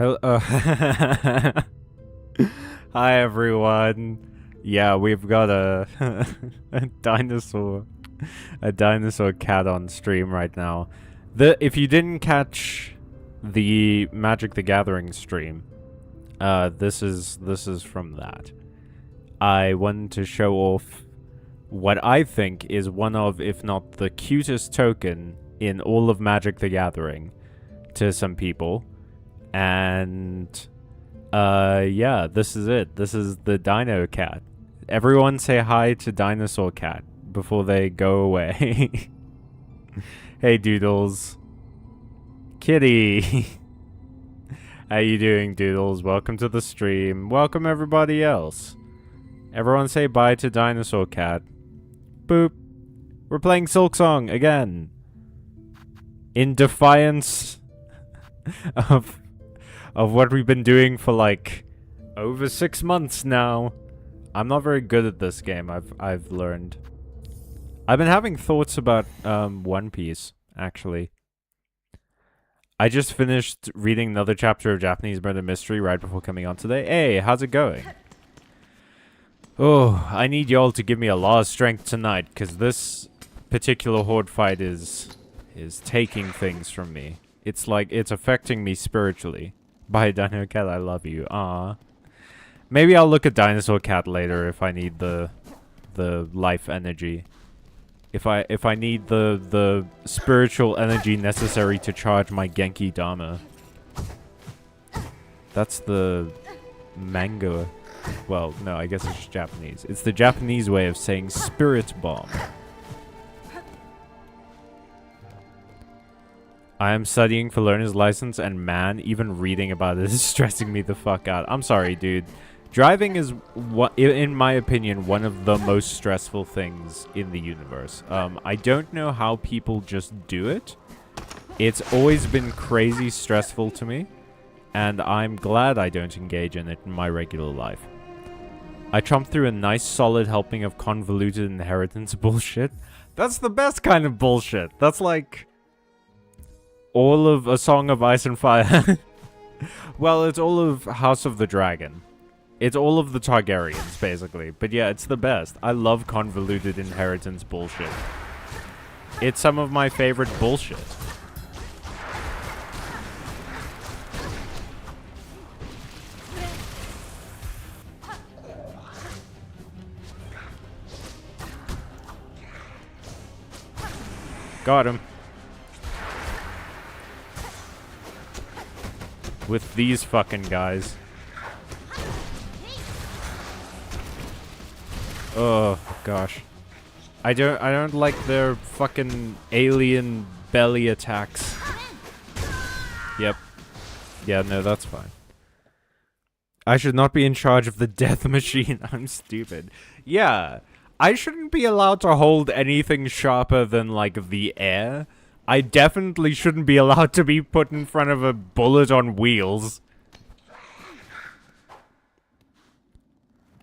Hello. Hi everyone. Yeah, we've got a a dinosaur cat on stream right now. If you didn't catch the Magic the Gathering stream, this is from that. I wanted to show off what I think is one of, if not the cutest token in all of Magic the Gathering to some people. And yeah, this is it. This is the Dino Cat. Everyone say hi to Dinosaur Cat before they go away. Hey Doodles. Kitty. How you doing, Doodles? Welcome to the stream. Welcome everybody else. Everyone say bye to Dinosaur Cat. Boop. We're playing Silksong again. In defiance of what we've been doing for like over 6 months now. I'm not very good at this game, I've learned. I've been having thoughts about One Piece, actually. I just finished reading another chapter of Japanese Murder Mystery right before coming on today. Hey, how's it going? Oh, I need y'all to give me a lot of strength tonight, because this particular horde fight is taking things from me. It's like, it's affecting me spiritually. Bye, Dino Cat, I love you. Aww. Maybe I'll look at Dinosaur Cat later if I need the life energy. If I need the spiritual energy necessary to charge my Genki Dama. That's the manga. Well, no, I guess it's Japanese. It's the Japanese way of saying spirit bomb. I am studying for learner's license, and man, even reading about it is stressing me the fuck out. I'm sorry, dude. Driving is, in my opinion, one of the most stressful things in the universe. I don't know how people just do it. It's always been crazy stressful to me, and I'm glad I don't engage in it in my regular life. I chomped through a nice solid helping of convoluted inheritance bullshit. That's the best kind of bullshit. That's like all of A Song of Ice and Fire. Well, it's all of House of the Dragon. It's all of the Targaryens, basically. But yeah, it's the best. I love convoluted inheritance bullshit. It's some of my favorite bullshit. Got him. With these fucking guys. Oh gosh. I don't like their fucking alien belly attacks. Yep. Yeah, no, that's fine. I should not be in charge of the death machine. I'm stupid. Yeah. I shouldn't be allowed to hold anything sharper than like the air. I definitely shouldn't be allowed to be put in front of a bullet on wheels.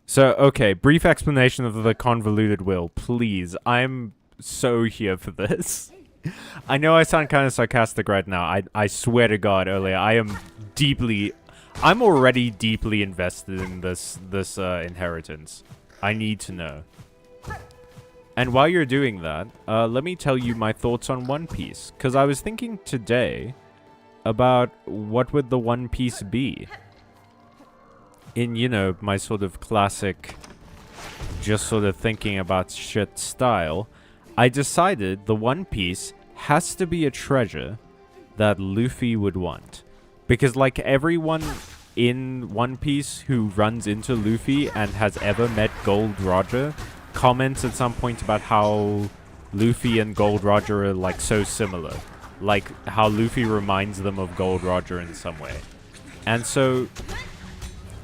So, okay, brief explanation of the convoluted will, please. I'm so here for this. I know I sound kind of sarcastic right now. I swear to God, earlier, I'm already deeply invested in this inheritance. I need to know. And while you're doing that, let me tell you my thoughts on One Piece. Because I was thinking today about what would the One Piece be. In, you know, my sort of classic, just sort of thinking about shit style, I decided the One Piece has to be a treasure that Luffy would want. Because like everyone in One Piece who runs into Luffy and has ever met Gold Roger comments at some point about how Luffy and Gold Roger are like so similar. Like how Luffy reminds them of Gold Roger in some way. And so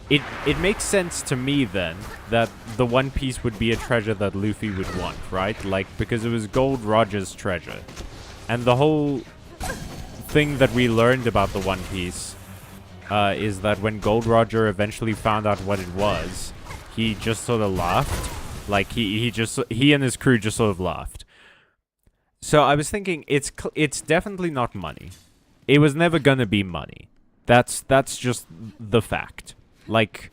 it makes sense to me then that the One Piece would be a treasure that Luffy would want, right? Like because it was Gold Roger's treasure. And the whole thing that we learned about the One Piece is that when Gold Roger eventually found out what it was, he just sort of laughed. Like he and his crew just sort of laughed. So I was thinking it's definitely not money. It was never gonna be money. That's just the fact. Like,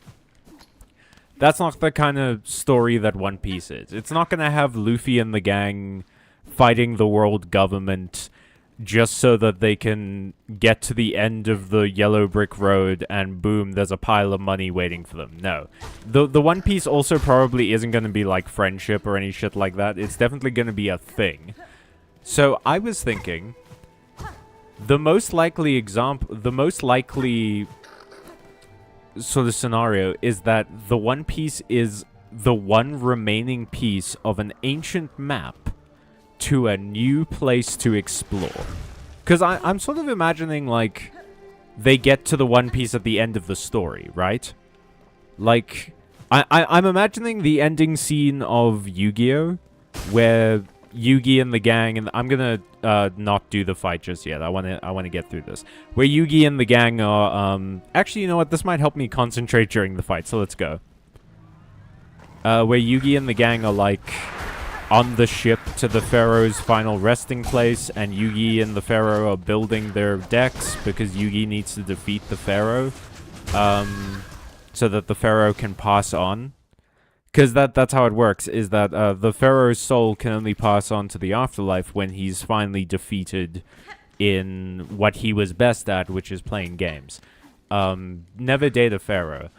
that's not the kind of story that One Piece is. It's not gonna have Luffy and the gang fighting the world government just so that they can get to the end of the yellow brick road and boom, there's a pile of money waiting for them. No. The One Piece also probably isn't going to be like friendship or any shit like that. It's definitely going to be a thing. So I was thinking, the most likely sort of scenario is that the One Piece is the one remaining piece of an ancient map to a new place to explore. Because I'm sort of imagining, like, they get to the One Piece at the end of the story, right? Like, I'm imagining the ending scene of Yu-Gi-Oh! Where Yugi and the gang, and I'm gonna not do the fight just yet. I wanna get through this. Where Yugi and the gang are, actually, you know what? This might help me concentrate during the fight, so let's go. Where Yugi and the gang are, like, on the ship to the Pharaoh's final resting place, and Yugi and the Pharaoh are building their decks because Yugi needs to defeat the Pharaoh, so that the Pharaoh can pass on. Because that's how it works, is that the Pharaoh's soul can only pass on to the afterlife when he's finally defeated in what he was best at, which is playing games. Never date a Pharaoh.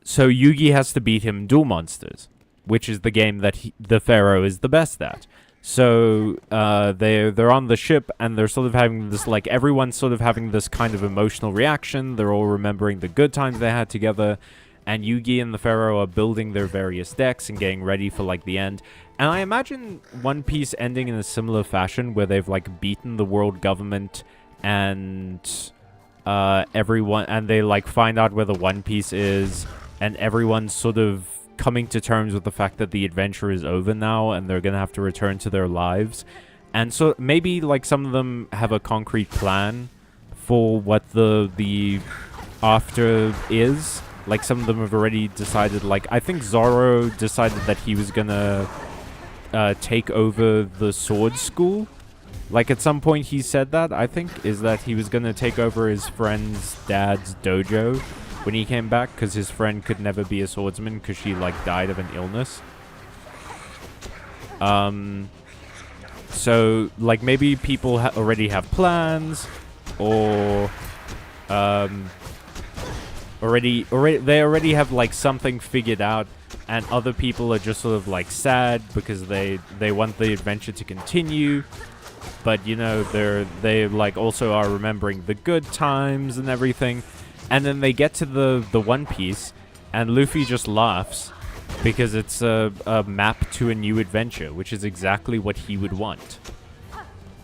So Yugi has to beat him in Duel Monsters, which is the game that the Pharaoh is the best at. So they're on the ship, and they're sort of having this, like, everyone's sort of having this kind of emotional reaction. They're all remembering the good times they had together, and Yugi and the Pharaoh are building their various decks and getting ready for, like, the end. And I imagine One Piece ending in a similar fashion, where they've, like, beaten the world government and everyone, and they, like, find out where the One Piece is, and everyone's sort of coming to terms with the fact that the adventure is over now and they're gonna have to return to their lives. And so maybe, like, some of them have a concrete plan for what the after is. Like, some of them have already decided, like, I think Zoro decided that he was gonna take over the sword school. Like, at some point he said that, I think, is that he was gonna take over his friend's dad's dojo when he came back, because his friend could never be a swordsman because she, like, died of an illness. So, like, maybe people already have plans, or they already have, like, something figured out, and other people are just sort of, like, sad because they want the adventure to continue, but, you know, they like also are remembering the good times and everything. And then they get to the One Piece, and Luffy just laughs because it's a map to a new adventure, which is exactly what he would want.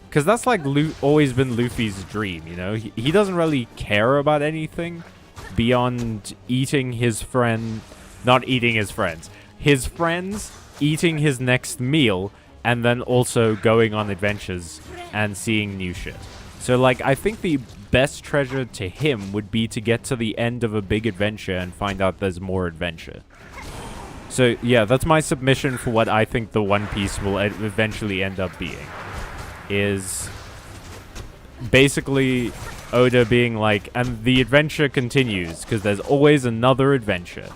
Because that's, like, always been Luffy's dream, you know? He doesn't really care about anything beyond eating his friend... Not eating his friends. His friends eating his next meal, and then also going on adventures and seeing new shit. So, like, I think the best treasure to him would be to get to the end of a big adventure and find out there's more adventure. So, yeah, that's my submission for what I think the One Piece will eventually end up being. Is basically Oda being like, and the adventure continues, because there's always another adventure.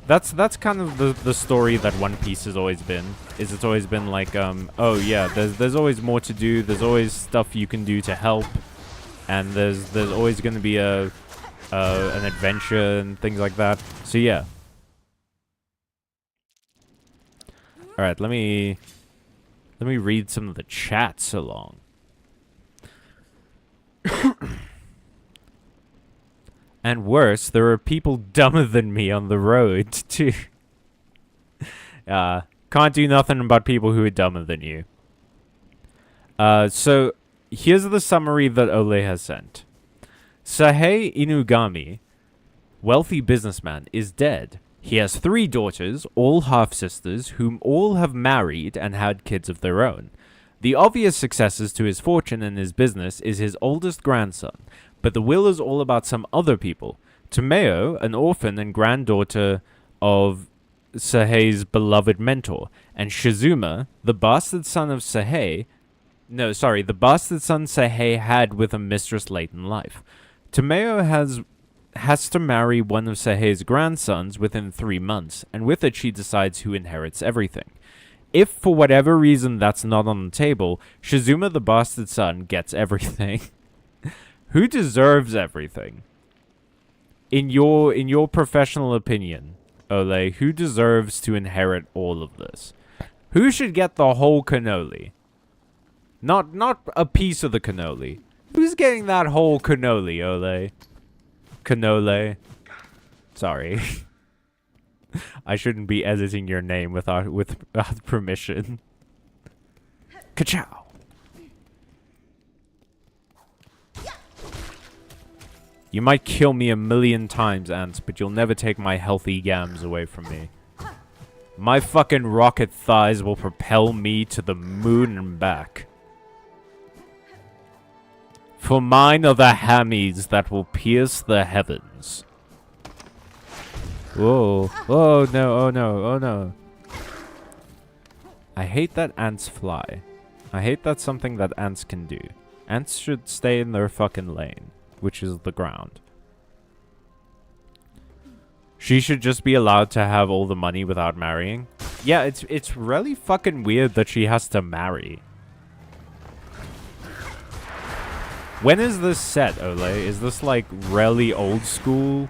That's kind of the story that One Piece has always been. Is it's always been like, oh yeah, there's always more to do. There's always stuff you can do to help, and there's always going to be an adventure and things like that. So yeah. All right, let me read some of the chats along. And worse, there are people dumber than me on the road, too. Can't do nothing about people who are dumber than you. So, here's the summary that Ole has sent. Sahei Inugami, wealthy businessman, is dead. He has 3 daughters, all half-sisters, whom all have married and had kids of their own. The obvious successors to his fortune and his business is his oldest grandson, but the will is all about some other people. Tomeo, an orphan and granddaughter of Sahei's beloved mentor, and Shizuma, the bastard son of Sahei, No, sorry, the bastard son Sehei had with a mistress late in life. Tomeo has to marry one of Sehei's grandsons within 3 months, and with it she decides who inherits everything. If for whatever reason that's not on the table, Shizuma the bastard son gets everything. Who deserves everything? In your professional opinion, Ole, who deserves to inherit all of this? Who should get the whole cannoli? Not a piece of the cannoli. Who's getting that whole cannoli, Ole? Cannoli. Sorry. I shouldn't be editing your name without permission. Ka-chow. You might kill me 1,000,000 times, Ants, but you'll never take my healthy gams away from me. My fucking rocket thighs will propel me to the moon and back. For mine are the hammies that will pierce the heavens. Whoa. Oh no, oh no, oh no. I hate that ants fly. I hate that's something that ants can do. Ants should stay in their fucking lane, which is the ground. She should just be allowed to have all the money without marrying. Yeah, it's really fucking weird that she has to marry. When is this set, Ole? Is this like really old school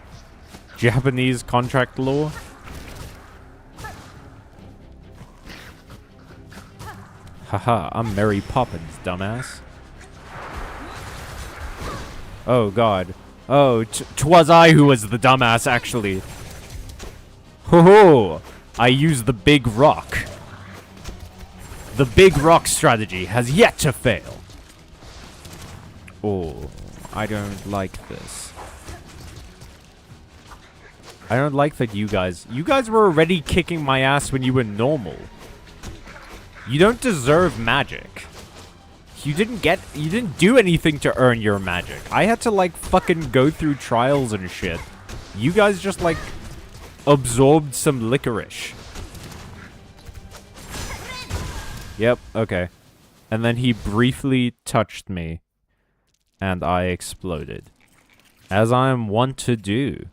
Japanese contract law? Haha, I'm Mary Poppins, dumbass. Oh god. Oh, 'twas I who was the dumbass, actually. Ho ho! I used the big rock. The big rock strategy has yet to fail. Oh, I don't like this. I don't like that you guys were already kicking my ass when you were normal. You don't deserve magic. You didn't do anything to earn your magic. I had to like fucking go through trials and shit. You guys just like absorbed some licorice. Yep, okay. And then he briefly touched me. And I exploded. As I am wont to do.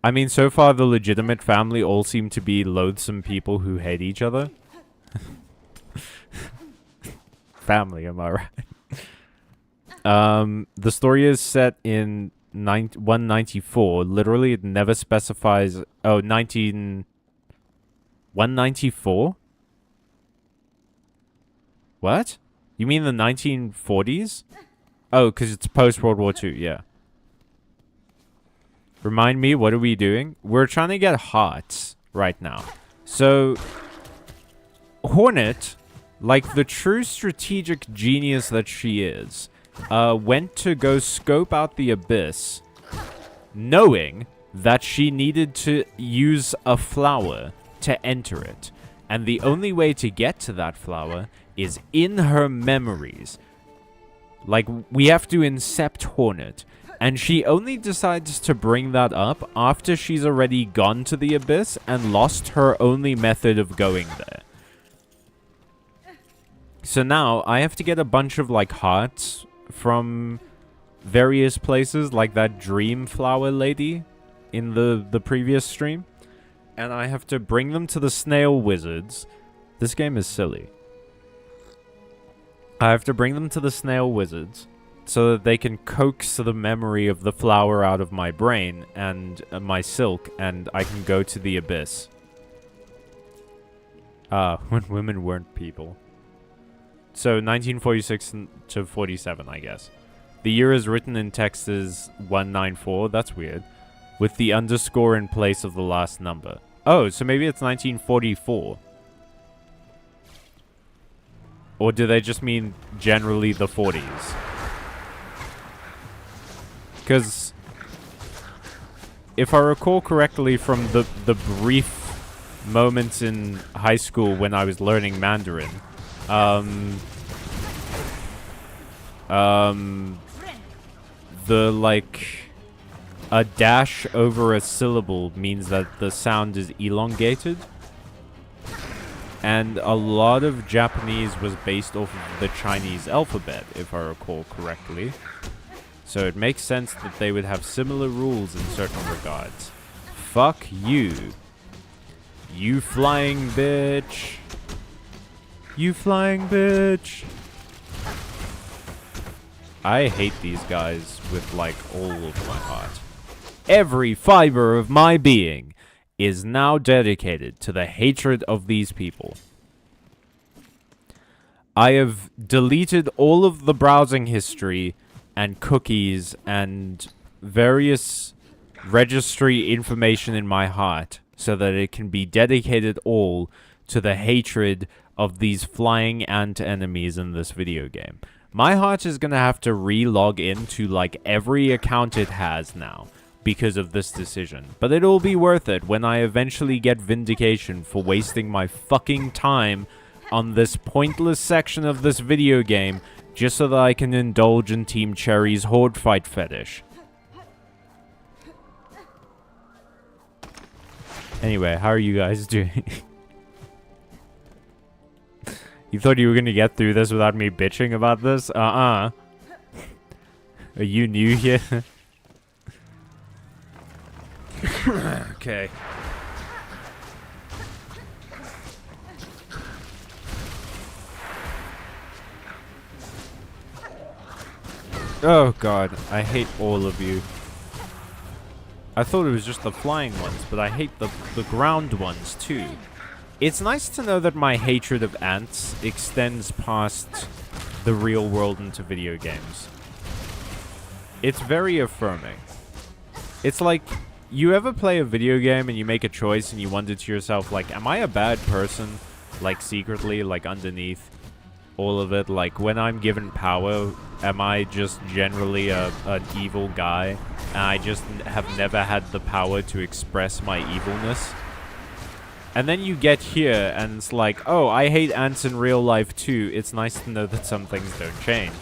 I mean, so far the legitimate family all seem to be loathsome people who hate each other. Family, am I right? The story is set in 194. Literally, it never specifies... Oh, 194? What? You mean the 1940s? Oh, because it's post-World War II, yeah. Remind me, what are we doing? We're trying to get hearts right now. So, Hornet, like the true strategic genius that she is, went to go scope out the abyss, knowing that she needed to use a flower to enter it. And the only way to get to that flower is in her memories. Like, we have to incept Hornet. And she only decides to bring that up after she's already gone to the abyss and lost her only method of going there. So now, I have to get a bunch of, like, hearts from various places, like that dream flower lady in the previous stream. And I have to bring them to the snail wizards. This game is silly. I have to bring them to the snail wizards so that they can coax the memory of the flower out of my brain and my silk, and I can go to the abyss. When women weren't people. So 1946 to 47, I guess. The year is written in text as 194. That's weird. With the underscore in place of the last number. Oh, so maybe it's 1944. Or do they just mean generally the 40s? Because if I recall correctly from the brief moments in high school when I was learning Mandarin, the, like, a dash over a syllable means that the sound is elongated. And a lot of Japanese was based off of the Chinese alphabet, if I recall correctly. So it makes sense that they would have similar rules in certain regards. Fuck you. You flying bitch. You flying bitch. I hate these guys with, like, all of my heart. Every fiber of my being is now dedicated to the hatred of these people. I have deleted all of the browsing history and cookies and various registry information in my heart so that it can be dedicated all to the hatred of these flying ant enemies in this video game. My heart is going to have to re-log into, like, every account it has now because of this decision. But it'll be worth it when I eventually get vindication for wasting my fucking time on this pointless section of this video game just so that I can indulge in Team Cherry's horde fight fetish. Anyway, how are you guys doing? You thought you were gonna get through this without me bitching about this? Are you new here? Okay. Oh god, I hate all of you. I thought it was just the flying ones, but I hate the ground ones too. It's nice to know that my hatred of ants extends past the real world into video games. It's very affirming. It's like, you ever play a video game and you make a choice and you wonder to yourself, like, am I a bad person? Like, secretly, like, underneath all of it? Like, when I'm given power, am I just generally an evil guy? And I just have never had the power to express my evilness? And then you get here, and it's like, oh, I hate ants in real life too. It's nice to know that some things don't change.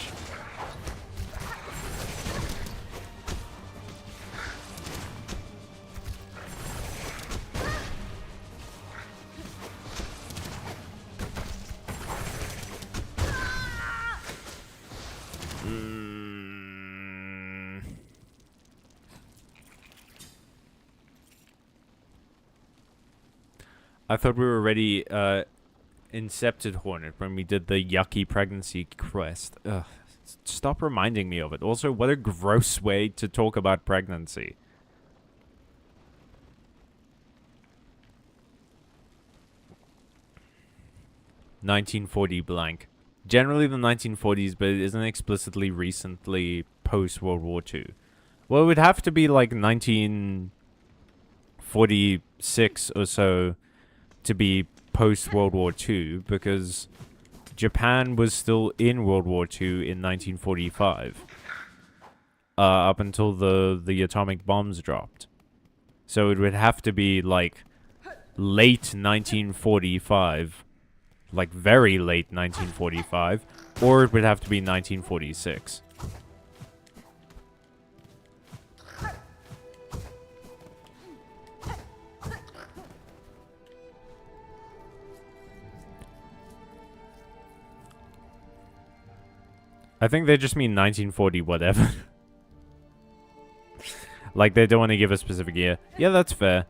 I thought we were already incepted Hornet when we did the yucky pregnancy quest. Ugh, stop reminding me of it. Also, what a gross way to talk about pregnancy. (1940 blank). Generally the 1940s, but it isn't explicitly recently post-World War II. Well, it would have to be like 1946 or so to be post-World War II, because Japan was still in World War II in 1945. Up until the atomic bombs dropped. So it would have to be, like, late 1945. Like, very late 1945. Or it would have to be 1946. I think they just mean 1940 whatever. Like, they don't want to give a specific year. Yeah, that's fair.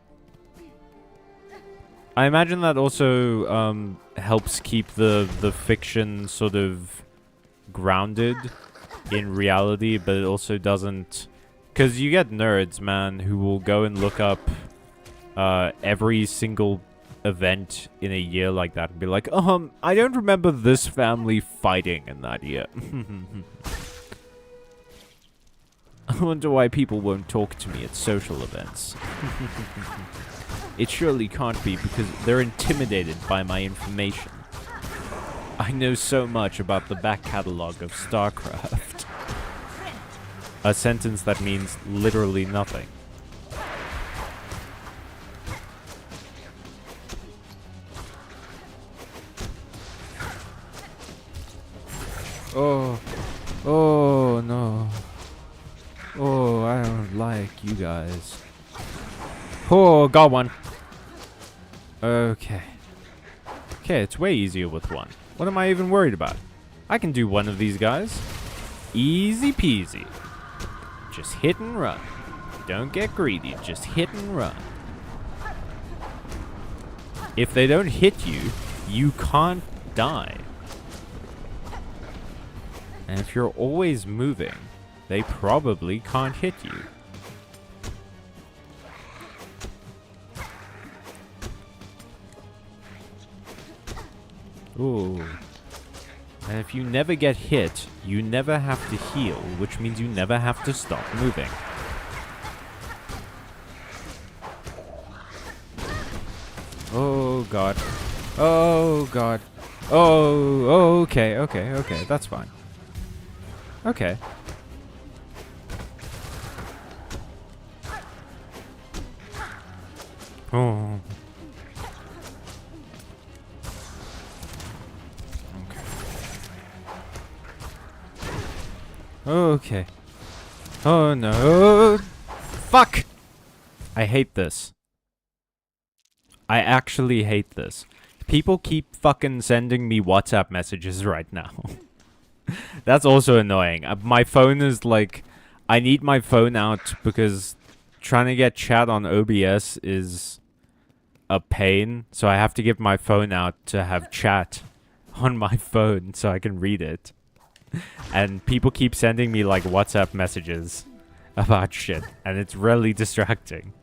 I imagine that also helps keep the fiction sort of grounded in reality, but it also doesn't... Because you get nerds, man, who will go and look up every single event in a year like that and be like, I don't remember this family fighting in that year. I wonder why people won't talk to me at social events. It surely can't be because they're intimidated by my information. I know so much about the back catalog of StarCraft. A sentence that means literally nothing. Oh no. Oh, I don't like you guys. Oh, got one. Okay. Okay, it's way easier with one. What am I even worried about? I can do one of these guys. Easy peasy. Just hit and run. Don't get greedy. Just hit and run. If they don't hit you, you can't die. And if you're always moving, they probably can't hit you. Ooh. And if you never get hit, you never have to heal, which means you never have to stop moving. Oh god. Oh god. Oh, okay, that's fine. Okay. Oh. Okay. Oh no. Fuck! I hate this. I actually hate this. People keep fucking sending me WhatsApp messages right now. That's also annoying. My phone is like... I need my phone out because trying to get chat on OBS is a pain. So I have to give my phone out to have chat on my phone so I can read it. And people keep sending me like WhatsApp messages about shit. And it's really distracting.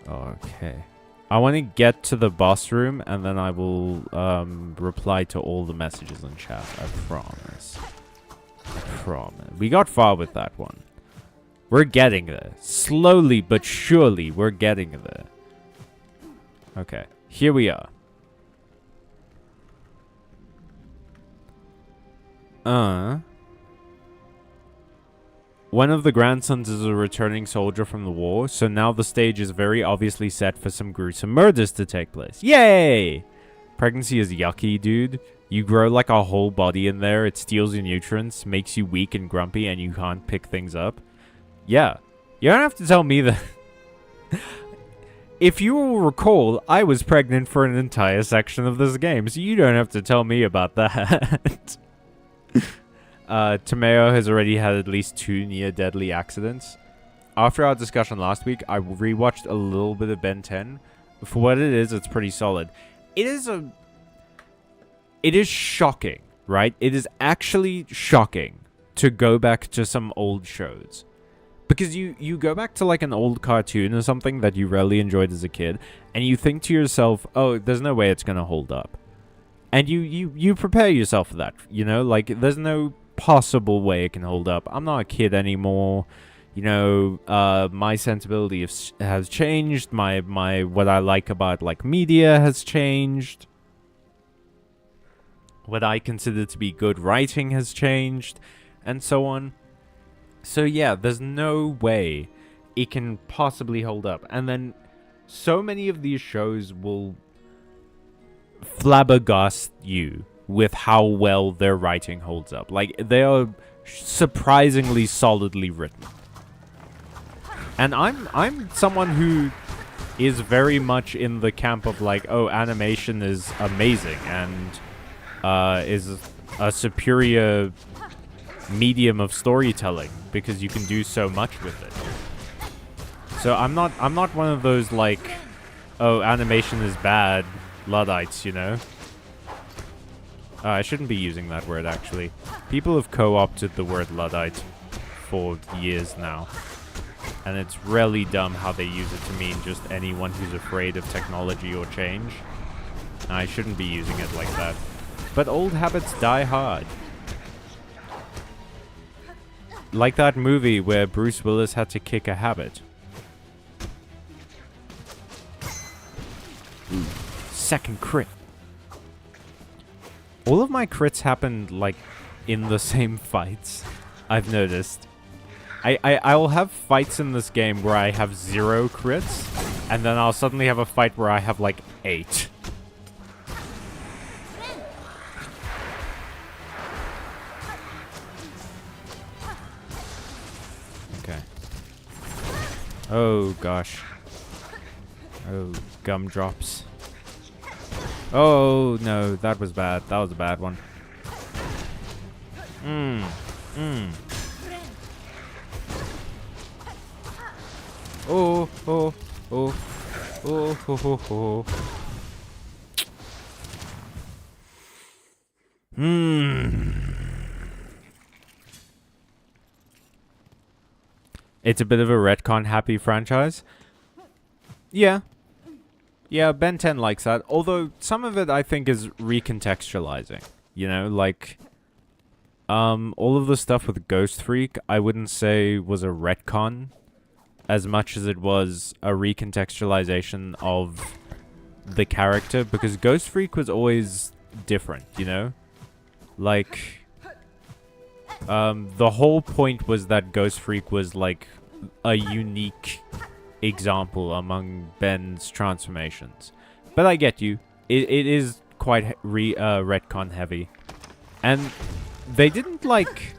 Okay. I want to get to the boss room and then I will reply to all the messages in chat. I promise. I promise. We got far with that one. We're getting there. Slowly but surely we're getting there. Okay. Here we are. One of the grandsons is a returning soldier from the war, so now the stage is very obviously set for some gruesome murders to take place. Yay! Pregnancy is yucky, dude. You grow like a whole body in there, it steals your nutrients, makes you weak and grumpy, and you can't pick things up. Yeah. You don't have to tell me that. If you will recall, I was pregnant for an entire section of this game, so you don't have to tell me about that. Tomeo has already had at least 2 near-deadly accidents. After our discussion last week, I rewatched a little bit of Ben 10. For what it is, it's pretty solid. It is shocking, right? It is actually shocking to go back to some old shows. Because you go back to like an old cartoon or something that you really enjoyed as a kid, and you think to yourself, oh, there's no way it's going to hold up. And you prepare yourself for that, you know? Like, there's no possible way it can hold up. I'm not a kid anymore. You know, my sensibility has changed. My what I like about like media has changed. What I consider to be good writing has changed, and so on. So yeah, there's no way it can possibly hold up. And then so many of these shows will flabbergast you with how well their writing holds up. Like, they are surprisingly solidly written. And I'm someone who is very much in the camp of like, oh, animation is amazing and is a superior medium of storytelling because you can do so much with it. So I'm not one of those like, oh, animation is bad Luddites, you know? I shouldn't be using that word, actually. People have co-opted the word Luddite for years now. And it's really dumb how they use it to mean just anyone who's afraid of technology or change. I shouldn't be using it like that. But old habits die hard. Like that movie where Bruce Willis had to kick a habit. Ooh, second crit. All of my crits happened, like, in the same fights, I've noticed. I will have fights in this game where I have 0 crits, and then I'll suddenly have a fight where I have, like, 8. Okay. Oh, gosh. Oh, gumdrops. Oh, no, that was bad. That was a bad one. Oh, oh, oh, oh, ho, ho, ho. It's a bit of a retcon happy franchise. Yeah. Yeah, Ben 10 likes that. Although some of it I think is recontextualizing. You know, like all of the stuff with Ghost Freak I wouldn't say was a retcon as much as it was a recontextualization of the character, because Ghost Freak was always different, you know? Like the whole point was that Ghost Freak was like a unique example among Ben's transformations. But I get you. It is quite retcon heavy. And they didn't like...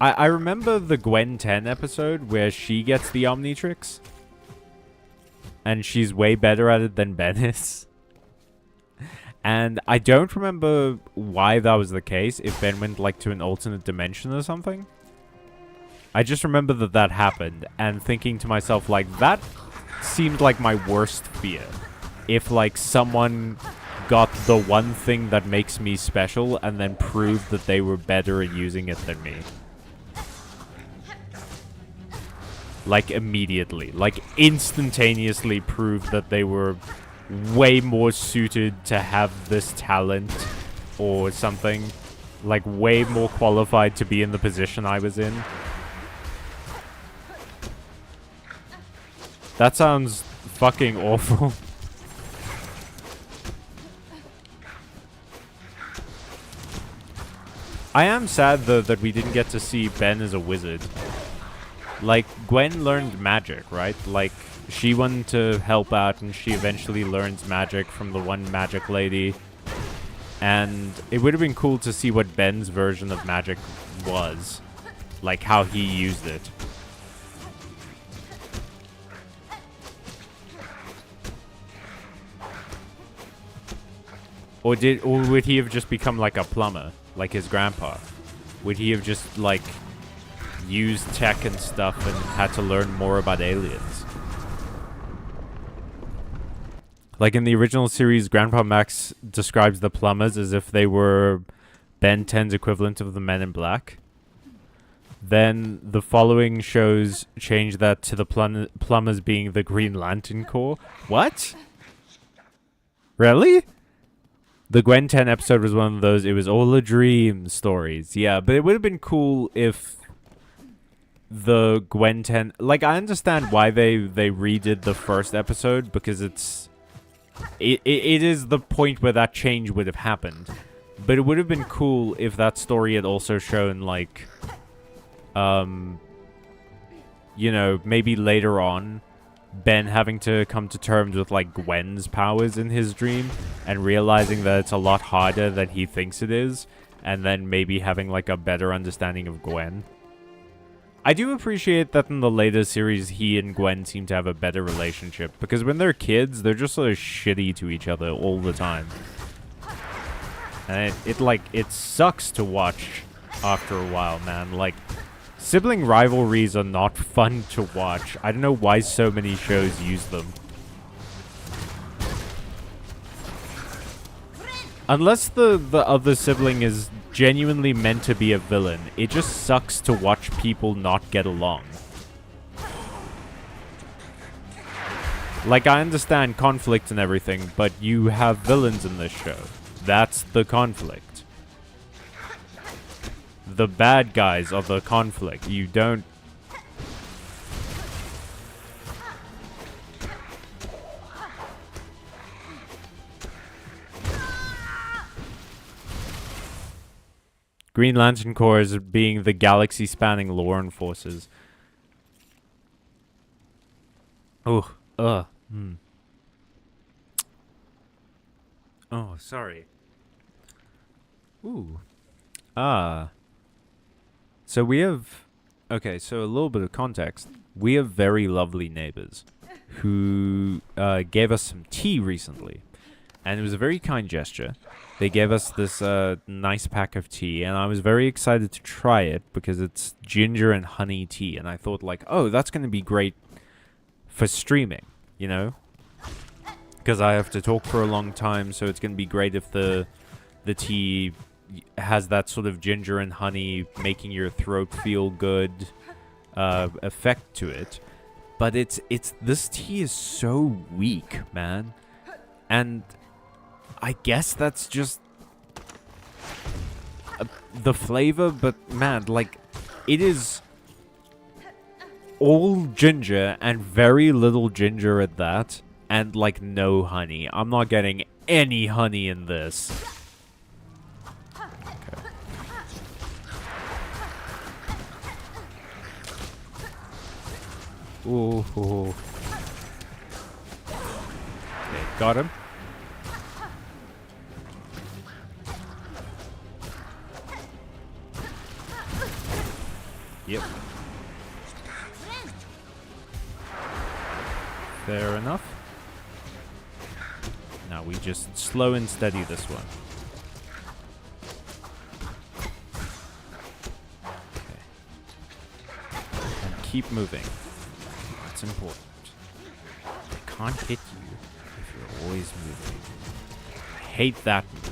I remember the Gwen 10 episode where she gets the Omnitrix. And she's way better at it than Ben is. And I don't remember why that was the case, if Ben went like to an alternate dimension or something. I just remember that that happened, and thinking to myself, like, that seemed like my worst fear. If, like, someone got the one thing that makes me special and then proved that they were better at using it than me. Like, immediately. Like, instantaneously proved that they were way more suited to have this talent or something. Like, way more qualified to be in the position I was in. That sounds fucking awful. I am sad, though, that we didn't get to see Ben as a wizard. Like, Gwen learned magic, right? Like, she wanted to help out, and she eventually learns magic from the one magic lady. And it would have been cool to see what Ben's version of magic was. Like, how he used it. Or would he have just become like a plumber, like his grandpa? Would he have just like used tech and stuff and had to learn more about aliens? Like in the original series, Grandpa Max describes the plumbers as if they were Ben 10's equivalent of the Men in Black. Then the following shows change that to the plumbers being the Green Lantern Corps. What? Really? The Gwen 10 episode was one of those, it was all a dream stories. Yeah, but it would have been cool if the Gwen 10... Like, I understand why they redid the first episode, because it is the point where that change would have happened. But it would have been cool if that story had also shown, like... you know, maybe later on... Ben having to come to terms with, like, Gwen's powers in his dream and realizing that it's a lot harder than he thinks it is, and then maybe having, like, a better understanding of Gwen. I do appreciate that in the later series, he and Gwen seem to have a better relationship, because when they're kids, they're just sort of shitty to each other all the time. And it sucks to watch after a while, man. Like... Sibling rivalries are not fun to watch. I don't know why so many shows use them. Unless the other sibling is genuinely meant to be a villain, it just sucks to watch people not get along. Like, I understand conflict and everything, but you have villains in this show. That's the conflict. The bad guys of the conflict. You don't... Green Lantern Corps is being the galaxy-spanning law enforcers. Oh, Oh, sorry. Ooh. Ah. So we have Okay, so a little bit of context. We have very lovely neighbors who gave us some tea recently. And it was a very kind gesture. They gave us this nice pack of tea, and I was very excited to try it because it's ginger and honey tea. And I thought, like, oh, that's going to be great for streaming, you know? Because I have to talk for a long time, so it's going to be great if the tea has that sort of ginger and honey making your throat feel good effect to it. But this tea is so weak, man. And I guess that's just the flavor, but man, like, it is all ginger and very little ginger at that, and like no honey. I'm not getting any honey in this. Okay. Ooh. Okay, got him. Yep. Fair enough. Now we just slow and steady this one. Okay. And keep moving. That's important. I can't hit you if you're always moving. I hate that move.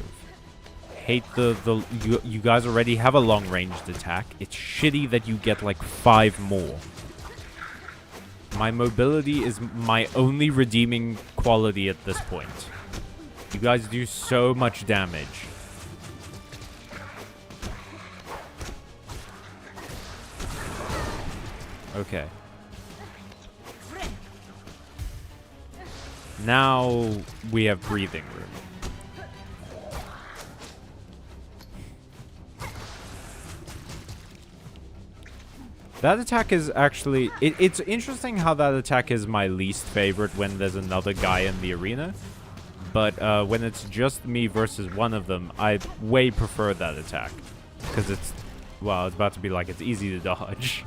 Hate you guys already have a long-ranged attack. It's shitty that you get like 5 more. My mobility is my only redeeming quality at this point. You guys do so much damage. Okay. Now we have breathing room. That attack is actually... It's interesting how that attack is my least favorite when there's another guy in the arena. But when it's just me versus one of them, I way prefer that attack. Because it's... Well, it's about to be like it's easy to dodge.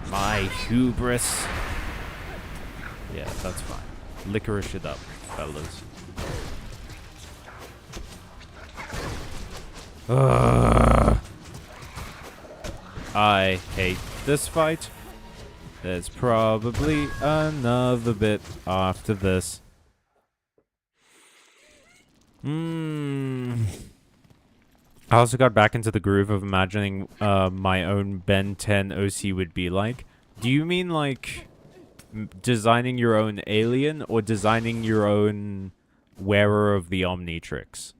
My hubris. Yeah, that's fine. Licorice it up, fellas. I hate this fight. There's probably another bit after this. I also got back into the groove of imagining my own Ben 10 OC would be like. Do you mean like designing your own alien or designing your own wearer of the Omnitrix?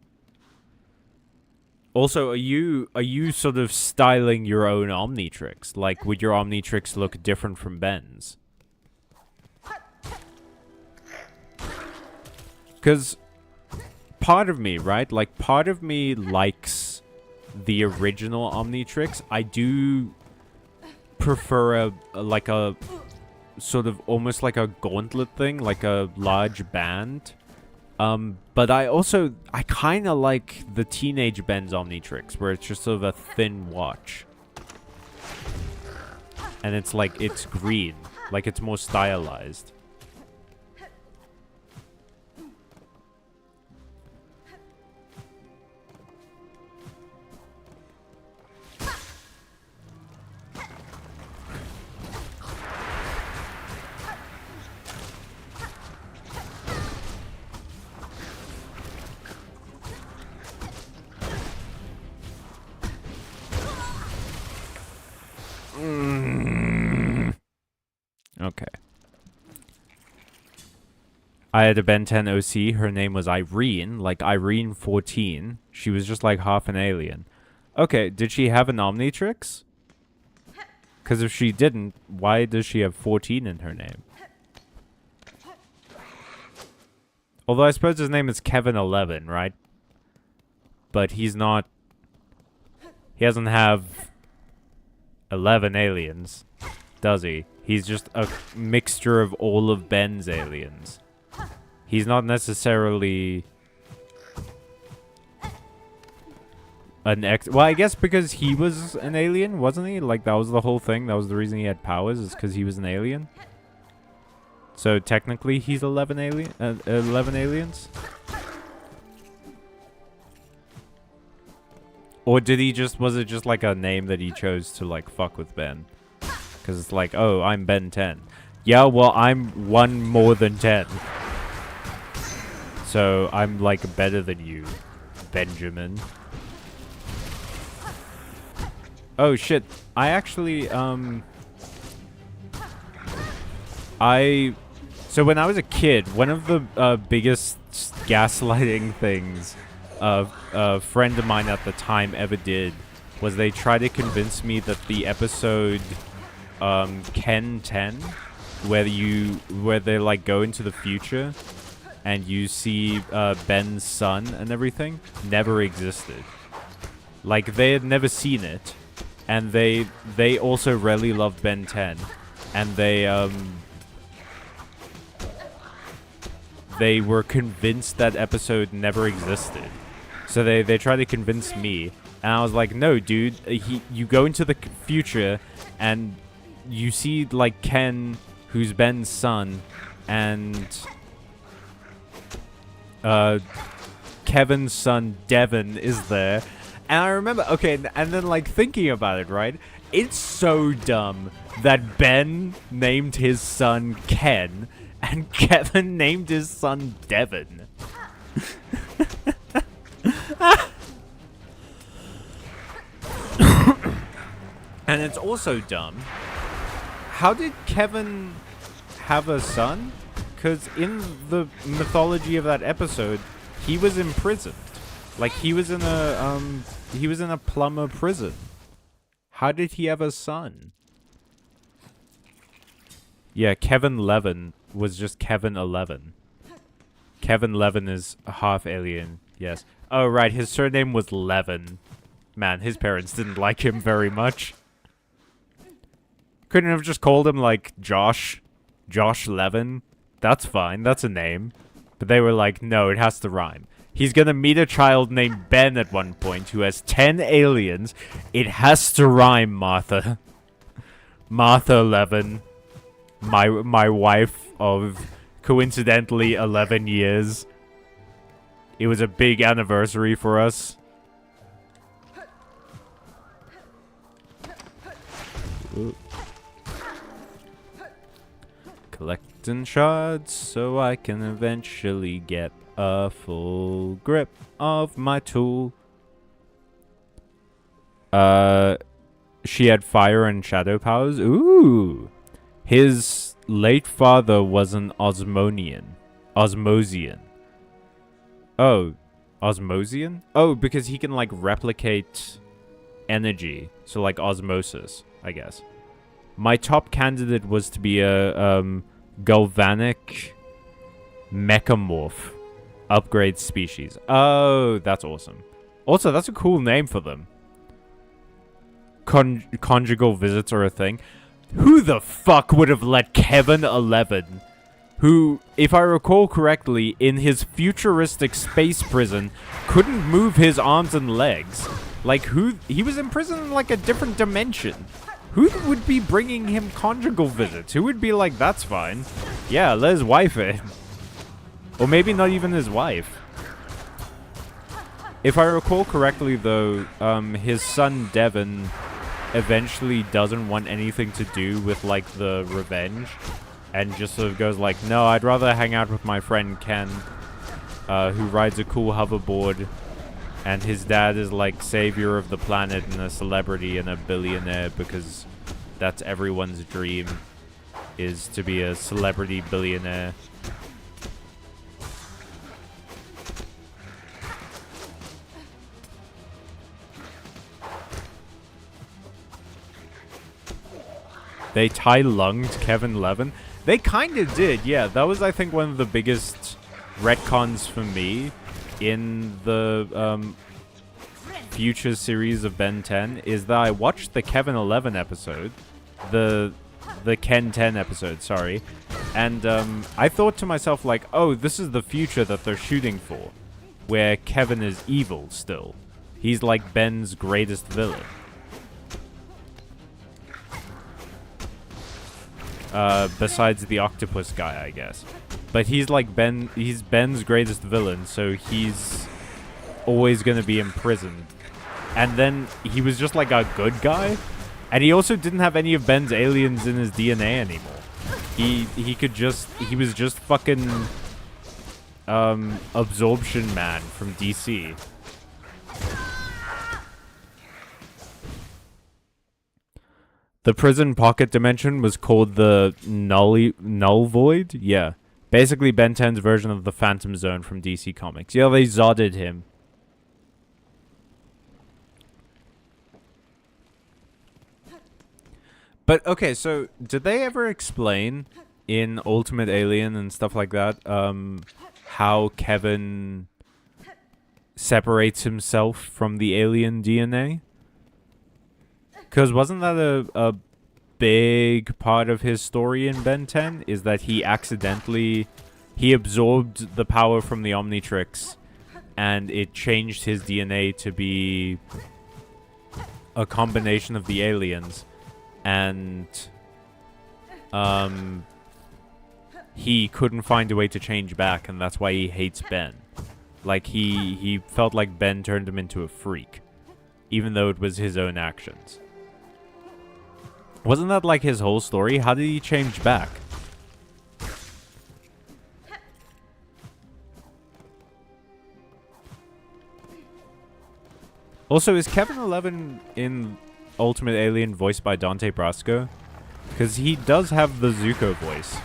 Also, are you sort of styling your own Omnitrix? Like, would your Omnitrix look different from Ben's? Because part of me, right? Like, part of me likes the original Omnitrix. I do prefer like a sort of almost like a gauntlet thing, like a large band. But I kind of like the teenage Ben's Omnitrix, where it's just sort of a thin watch. And it's like, it's green. Like, it's more stylized. Okay. I had a Ben 10 OC. Her name was Irene, like Irene 14. She was just like half an alien. Okay, did she have an Omnitrix? Because if she didn't, why does she have 14 in her name? Although I suppose his name is Kevin 11, right? But he's not... He doesn't have 11 aliens, does he? He's just a mixture of all of Ben's aliens. He's not necessarily... Well, I guess because he was an alien, wasn't he? Like, that was the whole thing. That was the reason he had powers, is because he was an alien. So technically, he's 11 aliens. Or was it just like a name that he chose to like fuck with Ben? Because it's like, oh, I'm Ben 10. Yeah, well, I'm one more than 10. So I'm like better than you, Benjamin. Oh shit, I actually, so when I was a kid, one of the biggest gaslighting things a friend of mine at the time ever did was they tried to convince me that the episode Ken 10, where they like go into the future and you see Ben's son and everything, never existed. Like, they had never seen it, and they also really loved Ben 10, and they were convinced that episode never existed. So they tried to convince me, and I was like, no, dude, you go into the future, and you see, like, Ken, who's Ben's son, and Kevin's son, Devin, is there. And I remember, okay, and then, like, thinking about it, right? It's so dumb that Ben named his son Ken, and Kevin named his son Devin. And it's also dumb. How did Kevin have a son? Because in the mythology of that episode, he was imprisoned. Like, he was in a plumber prison. How did he have a son? Yeah, Kevin Levin was just Kevin 11. Kevin Levin is half alien, yes. Oh, right, his surname was Levin. Man, his parents didn't like him very much. Couldn't have just called him, like, Josh Levin? That's fine, that's a name. But they were like, no, it has to rhyme. He's gonna meet a child named Ben at one point who has 10 aliens. It has to rhyme, Martha. Martha Levin. My wife of, coincidentally, 11 years. It was a big anniversary for us. Ooh. Collecting shards so I can eventually get a full grip of my tool. She had fire and shadow powers. Ooh. His late father was an Osmosian. Oh, Osmosian? Oh, because he can, like, replicate energy. So, like, osmosis, I guess. My top candidate was to be a galvanic mechamorph upgrade species. Oh, that's awesome. Also, that's a cool name for them. Conjugal visits are a thing. Who the fuck would have let Kevin 11, who, if I recall correctly, in his futuristic space prison, couldn't move his arms and legs? Like, he was imprisoned in, like, a different dimension. Who would be bringing him conjugal visits? Who would be like, that's fine. Yeah, let his wife in. Or maybe not even his wife. If I recall correctly, though, his son Devin eventually doesn't want anything to do with, like, the revenge. And just sort of goes like, no, I'd rather hang out with my friend Ken, who rides a cool hoverboard. And his dad is, like, savior of the planet and a celebrity and a billionaire, because that's everyone's dream, is to be a celebrity billionaire. They Tai-lunged Kevin Levin? They kind of did, yeah. That was, I think, one of the biggest retcons for me in the future series of Ben 10, is that I watched the Kevin 11 episode, the Ken 10 episode, sorry, and I thought to myself, like, oh, this is the future that they're shooting for, where Kevin is evil still. He's like Ben's greatest villain. Besides the octopus guy, I guess. But he's like he's Ben's greatest villain, so he's always gonna be imprisoned. And then he was just like a good guy, and he also didn't have any of Ben's aliens in his DNA anymore. He was just fucking Absorption Man from DC. The prison pocket dimension was called the Null Void? Yeah. Basically Ben 10's version of the Phantom Zone from DC Comics. Yeah, they Zodded him. But, okay, so, did they ever explain in Ultimate Alien and stuff like that, how Kevin separates himself from the alien DNA? Because wasn't that a big part of his story in Ben 10? Is that he absorbed the power from the Omnitrix, and it changed his DNA to be a combination of the aliens, and he couldn't find a way to change back, and that's why he hates Ben. Like, he felt like Ben turned him into a freak, even though it was his own actions. Wasn't that like his whole story? How did he change back? Also, is Kevin 11 in Ultimate Alien voiced by Dante Brasco? Because he does have the Zuko voice.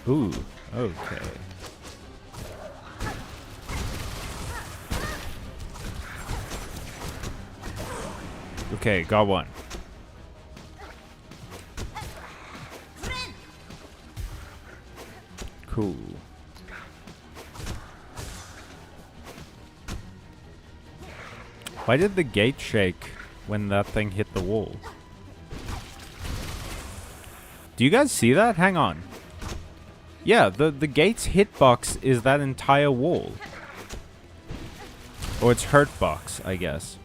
Ooh, okay. Okay, got one. Cool. Why did the gate shake when that thing hit the wall? Do you guys see that? Hang on. Yeah, the gate's hitbox is that entire wall. Or it's hurtbox, I guess.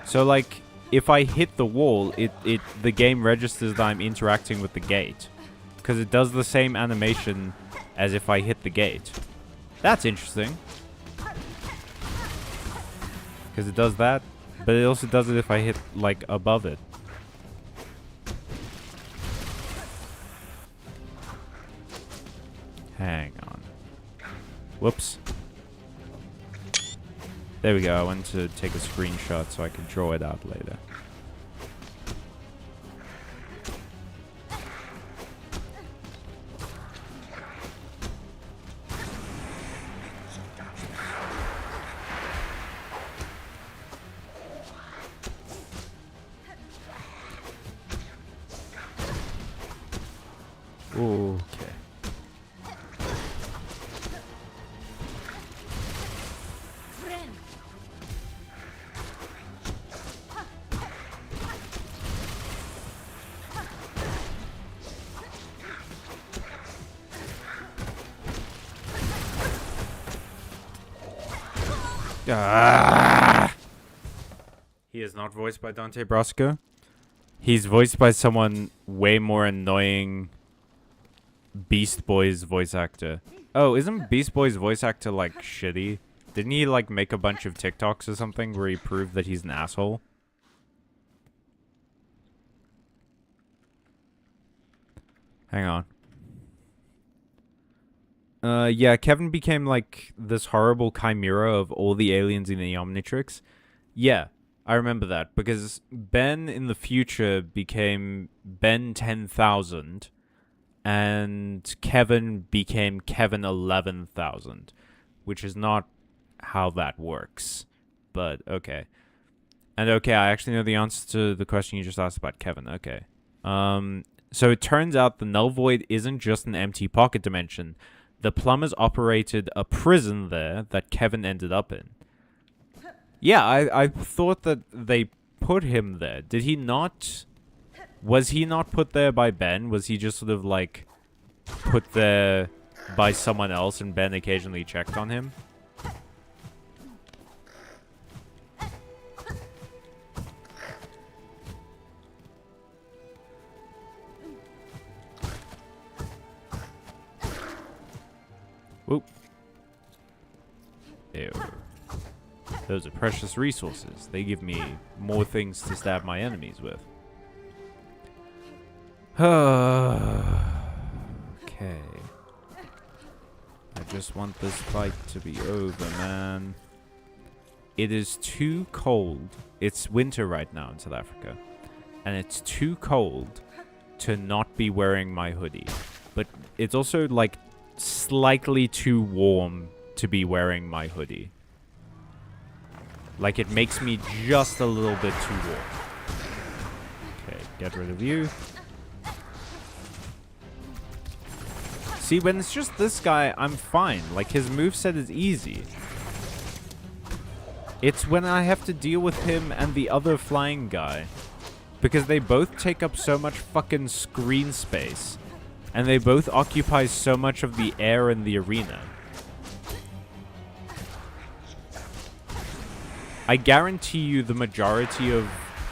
So, like, if I hit the wall, the game registers that I'm interacting with the gate. Because it does the same animation as if I hit the gate. That's interesting. Because it does that, but it also does it if I hit, like, above it. Hang on. Whoops. There we go. I went to take a screenshot so I could draw it out later. Okay. He is not voiced by Dante Brasco. He's voiced by someone way more annoying. Beast Boy's voice actor. Oh, isn't Beast Boy's voice actor, like, shitty? Didn't he, like, make a bunch of TikToks or something where he proved that he's an asshole? Hang on. Yeah, Kevin became, like, this horrible chimera of all the aliens in the Omnitrix. Yeah, I remember that, because Ben in the future became Ben 10,000, and Kevin became Kevin 11,000, which is not how that works, but okay. And okay, I actually know the answer to the question you just asked about Kevin, okay. So it turns out the Null Void isn't just an empty pocket dimension. The plumbers operated a prison there that Kevin ended up in. Yeah, I thought that they put him there. Did he not? Was he not put there by Ben? Was he just sort of like put there by someone else and Ben occasionally checked on him? Whoop. Ew. Those are precious resources. They give me more things to stab my enemies with. Okay. I just want this fight to be over, man. It is too cold. It's winter right now in South Africa. And it's too cold to not be wearing my hoodie. But it's also, like, slightly too warm to be wearing my hoodie. Like, it makes me just a little bit too warm. Okay, get rid of you. See, when it's just this guy, I'm fine. Like, his moveset is easy. It's when I have to deal with him and the other flying guy. Because they both take up so much fucking screen space. And they both occupy so much of the air in the arena. I guarantee you the majority of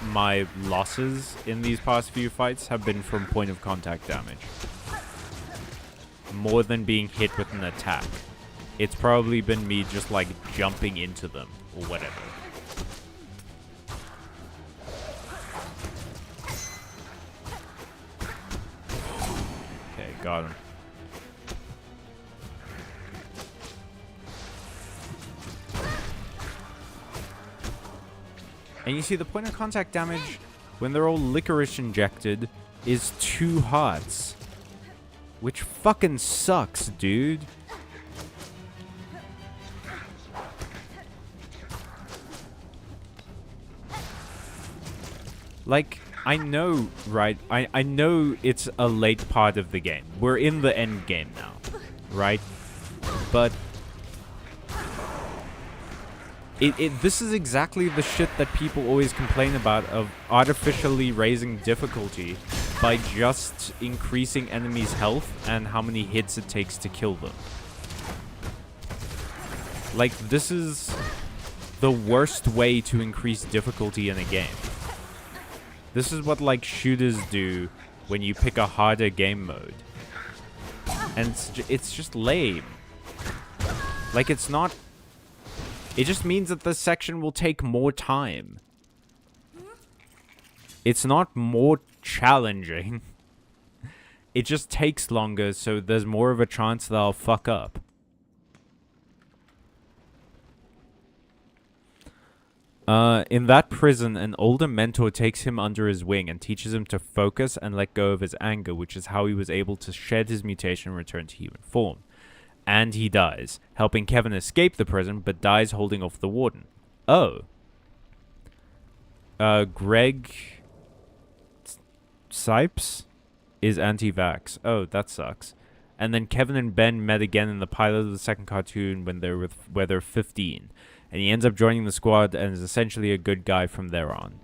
my losses in these past few fights have been from point of contact damage. More than being hit with an attack. It's probably been me just like jumping into them or whatever. Okay, got him. And you see, the point of contact damage, when they're all licorice injected, is 2 hearts. Which fucking sucks, dude. Like, I know, right? I know it's a late part of the game. We're in the end game now, right? But this is exactly the shit that people always complain about, of artificially raising difficulty by just increasing enemies' health and how many hits it takes to kill them. Like, this is the worst way to increase difficulty in a game. This is what, like, shooters do when you pick a harder game mode. And it's just lame. Like, it's not... It just means that this section will take more time. It's not more challenging. It just takes longer, so there's more of a chance that I'll fuck up. In that prison, an older mentor takes him under his wing and teaches him to focus and let go of his anger, which is how he was able to shed his mutation and return to human form. And he dies, helping Kevin escape the prison, but dies holding off the warden. Oh. Greg Sipes is anti-vax. Oh, that sucks. And then Kevin and Ben met again in the pilot of the second cartoon when they're 15. And he ends up joining the squad and is essentially a good guy from there on.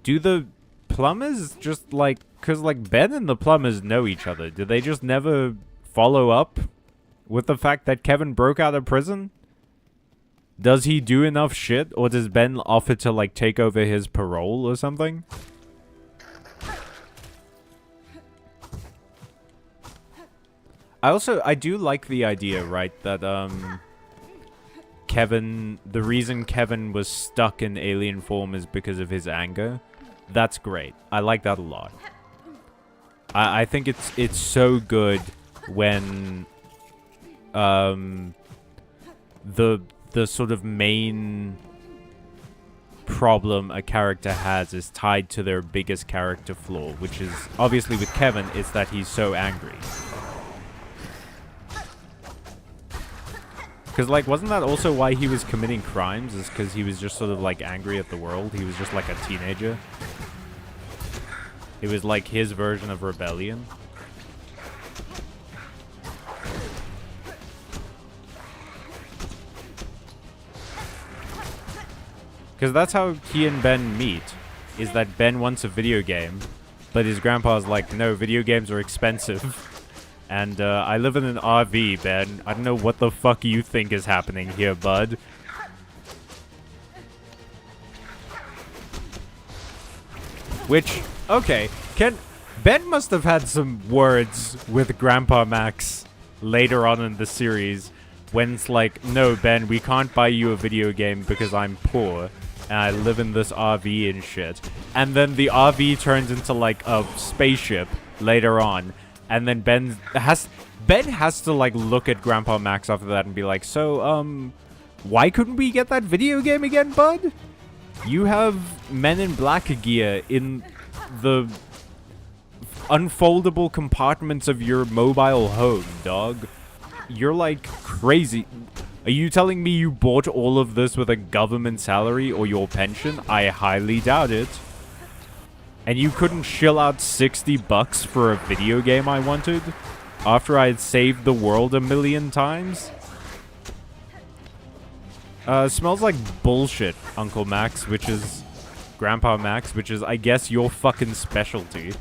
Do the plumbers just, like... Because, like, Ben and the plumbers know each other. Do they just never follow up with the fact that Kevin broke out of prison? Does he do enough shit? Or does Ben offer to, like, take over his parole or something? I do like the idea, right, that, Kevin, the reason Kevin was stuck in alien form is because of his anger. That's great. I like that a lot. I think it's so good when the sort of main problem a character has is tied to their biggest character flaw, which is obviously with Kevin, it's that he's so angry. Because, like, wasn't that also why he was committing crimes? Is because he was just sort of, like, angry at the world? He was just, like, a teenager? It was, like, his version of rebellion? Because that's how he and Ben meet. Is that Ben wants a video game, but his grandpa's like, no, video games are expensive. And I live in an RV, Ben. I don't know what the fuck you think is happening here, bud. Which, okay, Ben must have had some words with Grandpa Max later on in the series when it's like, no, Ben, we can't buy you a video game because I'm poor and I live in this RV and shit. And then the RV turns into like a spaceship later on, and then Ben has to like look at Grandpa Max after that and be like, so why couldn't we get that video game again, bud? You have Men in Black gear in the unfoldable compartments of your mobile home, dog. You're like crazy. Are you telling me you bought all of this with a government salary or your pension? I highly doubt it. And you couldn't shill out $60 for a video game I wanted after I had saved the world a million times? Smells like bullshit, Uncle Max, which is Grandpa Max, which is, I guess, your fucking specialty.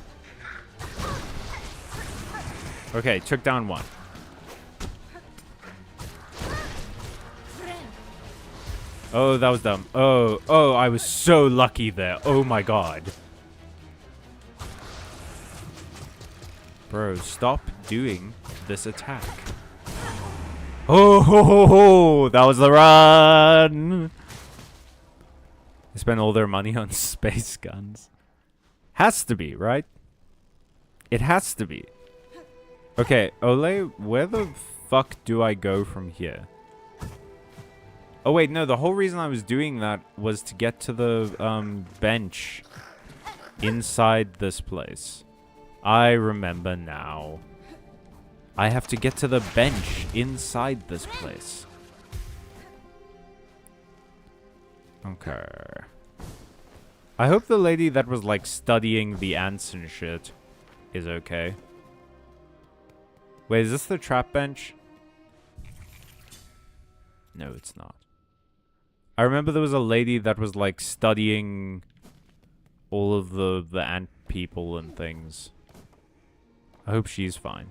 Okay, took down one. Oh, that was dumb. Oh, I was so lucky there. Oh my god. Bro, stop doing this attack. Oh, ho, ho, ho. That was the run. They spent all their money on space guns. Has to be, right? It has to be. Okay, Ole, where the fuck do I go from here? Oh, wait, no, the whole reason I was doing that was to get to the bench inside this place. I remember now. I have to get to the bench inside this place. Okay. I hope the lady that was, like, studying the ants and shit is okay. Wait, is this the trap bench? No, it's not. I remember there was a lady that was, like, studying all of the ant people and things. I hope she's fine.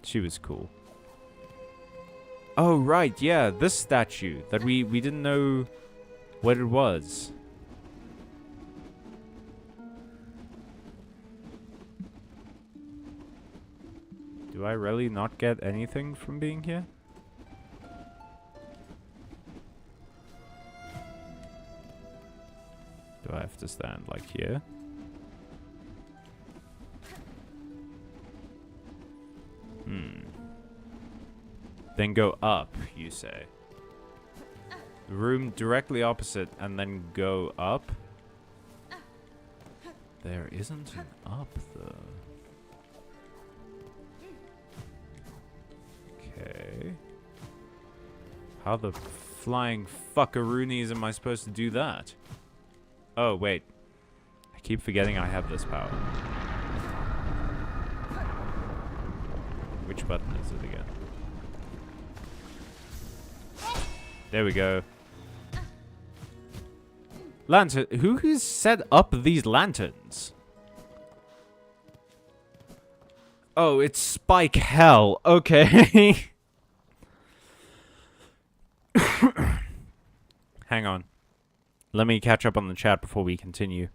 She was cool. Oh, right, yeah, this statue that we didn't know what it was. Do I really not get anything from being here? Do I have to stand like here? Then go up, you say. The room directly opposite and then go up? There isn't an up, though. Okay. How the flying fuckaroonies am I supposed to do that? Oh, wait. I keep forgetting I have this power. Which button is it again? There we go. Lantern. Who has set up these lanterns? Oh, it's Spike Hell. Okay. Hang on. Let me catch up on the chat before we continue.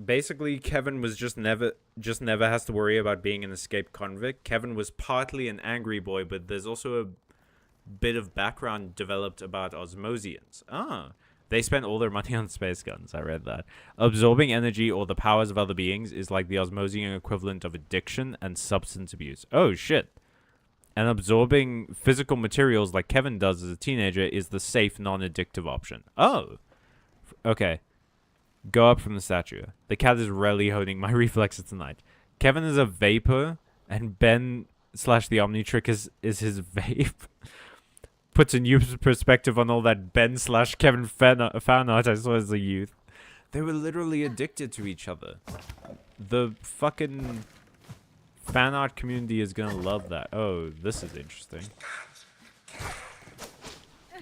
Basically, Kevin was just never has to worry about being an escaped convict. Kevin was partly an angry boy, but there's also a bit of background developed about Osmosians. They spent all their money on space guns. I read that. Absorbing energy or the powers of other beings is like the Osmosian equivalent of addiction and substance abuse. Oh, shit. And absorbing physical materials like Kevin does as a teenager is the safe, non-addictive option. Oh. Okay. Go up from the statue. The cat is really honing my reflexes tonight. Kevin is a vapor, and Ben / the Omnitrick is his vape. Puts a new perspective on all that Ben / Kevin fan art I saw as a youth. They were literally addicted to each other. The fucking fan art community is gonna love that. Oh, this is interesting.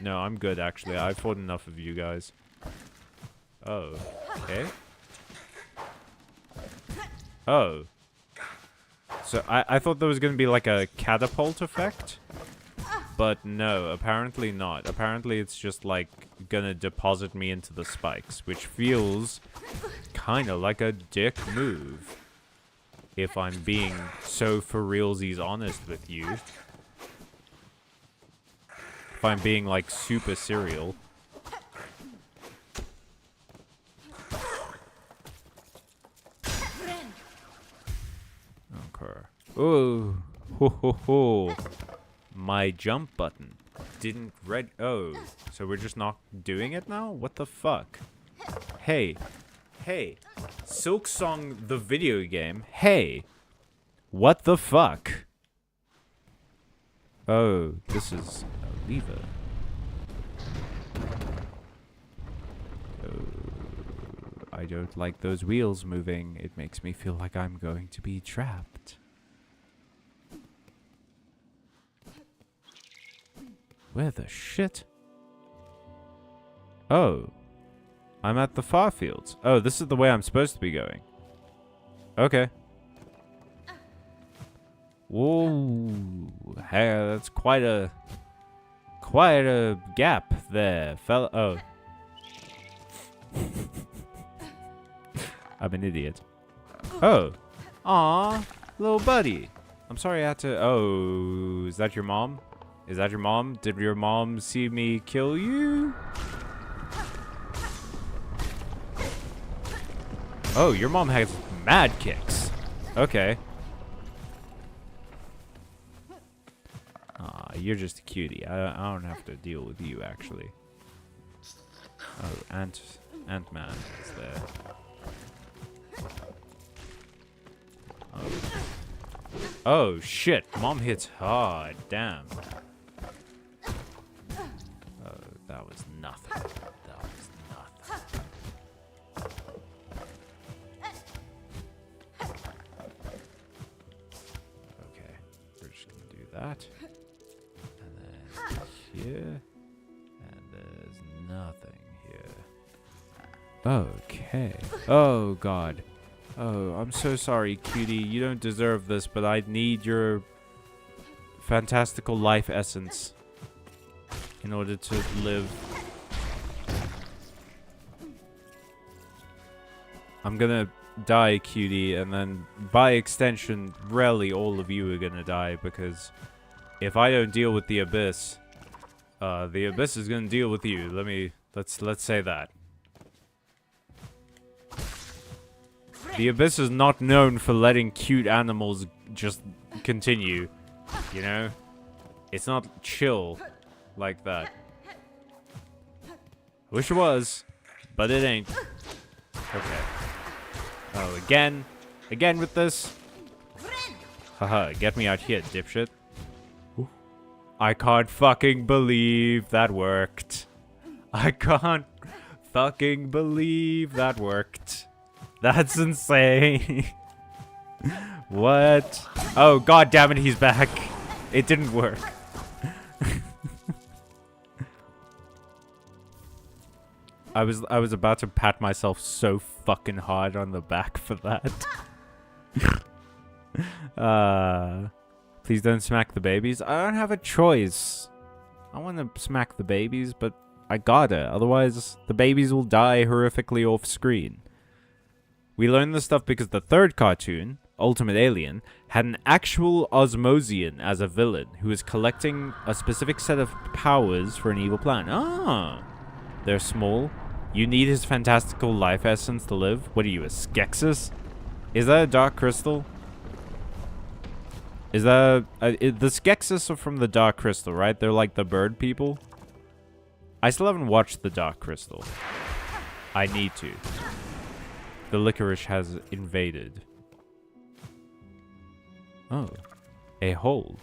No, I'm good, actually. I've fought enough of you guys. Oh, okay. Oh. So, I thought there was gonna be like a catapult effect. But no, apparently not. Apparently it's just like gonna deposit me into the spikes, which feels kinda like a dick move. If I'm being so for realsies honest with you. If I'm being like super serial. Okay. Oh, ho ho ho. My jump button didn't oh, so we're just not doing it now? What the fuck? Hey. Hey. Silksong the video game. Hey. What the fuck? Oh, this is a lever. Oh, I don't like those wheels moving. It makes me feel like I'm going to be trapped. Where the shit? Oh. I'm at the far fields. Oh, this is the way I'm supposed to be going. Okay. Whoa. Hey, that's quite a gap there, fella. Oh. I'm an idiot. Oh. Aw, little buddy. I'm sorry I had to... Oh, is that your mom? Is that your mom? Did your mom see me kill you? Oh, your mom has mad kicks. Okay. Aw, you're just a cutie. I don't have to deal with you, actually. Oh, Ant-Man is there. Oh. Oh, shit. Mom hits hard. Damn. Oh, that was nothing. That was nothing. Okay. We're just going to do that. And then here. And there's nothing here. Okay. Oh, God. Oh, I'm so sorry, cutie. You don't deserve this, but I need your fantastical life essence in order to live. I'm gonna die, cutie, and then by extension, really all of you are gonna die, because if I don't deal with the abyss is gonna deal with you. Let's say that. The abyss is not known for letting cute animals just continue, you know? It's not chill like that. Wish it was, but it ain't. Okay. Oh, again? Again with this? Haha, get me out here, dipshit. I can't fucking believe that worked. I can't fucking believe that worked. That's insane. What? Oh, god damn it, he's back. It didn't work. I was about to pat myself so fucking hard on the back for that. Please don't smack the babies. I don't have a choice. I want to smack the babies, but I gotta. Otherwise, the babies will die horrifically off screen. We learned this stuff because the third cartoon, Ultimate Alien, had an actual Osmosian as a villain who was collecting a specific set of powers for an evil plan. Ah, they're small. You need his fantastical life essence to live. What are you, a Skeksis? Is that a Dark Crystal? Is that the Skeksis are from the Dark Crystal, right? They're like the bird people. I still haven't watched the Dark Crystal. I need to. The licorice has invaded. Oh. A hole.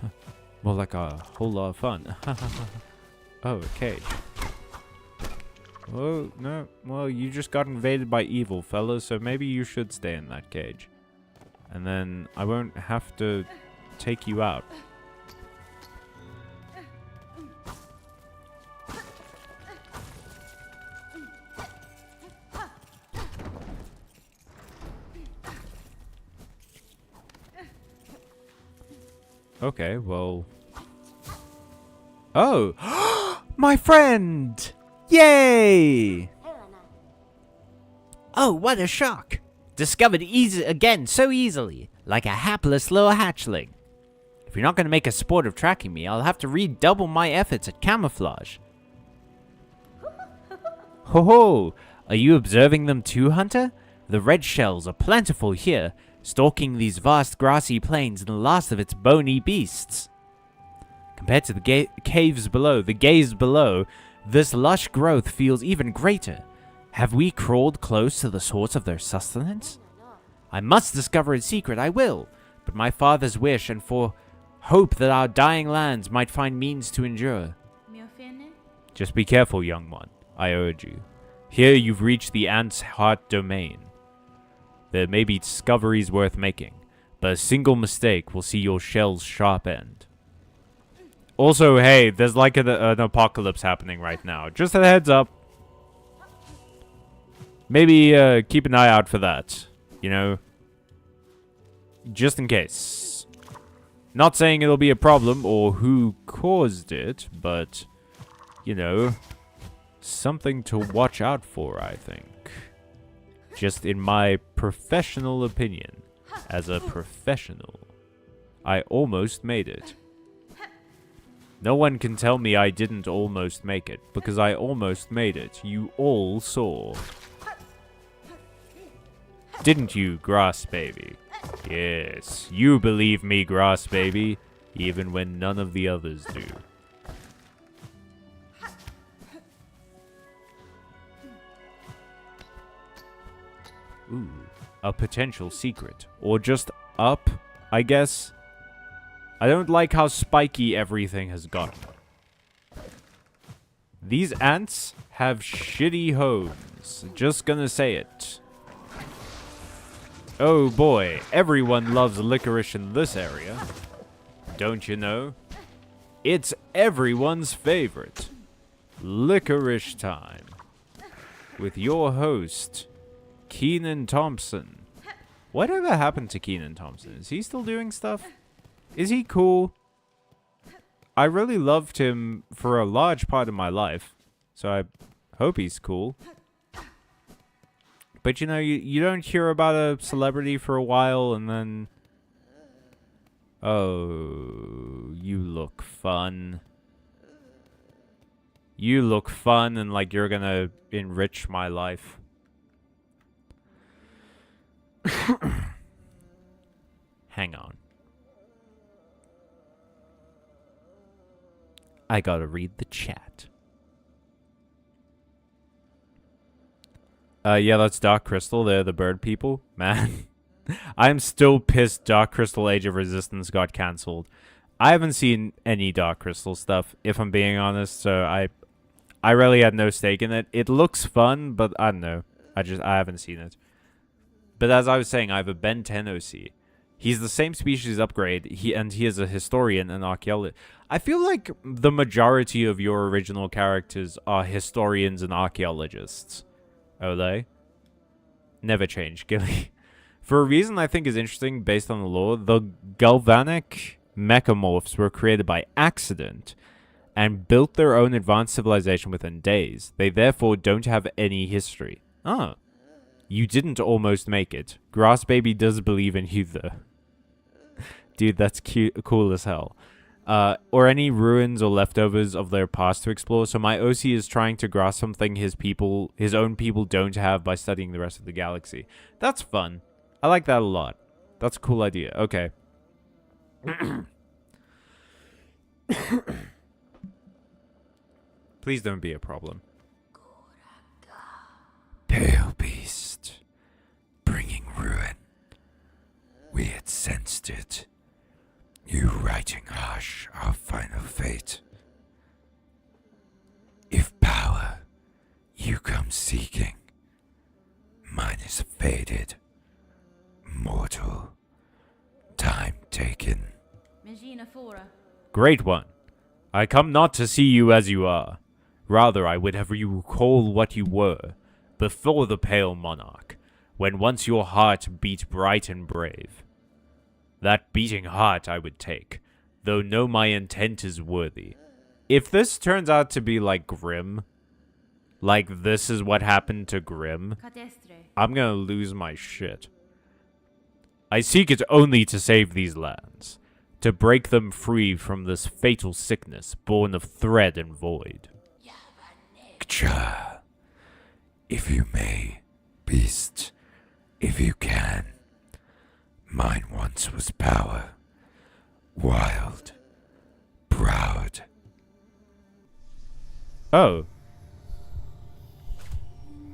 Huh. More like a whole lot of fun. Oh, a cage. Oh, no. Well, you just got invaded by evil, fellas, so maybe you should stay in that cage. And then I won't have to take you out. Okay, well... Oh! My friend! Yay! Oh, what a shock! Discovered again so easily, like a hapless little hatchling. If you're not going to make a sport of tracking me, I'll have to redouble my efforts at camouflage. Ho ho! Are you observing them too, Hunter? The red shells are plentiful here, stalking these vast grassy plains and the last of its bony beasts. Compared to the caves below, this lush growth feels even greater. Have we crawled close to the source of their sustenance? I must discover its secret, I will, but my father's wish and for hope that our dying lands might find means to endure. Just be careful, young one, I urge you. Here you've reached the ant's heart domain. There may be discoveries worth making, but a single mistake will see your shell's sharp end. Also, hey, there's like an apocalypse happening right now. Just a heads up. Maybe keep an eye out for that. You know? Just in case. Not saying it'll be a problem or who caused it, but, you know, something to watch out for, I think. Just in my professional opinion, as a professional, I almost made it. No one can tell me I didn't almost make it, because I almost made it. You all saw. Didn't you, Grass Baby? Yes, you believe me, Grass Baby, even when none of the others do. Ooh, a potential secret. Or just up, I guess. I don't like how spiky everything has gotten. These ants have shitty homes. Just gonna say it. Oh boy, everyone loves licorice in this area. Don't you know? It's everyone's favorite. Licorice time. With your host, Keenan Thompson. Whatever happened to Keenan Thompson? Is he still doing stuff? Is he cool? I really loved him for a large part of my life, so I hope he's cool. But you know, you don't hear about a celebrity for a while and then... Oh, you look fun. You look fun and like you're gonna enrich my life. Hang on. I gotta read the chat. Yeah, that's Dark Crystal. They're the bird people. Man, I'm still pissed Dark Crystal Age of Resistance got cancelled. I haven't seen any Dark Crystal stuff, if I'm being honest, so I really had no stake in it. It looks fun, but I don't know. I haven't seen it. But as I was saying, I have a Ben 10 OC. He's the same species upgrade, he is a historian and archaeologist. I feel like the majority of your original characters are historians and archaeologists. Oh, they? Never change, Gilly. For a reason I think is interesting based on the lore, the galvanic mechamorphs were created by accident and built their own advanced civilization within days. They therefore don't have any history. Oh. You didn't almost make it. Grass Baby does believe in you, though. Dude, that's cute, cool as hell. Or any ruins or leftovers of their past to explore. So my OC is trying to grasp something his own people don't have by studying the rest of the galaxy. That's fun. I like that a lot. That's a cool idea. Okay. Please don't be a problem. Pale beast, bringing ruin. We had sensed it. You writing harsh our final fate. If power you am seeking. Mine is faded, mortal, time taken. Great one. I come not to see you as you are. Rather, I would have you recall what you were, before the pale monarch, when once your heart beat bright and brave. That beating heart I would take, though know my intent is worthy. If this turns out to be like Grimm, like this is what happened to Grimm, I'm gonna lose my shit. I seek it only to save these lands, to break them free from this fatal sickness born of thread and void. Kcha, if you may, beast, if you can. Mine once was power, wild, proud. Oh.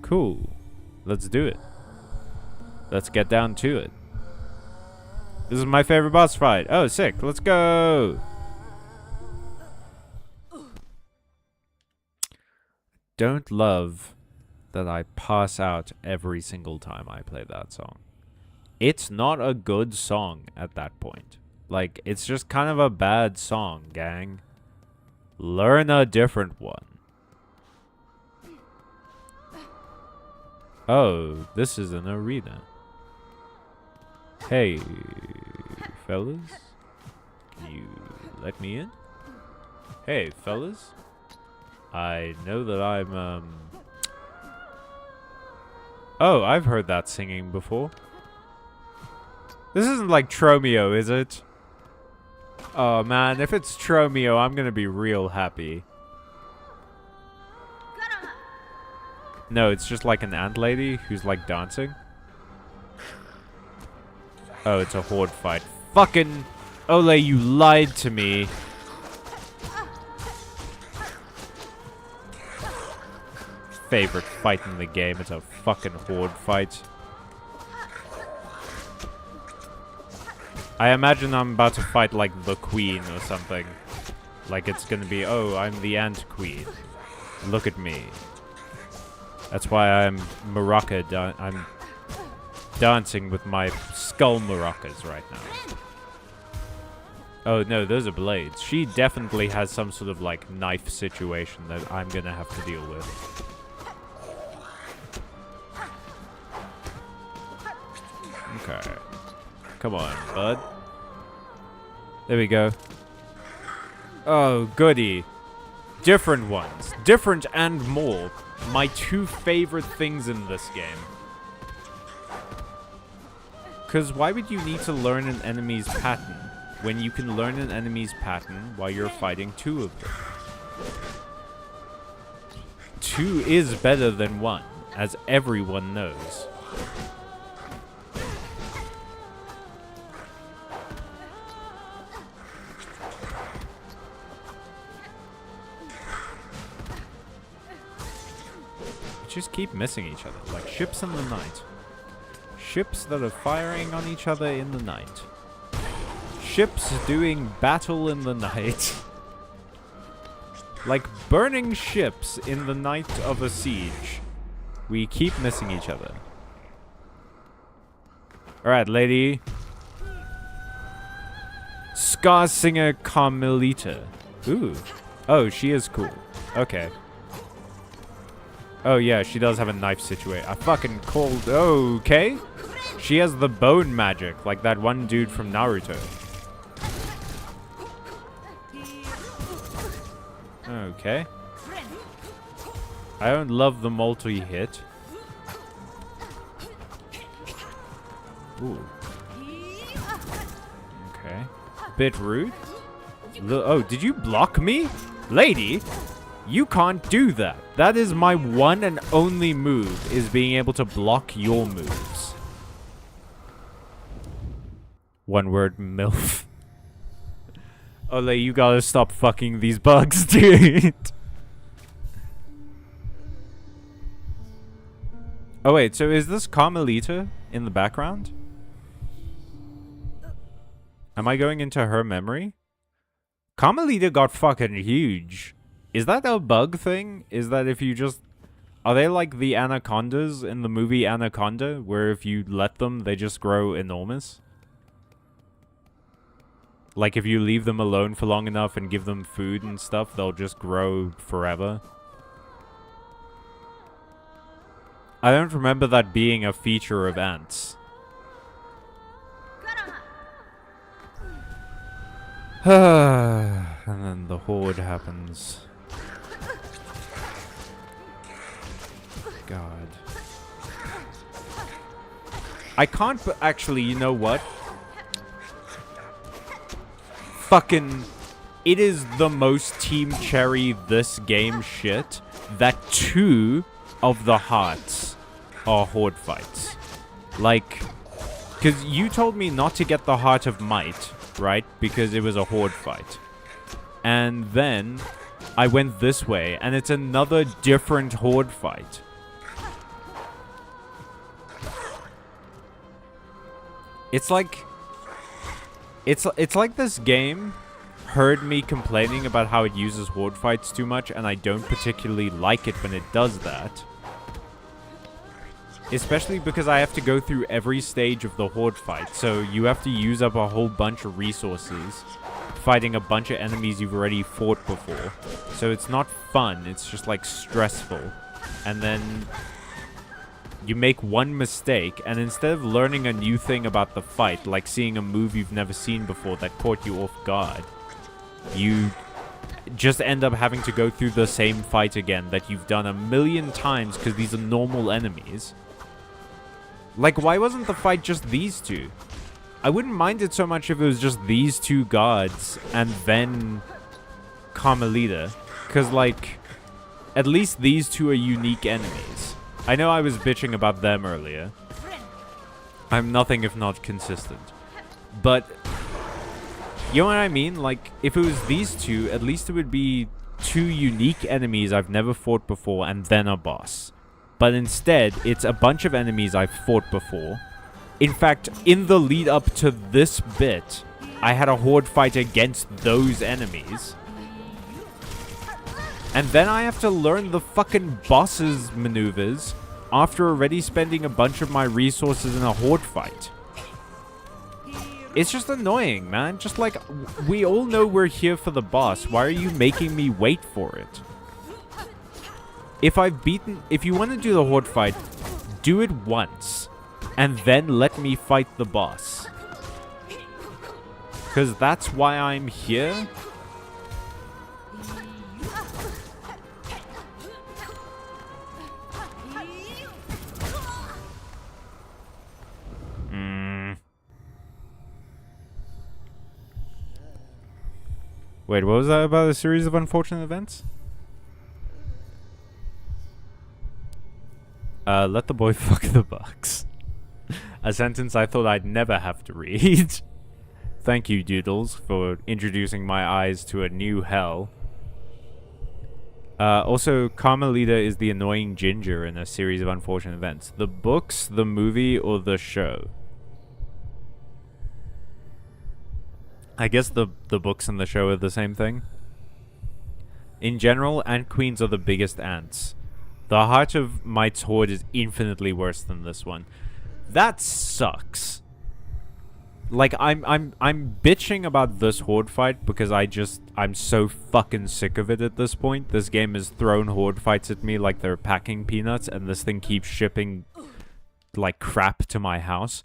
Cool. Let's do it. Let's get down to it. This is my favorite boss fight. Oh, sick. Let's go. Don't love that I pass out every single time I play that song. It's not a good song at that point. Like, it's just kind of a bad song, gang. Learn a different one. Oh, this is an arena. Hey, fellas? Can you let me in? Hey, fellas? I know that I'm, Oh, I've heard that singing before. This isn't like Tromeo, is it? Oh, man, if it's Tromeo, I'm gonna be real happy. No, it's just like an ant lady who's like dancing. Oh, it's a horde fight. Fucking Ole, you lied to me. Favorite fight in the game. It's a fucking horde fight. I imagine I'm about to fight like the queen or something. Like it's gonna be, oh, I'm the ant queen. Look at me. That's why I'm I'm dancing with my skull maracas right now. Oh no, those are blades. She definitely has some sort of like knife situation that I'm gonna have to deal with. Okay. Come on, bud. There we go. Oh, goody. Different ones. Different and more. My two favorite things in this game. Because why would you need to learn an enemy's pattern when you can learn an enemy's pattern while you're fighting two of them? Two is better than one, as everyone knows. Just keep missing each other, like ships in the night. Ships that are firing on each other in the night. Ships doing battle in the night. Like burning ships in the night of a siege. We keep missing each other. Alright, lady. Ska singer Carmelita. Ooh. Oh, she is cool. Okay. Oh, yeah, she does have a knife situation. I fucking called... Okay. She has the bone magic, like that one dude from Naruto. Okay. I don't love the multi-hit. Ooh. Okay. Bit rude. Oh, did you block me? Lady? You can't do that. That is my one and only move, is being able to block your moves. One word, MILF. Ole, you gotta stop fucking these bugs, dude. Oh wait, so is this Carmelita in the background? Am I going into her memory? Carmelita got fucking huge. Is that a bug thing? Is that if you just Are they like the anacondas in the movie Anaconda, where if you let them, they just grow enormous? Like if you leave them alone for long enough and give them food and stuff, they'll just grow forever? I don't remember that being a feature of ants. And then the horde happens. God. I can't actually, you know what? Fucking... It is the most Team Cherry this game shit that 2 of the hearts are horde fights. Like... Because you told me not to get the Heart of Might, right? Because it was a horde fight. And then I went this way, and it's another different horde fight. It's like... It's like this game heard me complaining about how it uses horde fights too much, and I don't particularly like it when it does that. Especially because I have to go through every stage of the horde fight, so you have to use up a whole bunch of resources fighting a bunch of enemies you've already fought before. So it's not fun, it's just like stressful. And then you make one mistake, and instead of learning a new thing about the fight, like seeing a move you've never seen before that caught you off guard, you just end up having to go through the same fight again that you've done a million times because these are normal enemies. Like, why wasn't the fight just these 2? I wouldn't mind it so much if it was just these 2 guards and then Carmelita. Because, like, at least these 2 are unique enemies. I know I was bitching about them earlier. I'm nothing if not consistent. But, you know what I mean? Like, if it was these 2, at least it would be 2 unique enemies I've never fought before and then a boss. But instead, it's a bunch of enemies I've fought before. In fact, in the lead up to this bit, I had a horde fight against those enemies. And then I have to learn the fucking boss's maneuvers after already spending a bunch of my resources in a horde fight. It's just annoying, man. Just like, we all know we're here for the boss. Why are you making me wait for it? If you want to do the horde fight, do it once. And then let me fight the boss. Because that's why I'm here. Wait, what was that about a series of unfortunate events? Let the boy fuck the bucks. A sentence I thought I'd never have to read. Thank you, Doodles, for introducing my eyes to a new hell. Also, Carmelita is the annoying ginger in a series of unfortunate events. The books, the movie, or the show? I guess the books and the show are the same thing. In general, ant queens are the biggest ants. The Heart of Might's horde is infinitely worse than this one. That sucks. Like, I'm bitching about this horde fight because I'm so fucking sick of it at this point. This game has thrown horde fights at me like they're packing peanuts, and this thing keeps shipping, like, crap to my house.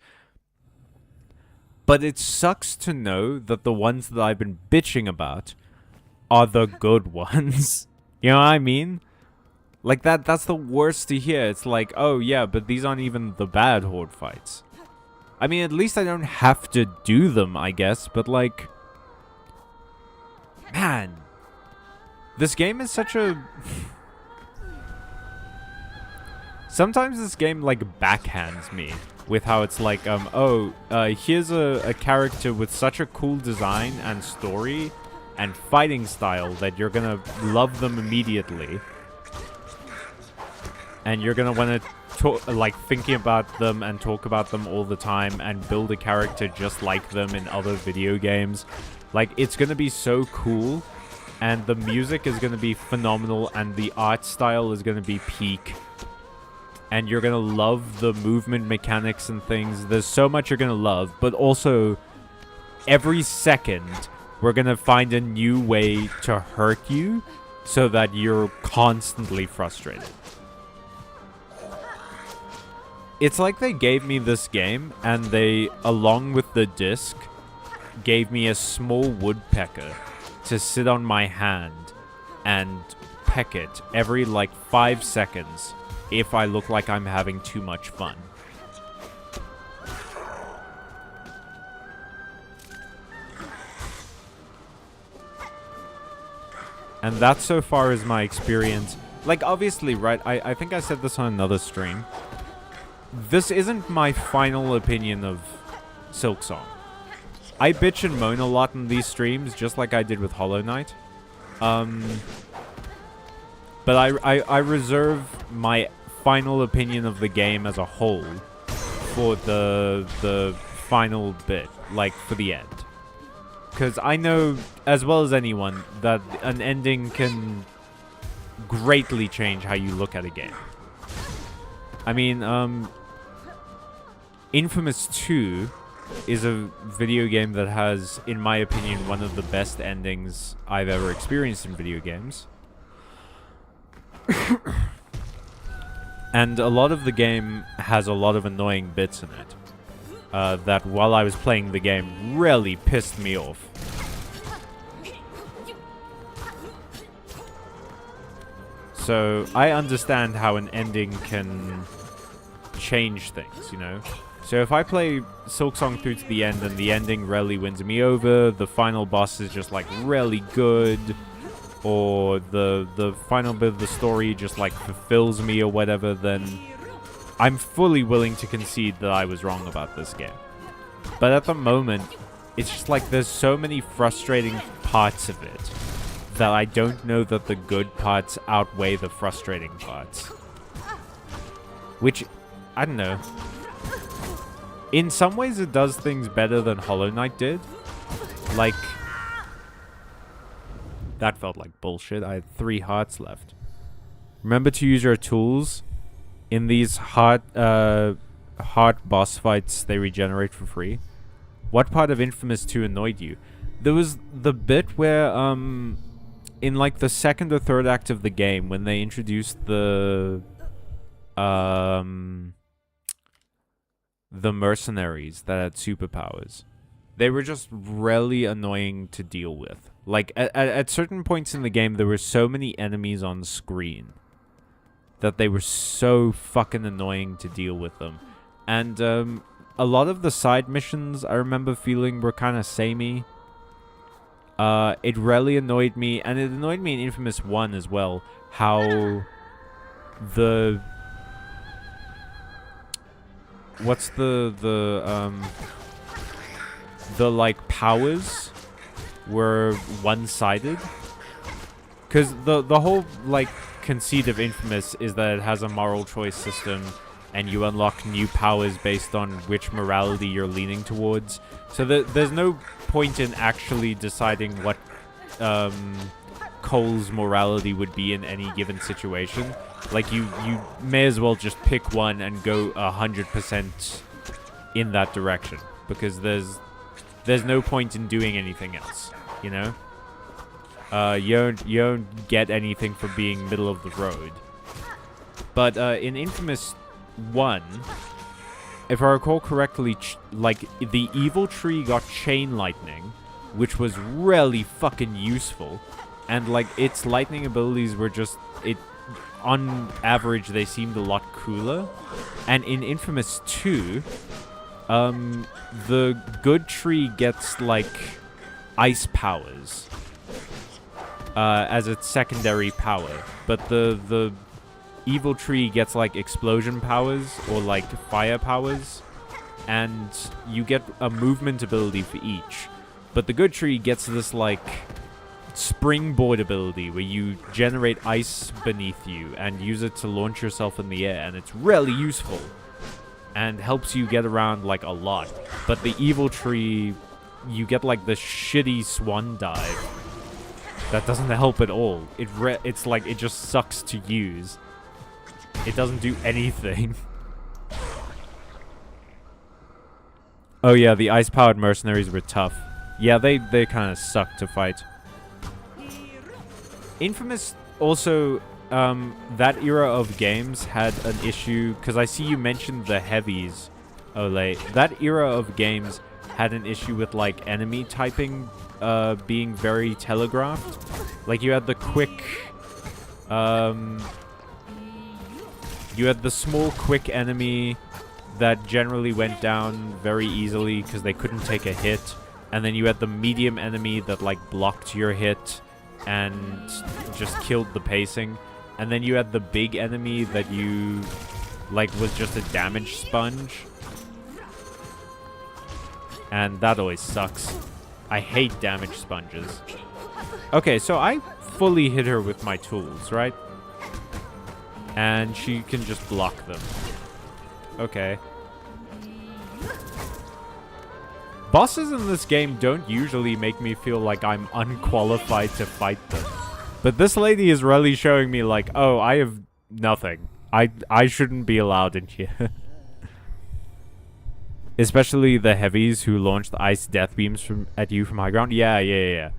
But it sucks to know that the ones that I've been bitching about are the good ones. You know what I mean? Like, that's the worst to hear. It's like, oh yeah, but these aren't even the bad horde fights. I mean, at least I don't have to do them, I guess, but like... Man. This game is such a... Sometimes this game, like, backhands me with how it's like, here's a character with such a cool design and story and fighting style that you're gonna love them immediately. And you're gonna want to, like, thinking about them and talk about them all the time and build a character just like them in other video games. Like, it's gonna be so cool, and the music is gonna be phenomenal, and the art style is gonna be peak, and you're gonna love the movement mechanics and things. There's so much you're gonna love, but also every second we're gonna find a new way to hurt you so that you're constantly frustrated. It's like they gave me this game and they, along with the disc, gave me a small woodpecker to sit on my hand and peck it every like 5 seconds if I look like I'm having too much fun. And that so far is my experience. Like, obviously, right, I think I said this on another stream. This isn't my final opinion of Silksong. I bitch and moan a lot in these streams, just like I did with Hollow Knight. But I reserve my final opinion of the game as a whole for the final bit, like, for the end. Because I know, as well as anyone, that an ending can greatly change how you look at a game. I mean, Infamous 2 is a video game that has, in my opinion, one of the best endings I've ever experienced in video games. And a lot of the game has a lot of annoying bits in it. That while I was playing the game really pissed me off. So I understand how an ending can change things, you know? So if I play Silksong through to the end and the ending really wins me over, the final boss is just like really good, or the final bit of the story just like fulfills me or whatever, then I'm fully willing to concede that I was wrong about this game. But at the moment, it's just like there's so many frustrating parts of it that I don't know that the good parts outweigh the frustrating parts. Which, I don't know. In some ways it does things better than Hollow Knight did. Like, that felt like bullshit. I had 3 hearts left. Remember to use your tools. In these hard boss fights, they regenerate for free. What part of Infamous 2 annoyed you? There was the bit where, in like the second or third act of the game, when they introduced the mercenaries that had superpowers, they were just really annoying to deal with. Like, at certain points in the game, there were so many enemies on screen that they were so fucking annoying to deal with them. And a lot of the side missions, I remember feeling, were kind of samey. It really annoyed me, and it annoyed me in Infamous 1 as well, how the... What's the like, powers were one-sided? Because the whole, like, conceit of Infamous is that it has a moral choice system, and you unlock new powers based on which morality you're leaning towards. So there's no point in actually deciding what Cole's morality would be in any given situation. Like, you may as well just pick one and go 100% in that direction, because there's no point in doing anything else, you know? You don't get anything for being middle of the road. But in Infamous 1, if I recall correctly, like, the evil tree got chain lightning, which was really fucking useful. And, like, its lightning abilities were just... on average, they seemed a lot cooler. And in Infamous 2, the good tree gets, like, ice powers as its secondary power. But the evil tree gets, like, explosion powers or, like, fire powers. And you get a movement ability for each. But the good tree gets this, like, springboard ability where you generate ice beneath you and use it to launch yourself in the air, and it's really useful and helps you get around, like, a lot. But the evil tree, you get, like, the shitty swan dive that doesn't help at all. It's like it just sucks to use. It doesn't do anything. Oh yeah, the ice-powered mercenaries were tough. Yeah, they kind of suck to fight. Infamous also, that era of games had an issue, because I see you mentioned the heavies, Ole. That era of games had an issue with, like, enemy typing being very telegraphed. Like, you had the quick, you had the small, quick enemy that generally went down very easily because they couldn't take a hit. And then you had the medium enemy that, like, blocked your hit and just killed the pacing. And then you had the big enemy that you, like, was just a damage sponge. And that always sucks. I hate damage sponges. Okay, so I fully hit her with my tools, right? And she can just block them. Okay. Bosses in this game don't usually make me feel like I'm unqualified to fight them. But this lady is really showing me like, oh, I have nothing. I shouldn't be allowed in here. Especially the heavies who launch the ice death beams at you from high ground. Yeah.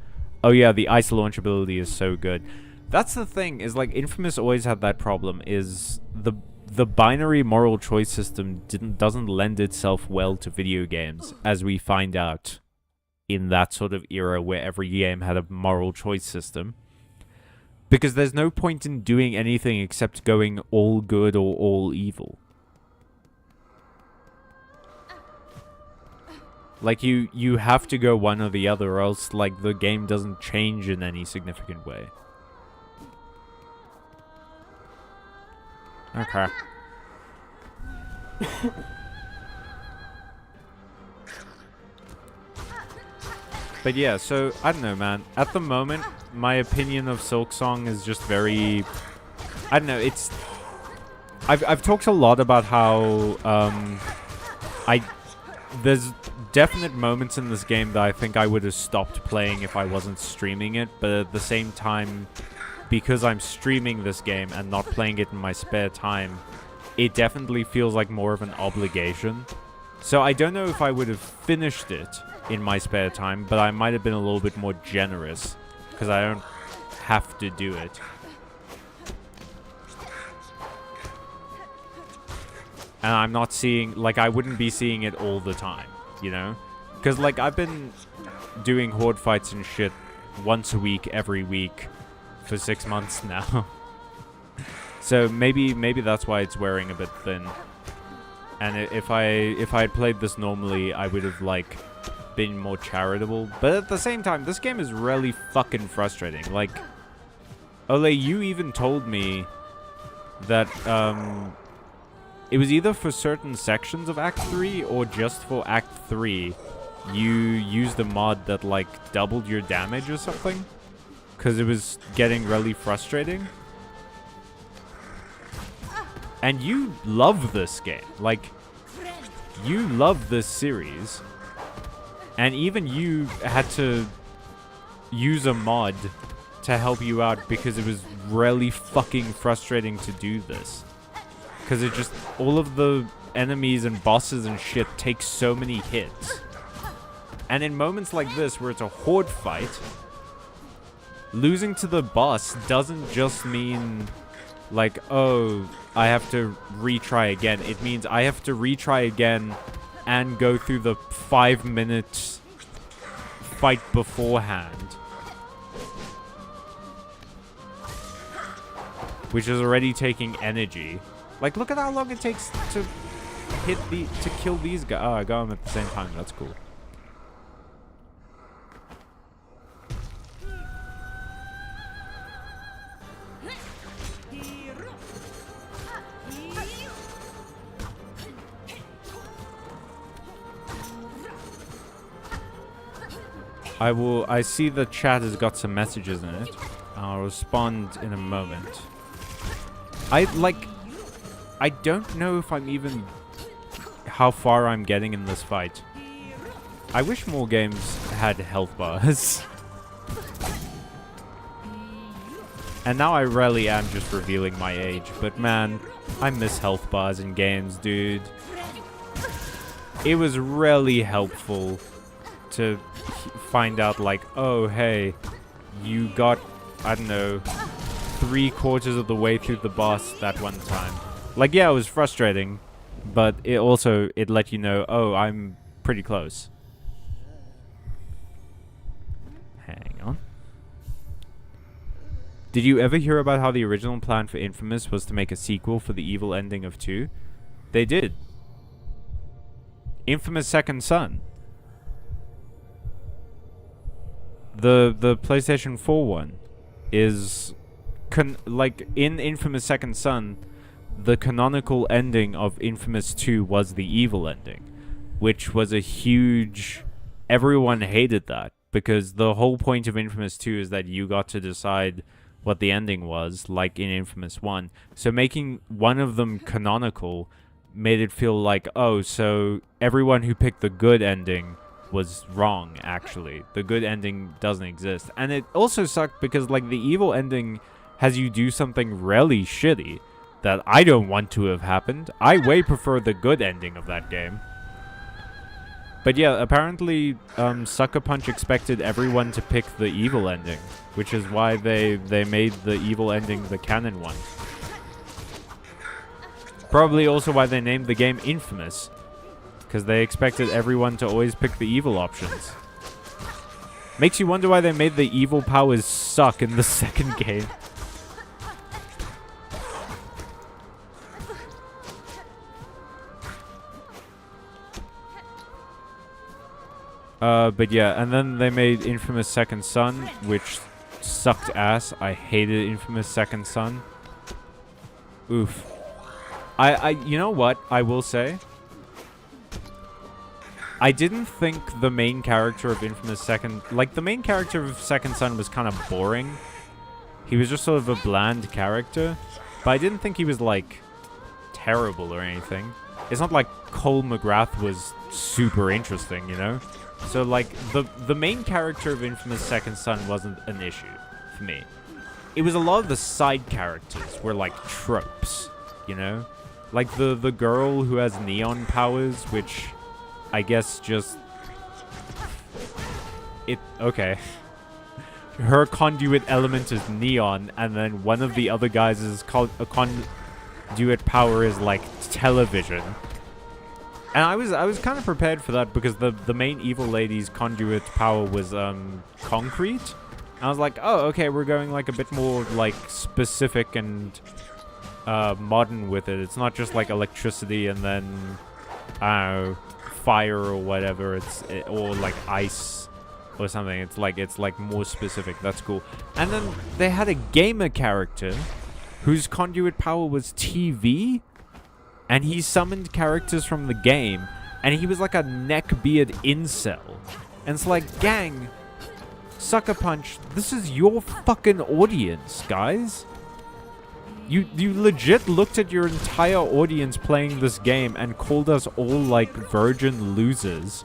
Oh yeah, the ice launch ability is so good. That's the thing, is like Infamous always had that problem, is the binary moral choice system doesn't lend itself well to video games, as we find out in that sort of era where every game had a moral choice system. Because there's no point in doing anything except going all good or all evil. Like, you have to go one or the other, or else, like, the game doesn't change in any significant way. Okay. But yeah, so, I don't know, man. At the moment, my opinion of Silksong is just very... I don't know, it's... I've talked a lot about how, there's definite moments in this game that I think I would have stopped playing if I wasn't streaming it, but at the same time, because I'm streaming this game and not playing it in my spare time, it definitely feels like more of an obligation. So I don't know if I would have finished it in my spare time, but I might have been a little bit more generous, because I don't have to do it. And I'm not seeing, like, I wouldn't be seeing it all the time, you know? Because, like, I've been doing horde fights and shit once a week, every week, for 6 months now. So maybe that's why it's wearing a bit thin. And if I had played this normally, I would have, like, been more charitable. But at the same time, this game is really fucking frustrating. Like, Ole, you even told me that, it was either for certain sections of Act 3 or just for Act 3, you used a mod that, like, doubled your damage or something. Because it was getting really frustrating. And you love this game. Like, you love this series. And even you had to use a mod to help you out because it was really fucking frustrating to do this. Because it just, all of the enemies and bosses and shit take so many hits. And in moments like this, where it's a horde fight, losing to the boss doesn't just mean, like, oh, I have to retry again. It means I have to retry again and go through the 5 minutes fight beforehand. Which is already taking energy. Like, look at how long it takes to kill these guys. Oh, I got them at the same time. That's cool. I see the chat has got some messages in it. I'll respond in a moment. I don't know if I'm even... how far I'm getting in this fight. I wish more games had health bars. And now I really am just revealing my age, but man, I miss health bars in games, dude. It was really helpful to find out, like, oh, hey, you got, I don't know, 3/4 of the way through the boss that one time. Like, yeah, it was frustrating, but it also, it let you know, oh, I'm pretty close. Hang on. Did you ever hear about how the original plan for Infamous was to make a sequel for the evil ending of 2? They did. Infamous Second Son. The PlayStation 4 one is like in Infamous Second Son, the canonical ending of Infamous 2 was the evil ending, which was a huge, everyone hated that because the whole point of Infamous 2 is that you got to decide what the ending was, like in Infamous 1. So making one of them canonical made it feel like, oh, so everyone who picked the good ending was wrong, actually. The good ending doesn't exist. And it also sucked because, like, the evil ending has you do something really shitty that I don't want to have happened. I way prefer the good ending of that game. But yeah, apparently, Sucker Punch expected everyone to pick the evil ending, which is why they made the evil ending the canon one. Probably also why they named the game Infamous, because they expected everyone to always pick the evil options. Makes you wonder why they made the evil powers suck in the second game. But yeah, and then they made Infamous Second Son, which sucked ass. I hated Infamous Second Son. Oof. You know what I will say? I didn't think the main character of Infamous Second... Like, the main character of Second Son was kind of boring. He was just sort of a bland character. But I didn't think he was, like, terrible or anything. It's not like Cole McGrath was super interesting, you know? So, like, the main character of Infamous Second Son wasn't an issue for me. It was a lot of the side characters were, like, tropes, you know? Like, the girl who has neon powers, which I guess just... Okay. Her conduit element is neon, and then one of the other guys' conduit power is, like, television. And I was kind of prepared for that because the main evil lady's conduit power was concrete. And I was like, oh, okay, we're going like a bit more like specific and modern with it. It's not just like electricity and then I don't know, fire or whatever. Or like ice or something. It's like more specific. That's cool. And then they had a gamer character whose conduit power was TV. And he summoned characters from the game, and he was like a neckbeard incel. And it's like, gang, Sucker Punch, this is your fucking audience, guys. You legit looked at your entire audience playing this game and called us all like virgin losers.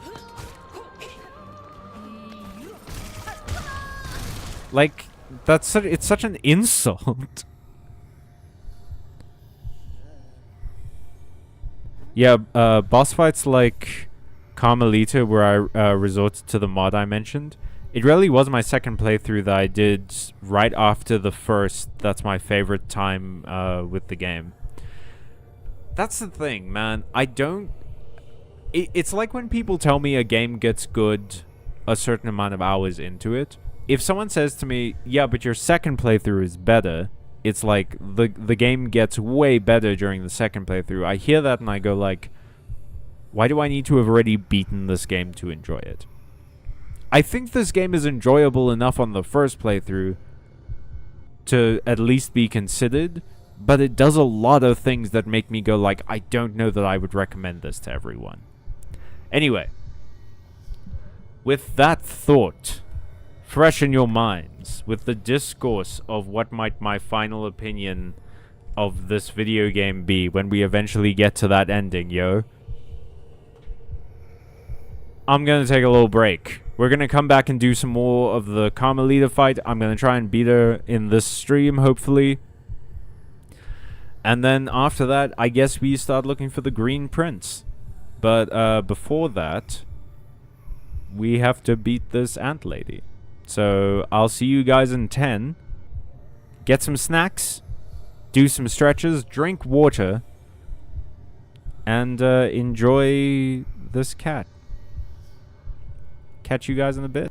Like, it's such an insult. Yeah, boss fights like Carmelita, where I resorted to the mod I mentioned. It really was my second playthrough that I did right after the first. That's my favorite time with the game. That's the thing, man. It's like when people tell me a game gets good a certain amount of hours into it. If someone says to me, yeah, but your second playthrough is better... It's like the game gets way better during the second playthrough. I hear that and I go like, why do I need to have already beaten this game to enjoy it? I think this game is enjoyable enough on the first playthrough to at least be considered, but it does a lot of things that make me go like, I don't know that I would recommend this to everyone. Anyway, with that thought fresh in your minds, with the discourse of what might my final opinion of this video game be when we eventually get to that ending, yo, I'm gonna take a little break. We're going to come back and do some more of the Carmelita fight. I'm going to try and beat her in this stream, hopefully. And then after that, I guess we start looking for the Green Prince. But before that, we have to beat this ant lady. So I'll see you guys in 10. Get some snacks, do some stretches, drink water, and enjoy this cat. Catch you guys in a bit.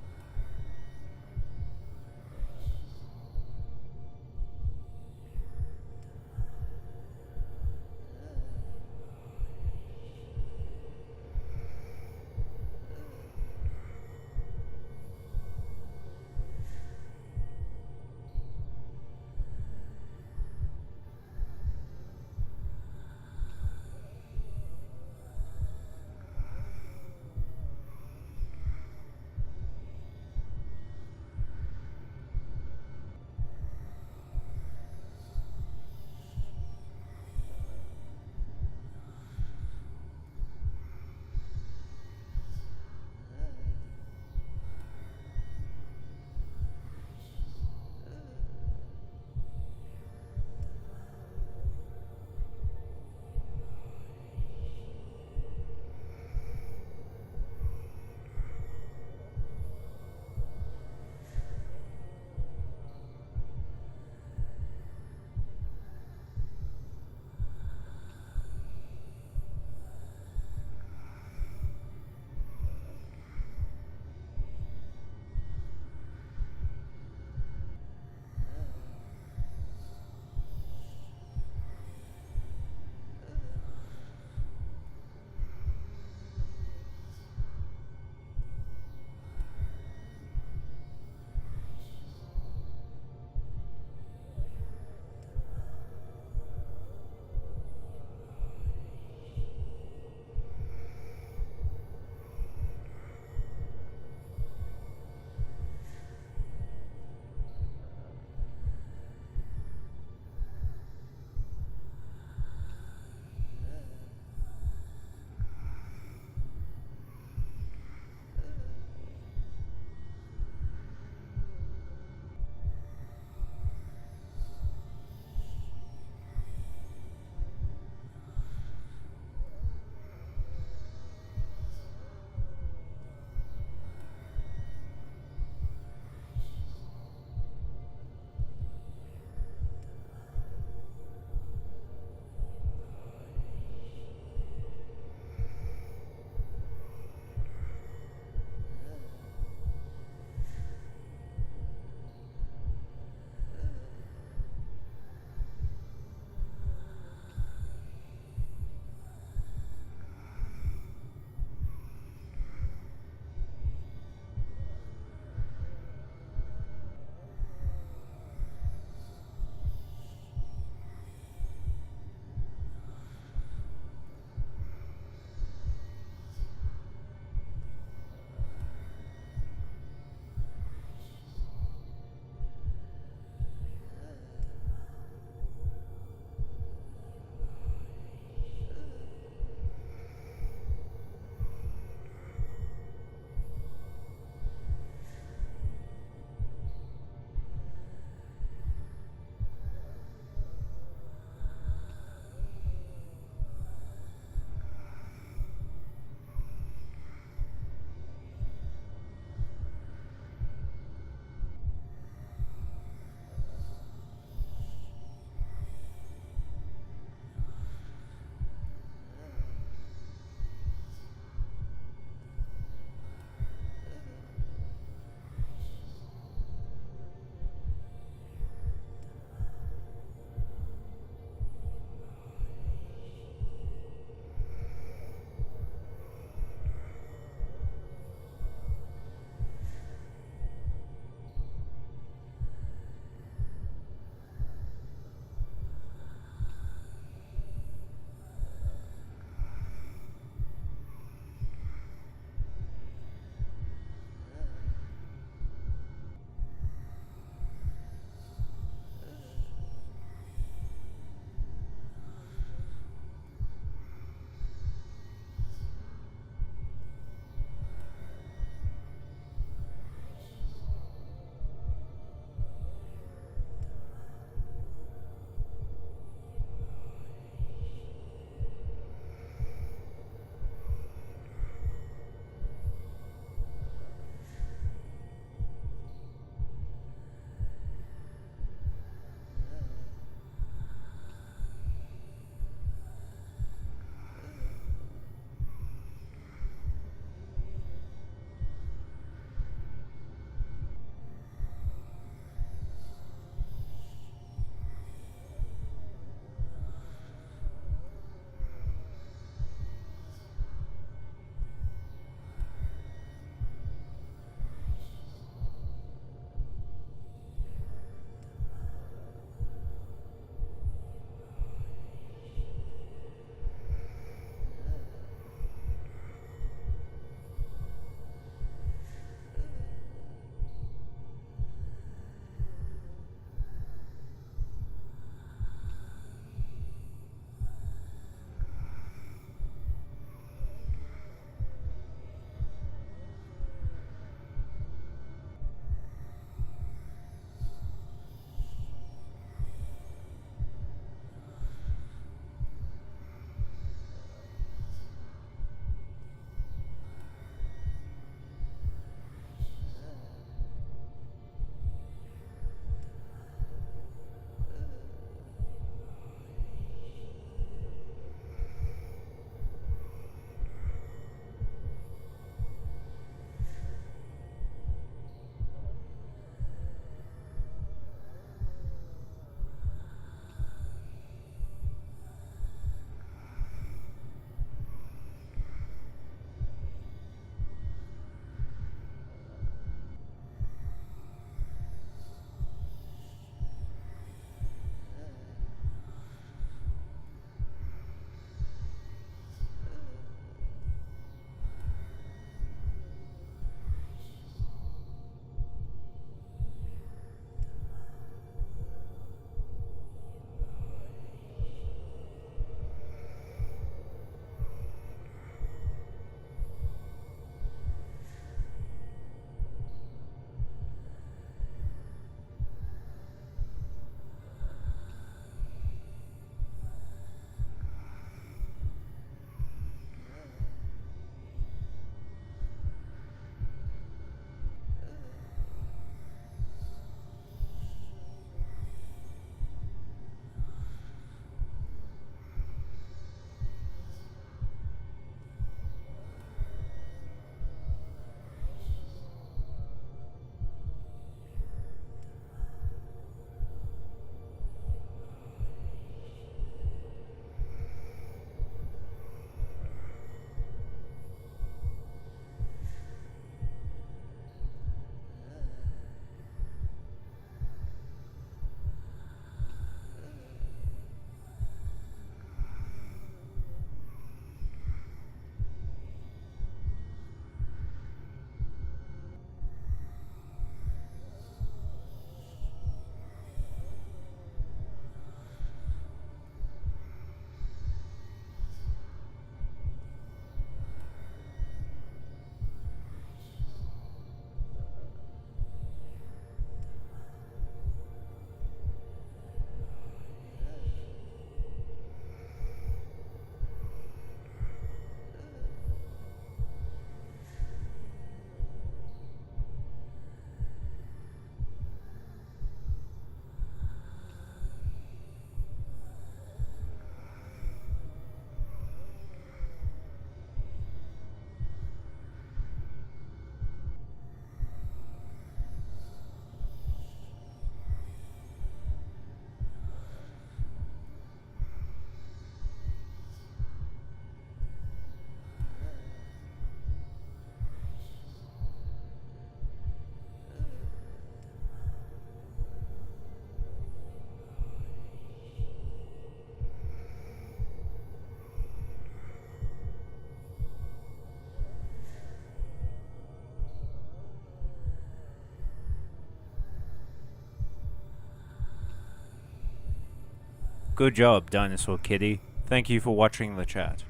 Good job, Dinosaur Kitty. Thank you for watching the chat.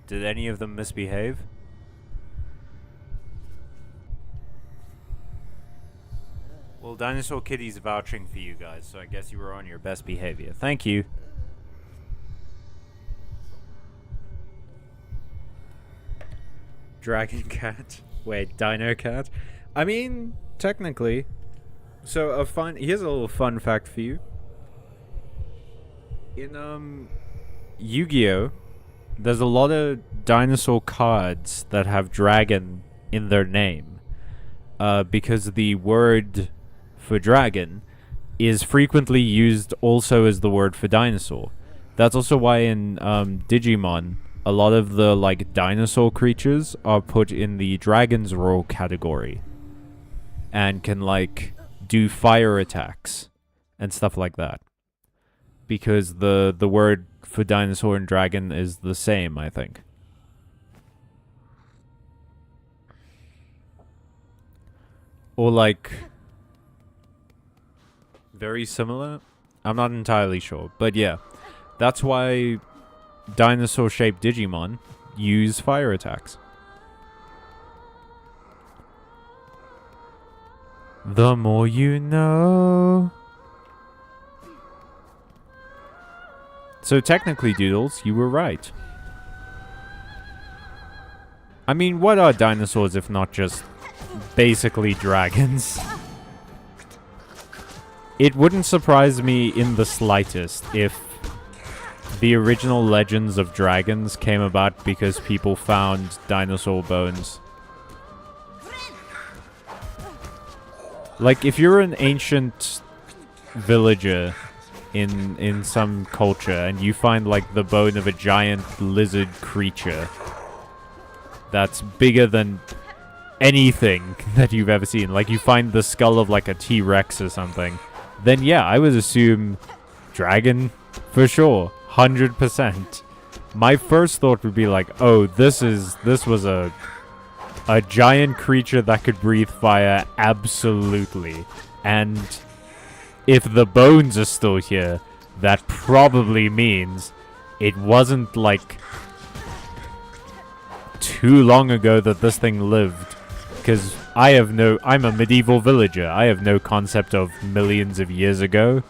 Did any of them misbehave? Well, Dinosaur Kitty's vouching for you guys, so I guess you were on your best behavior. Thank you. Dragon Cat. Wait, Dino Cat? I mean, technically. So, here's a little fun fact for you. In, Yu-Gi-Oh!, there's a lot of dinosaur cards that have dragon in their name. Because the word for dragon is frequently used also as the word for dinosaur. That's also why in Digimon, a lot of the like dinosaur creatures are put in the dragon's roar category and can like do fire attacks and stuff like that. Because the word for dinosaur and dragon is the same, I think. Or like very similar? I'm not entirely sure, but yeah. That's why dinosaur-shaped Digimon use fire attacks. The more you know. So technically, Doodles, you were right. I mean, what are dinosaurs if not just basically dragons? It wouldn't surprise me in the slightest if the original legends of dragons came about because people found dinosaur bones. Like, if you're an ancient villager in some culture and you find, like, the bone of a giant lizard creature that's bigger than anything that you've ever seen, like you find the skull of, like, a T-Rex or something, then yeah, I would assume dragon for sure. 100%. My first thought would be like, oh, this was a giant creature that could breathe fire, absolutely. And if the bones are still here, that probably means it wasn't like too long ago that this thing lived. Because I'm a medieval villager. I have no concept of millions of years ago.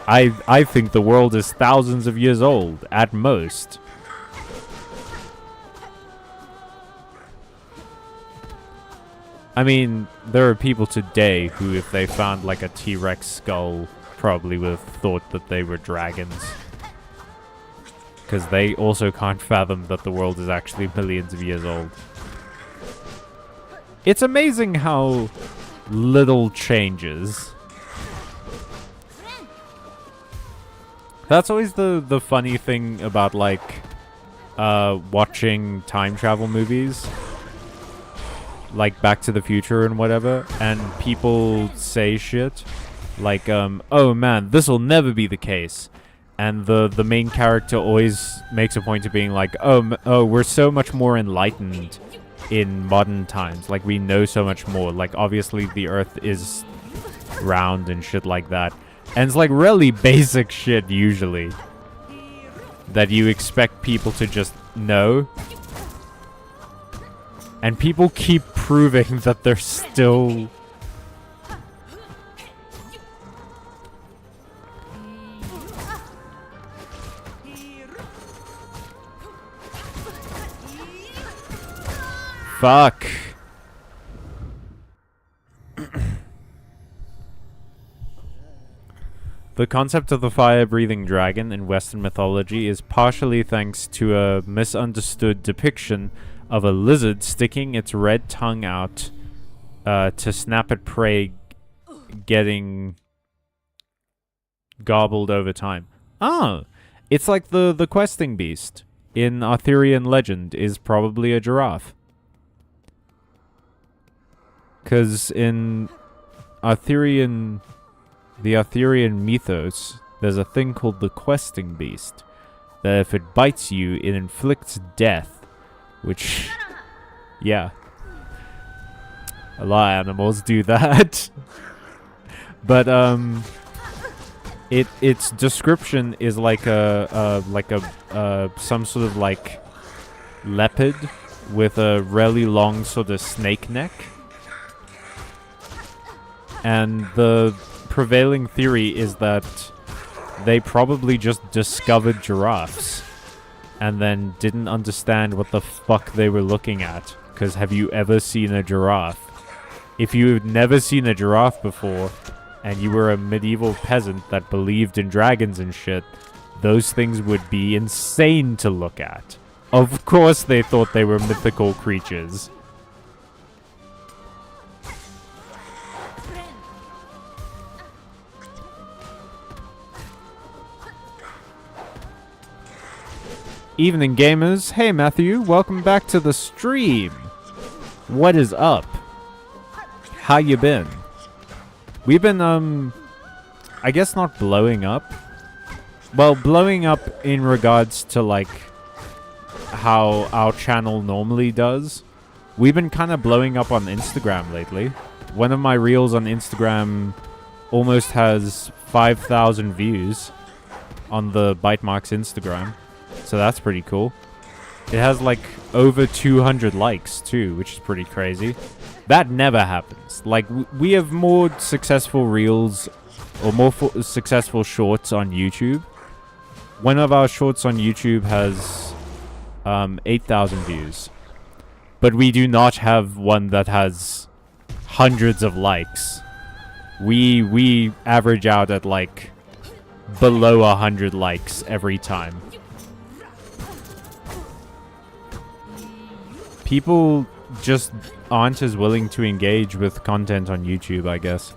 I think the world is thousands of years old, at most. I mean, there are people today who, if they found like a T-Rex skull, probably would have thought that they were dragons. Because they also can't fathom that the world is actually millions of years old. It's amazing how little changes. That's always the funny thing about, like, watching time travel movies. Like Back to the Future and whatever. And people say shit. Like, oh man, this'll never be the case. And the main character always makes a point of being like, oh, we're so much more enlightened in modern times. Like, we know so much more. Like, obviously the Earth is round and shit like that. And it's like really basic shit usually that you expect people to just know. And people keep proving that they're still... Fuck. The concept of the fire-breathing dragon in Western mythology is partially thanks to a misunderstood depiction of a lizard sticking its red tongue out to snap at prey, getting gobbled over time. Oh, it's like the questing beast in Arthurian legend is probably a giraffe. Because in the Arthurian mythos, there's a thing called the questing beast, that if it bites you, it inflicts death, which, yeah, a lot of animals do that. But, its description is like some sort of like leopard with a really long sort of snake neck. And the prevailing theory is that they probably just discovered giraffes and then didn't understand what the fuck they were looking at. Because have you ever seen a giraffe? If you've never seen a giraffe before, and you were a medieval peasant that believed in dragons and shit, those things would be insane to look at. Of course they thought they were mythical creatures. Evening, gamers. Hey, Matthew. Welcome back to the stream. What is up? How you been? We've been, I guess not blowing up. Well, blowing up in regards to, like, how our channel normally does. We've been kind of blowing up on Instagram lately. One of my reels on Instagram almost has 5,000 views on the Byte Marx Instagram. So that's pretty cool. It has like over 200 likes too, which is pretty crazy. That never happens. Like, we have more successful reels or more successful shorts on YouTube. One of our shorts on YouTube has 8,000 views. But we do not have one that has hundreds of likes. We average out at like below 100 likes every time. People just aren't as willing to engage with content on YouTube, I guess.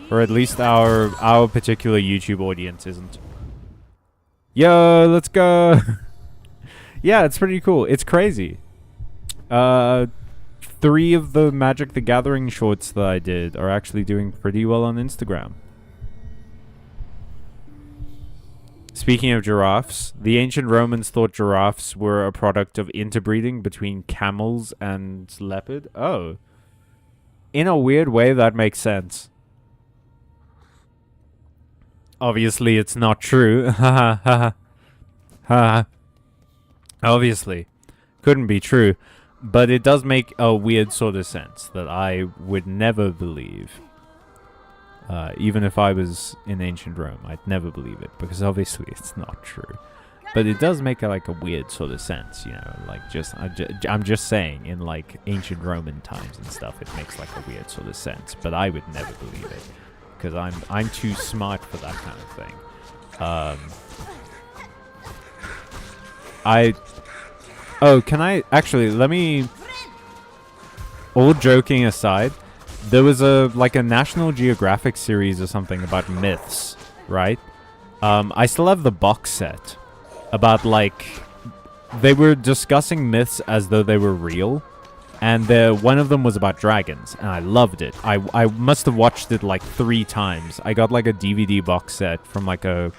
Or at least our particular YouTube audience isn't. Yo, let's go! Yeah, it's pretty cool. It's crazy. 3 of the Magic the Gathering shorts that I did are actually doing pretty well on Instagram. Speaking of giraffes, the ancient Romans thought giraffes were a product of interbreeding between camels and leopard. Oh. In a weird way, that makes sense. Obviously, it's not true. Ha ha ha. Obviously. Couldn't be true. But it does make a weird sort of sense that I would never believe. Even if I was in ancient Rome, I'd never believe it, because obviously it's not true. But it does make like a weird sort of sense, you know, like I'm just saying, in like ancient Roman times and stuff, it makes like a weird sort of sense. But I would never believe it, because I'm too smart for that kind of thing. Oh, can I actually let me? All joking aside. There was a National Geographic series or something about myths, right? I still have the box set about they were discussing myths as though they were real, and one of them was about dragons, and I loved it. I must have watched it 3 times. I got a DVD box set from a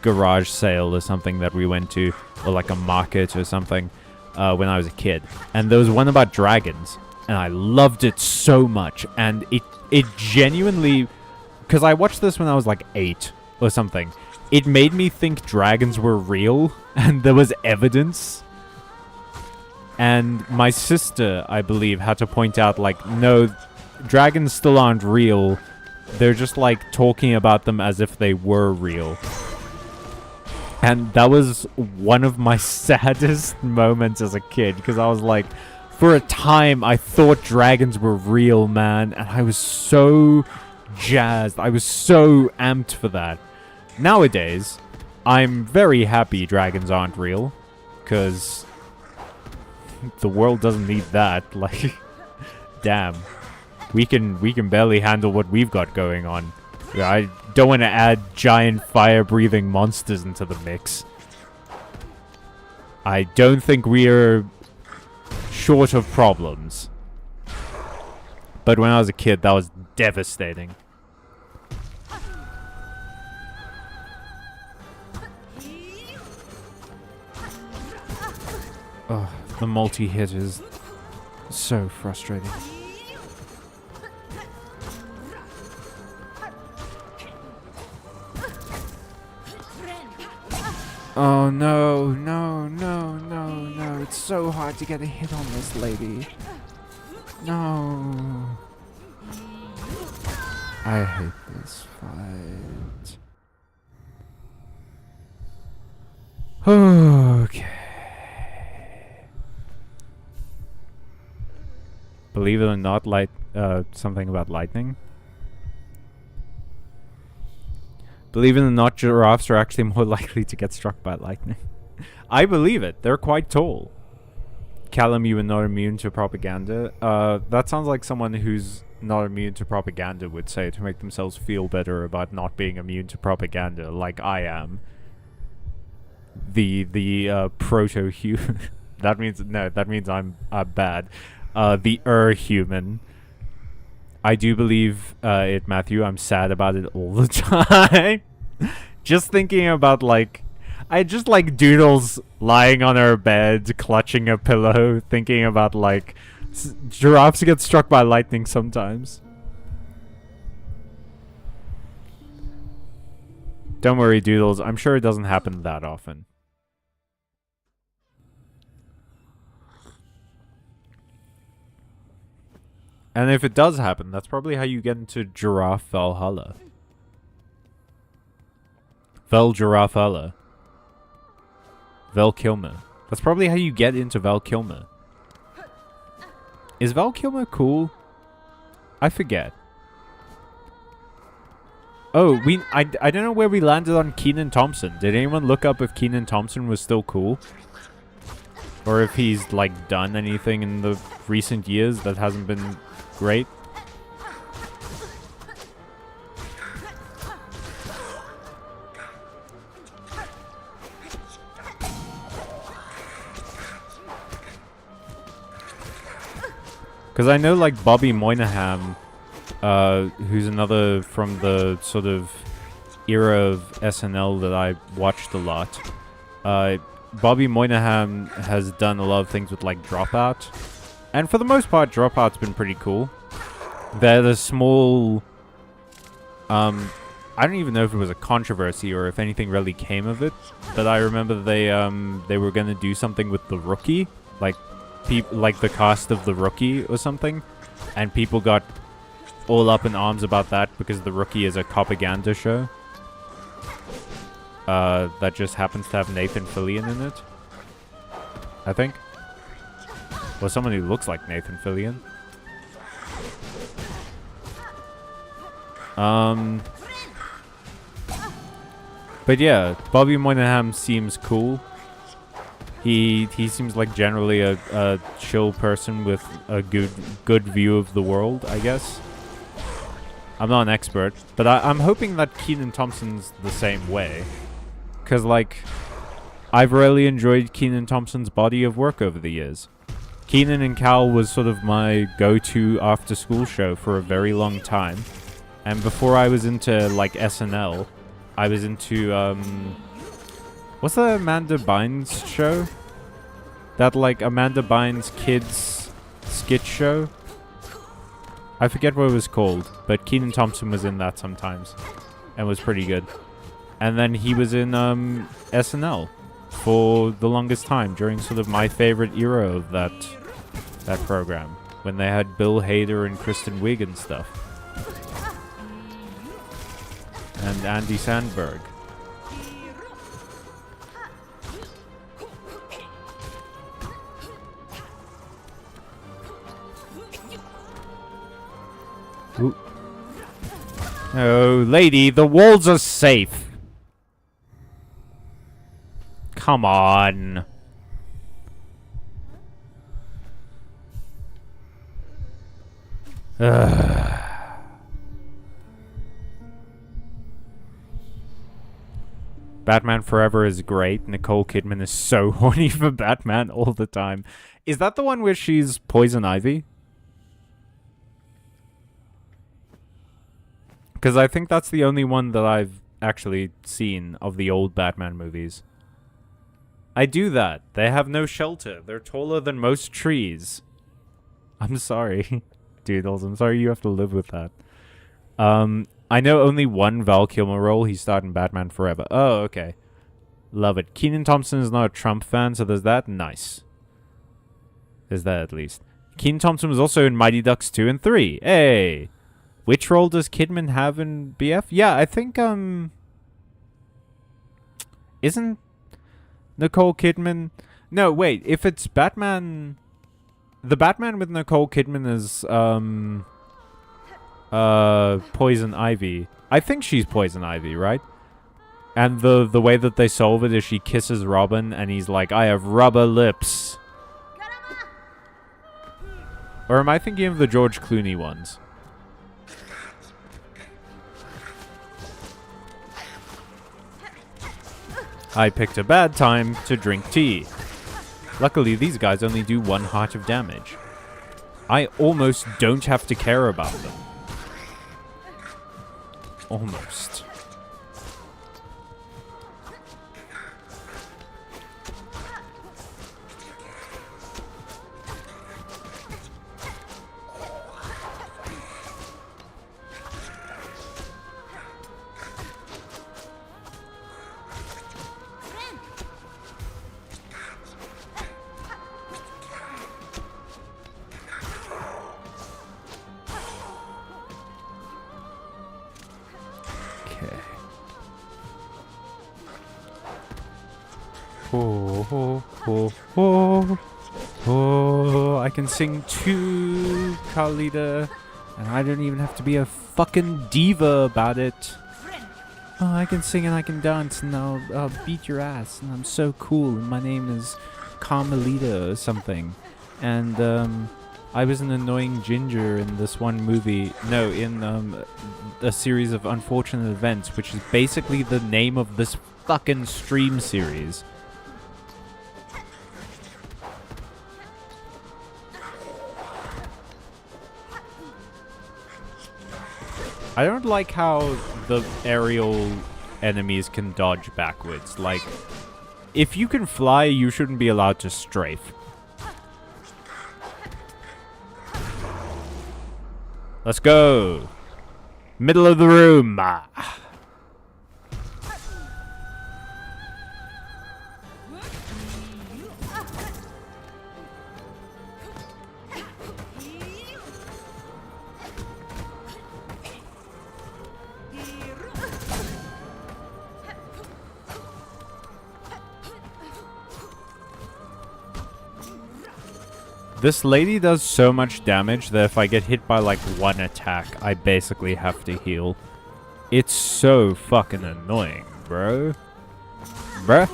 garage sale or something that we went to, or a market or something when I was a kid, and there was one about dragons. And I loved it so much. And it genuinely... Because I watched this when I was 8 or something. It made me think dragons were real. And there was evidence. And my sister, I believe, had to point out, no, dragons still aren't real. They're just, talking about them as if they were real. And that was one of my saddest moments as a kid. Because I was like... For a time, I thought dragons were real, man, and I was so jazzed. I was so amped for that. Nowadays, I'm very happy dragons aren't real, because the world doesn't need that. Damn. We can barely handle what we've got going on. I don't want to add giant fire-breathing monsters into the mix. I don't think we're... short of problems. But when I was a kid, that was devastating. Oh, the multi-hit is so frustrating. Oh no, no, no, no, no. It's so hard to get a hit on this lady. No. I hate this fight. Okay. Believe it or not, something about lightning. Believe it or not, giraffes are actually more likely to get struck by lightning. I believe it. They're quite tall. Callum, you are not immune to propaganda. That sounds like someone who's not immune to propaganda would say to make themselves feel better about not being immune to propaganda, like I am. The proto-human. That means I'm bad. The human. I do believe it, Matthew. I'm sad about it all the time. Just thinking about, I just like Doodles lying on her bed, clutching a pillow, thinking about, giraffes get struck by lightning sometimes. Don't worry, Doodles. I'm sure it doesn't happen that often. And if it does happen, that's probably how you get into Giraffe Valhalla. Giraffe Val Kilmer. That's probably how you get into Val Kilmer. Is Val Kilmer cool? I forget. Oh, I don't know where we landed on Kenan Thompson. Did anyone look up if Kenan Thompson was still cool? Or if he's, done anything in the recent years that hasn't been great? Because I know, Bobby Moynihan, who's another from the sort of era of SNL that I watched a lot. Bobby Moynihan has done a lot of things with, Dropout. And for the most part, Dropout's been pretty cool. They're the small... I don't even know if it was a controversy or if anything really came of it. But I remember they were going to do something with The Rookie. Like the cast of The Rookie or something. And people got all up in arms about that because The Rookie is a propaganda show. That just happens to have Nathan Fillion in it. I think. Or someone who looks like Nathan Fillion. But yeah, Bobby Moynihan seems cool. He seems like generally a chill person with a good view of the world, I guess. I'm not an expert, but I'm hoping that Kenan Thompson's the same way. Because, I've really enjoyed Kenan Thompson's body of work over the years. Kenan and Cal was sort of my go-to after-school show for a very long time. And before I was into, SNL, I was into, what's the Amanda Bynes show? That, Amanda Bynes kids skit show? I forget what it was called, but Kenan Thompson was in that sometimes. And was pretty good. And then he was in, SNL for the longest time, during sort of my favorite era of that program. When they had Bill Hader and Kristen Wiig and stuff. And Andy Sandberg. Ooh. Oh, lady, the walls are safe. Come on. Batman Forever is great. Nicole Kidman is so horny for Batman all the time. Is that the one where she's Poison Ivy? Because I think that's the only one that I've actually seen of the old Batman movies. I do that. They have no shelter. They're taller than most trees. I'm sorry. Doodles, I'm sorry you have to live with that. I know only one Val Kilmer role. He starred in Batman Forever. Oh, okay. Love it. Kenan Thompson is not a Trump fan, so there's that. Nice. There's that at least. Kenan Thompson was also in Mighty Ducks 2 and 3. Hey! Which role does Kidman have in BF? Yeah, I think, isn't Nicole Kidman... No, wait. If it's Batman... The Batman with Nicole Kidman is, Poison Ivy. I think she's Poison Ivy, right? And the way that they solve it is she kisses Robin, and he's like, I have rubber lips. Or am I thinking of the George Clooney ones? I picked a bad time to drink tea. Luckily, these guys only do 1 heart of damage. I almost don't have to care about them. Almost. Oh, I can sing too, Carlita. And I don't even have to be a fucking diva about it. Oh, I can sing and I can dance and I'll beat your ass. And I'm so cool. And my name is Carmelita or something. And I was an annoying ginger in this one movie. No, in a series of unfortunate events, which is basically the name of this fucking stream series. I don't like how the aerial enemies can dodge backwards. Like, if you can fly, you shouldn't be allowed to strafe. Let's go. Middle of the room. This lady does so much damage that if I get hit by like 1 attack, I basically have to heal. It's so fucking annoying, bro. Bruh.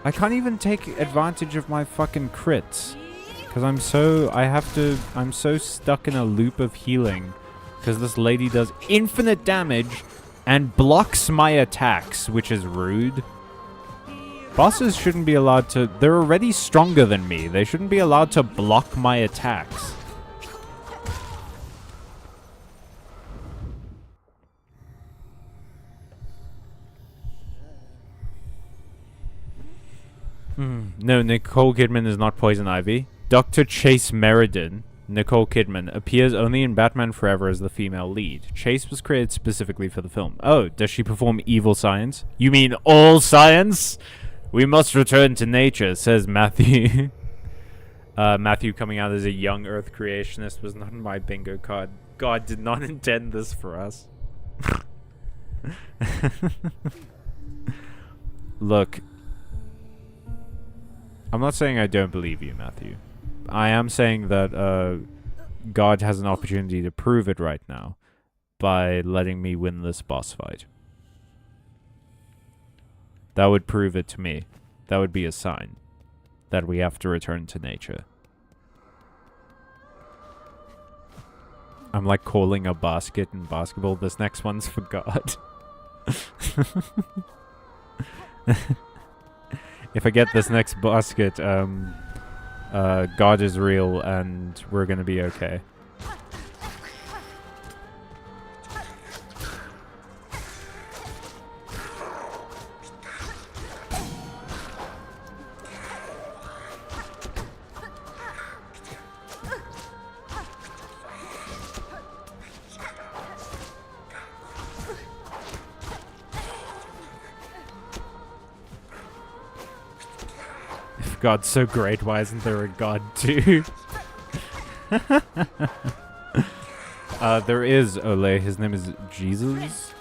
I can't even take advantage of my fucking crits. Because I'm so stuck in a loop of healing. Because this lady does infinite damage and blocks my attacks, which is rude. Bosses shouldn't be allowed to... They're already stronger than me. They shouldn't be allowed to block my attacks. No, Nicole Kidman is not Poison Ivy. Dr. Chase Meriden, Nicole Kidman, appears only in Batman Forever as the female lead. Chase was created specifically for the film. Oh, does she perform evil science? You mean all science? We must return to nature, says Matthew. Matthew coming out as a young Earth creationist was not in my bingo card. God did not intend this for us. Look. I'm not saying I don't believe you, Matthew. I am saying that God has an opportunity to prove it right now by letting me win this boss fight. That would prove it to me. That would be a sign that we have to return to nature. I'm like calling a basket in basketball. This next one's for God. If I get this next basket, God is real and we're gonna be okay. God's so great, why isn't there a God too? There is, Ole. His name is Jesus.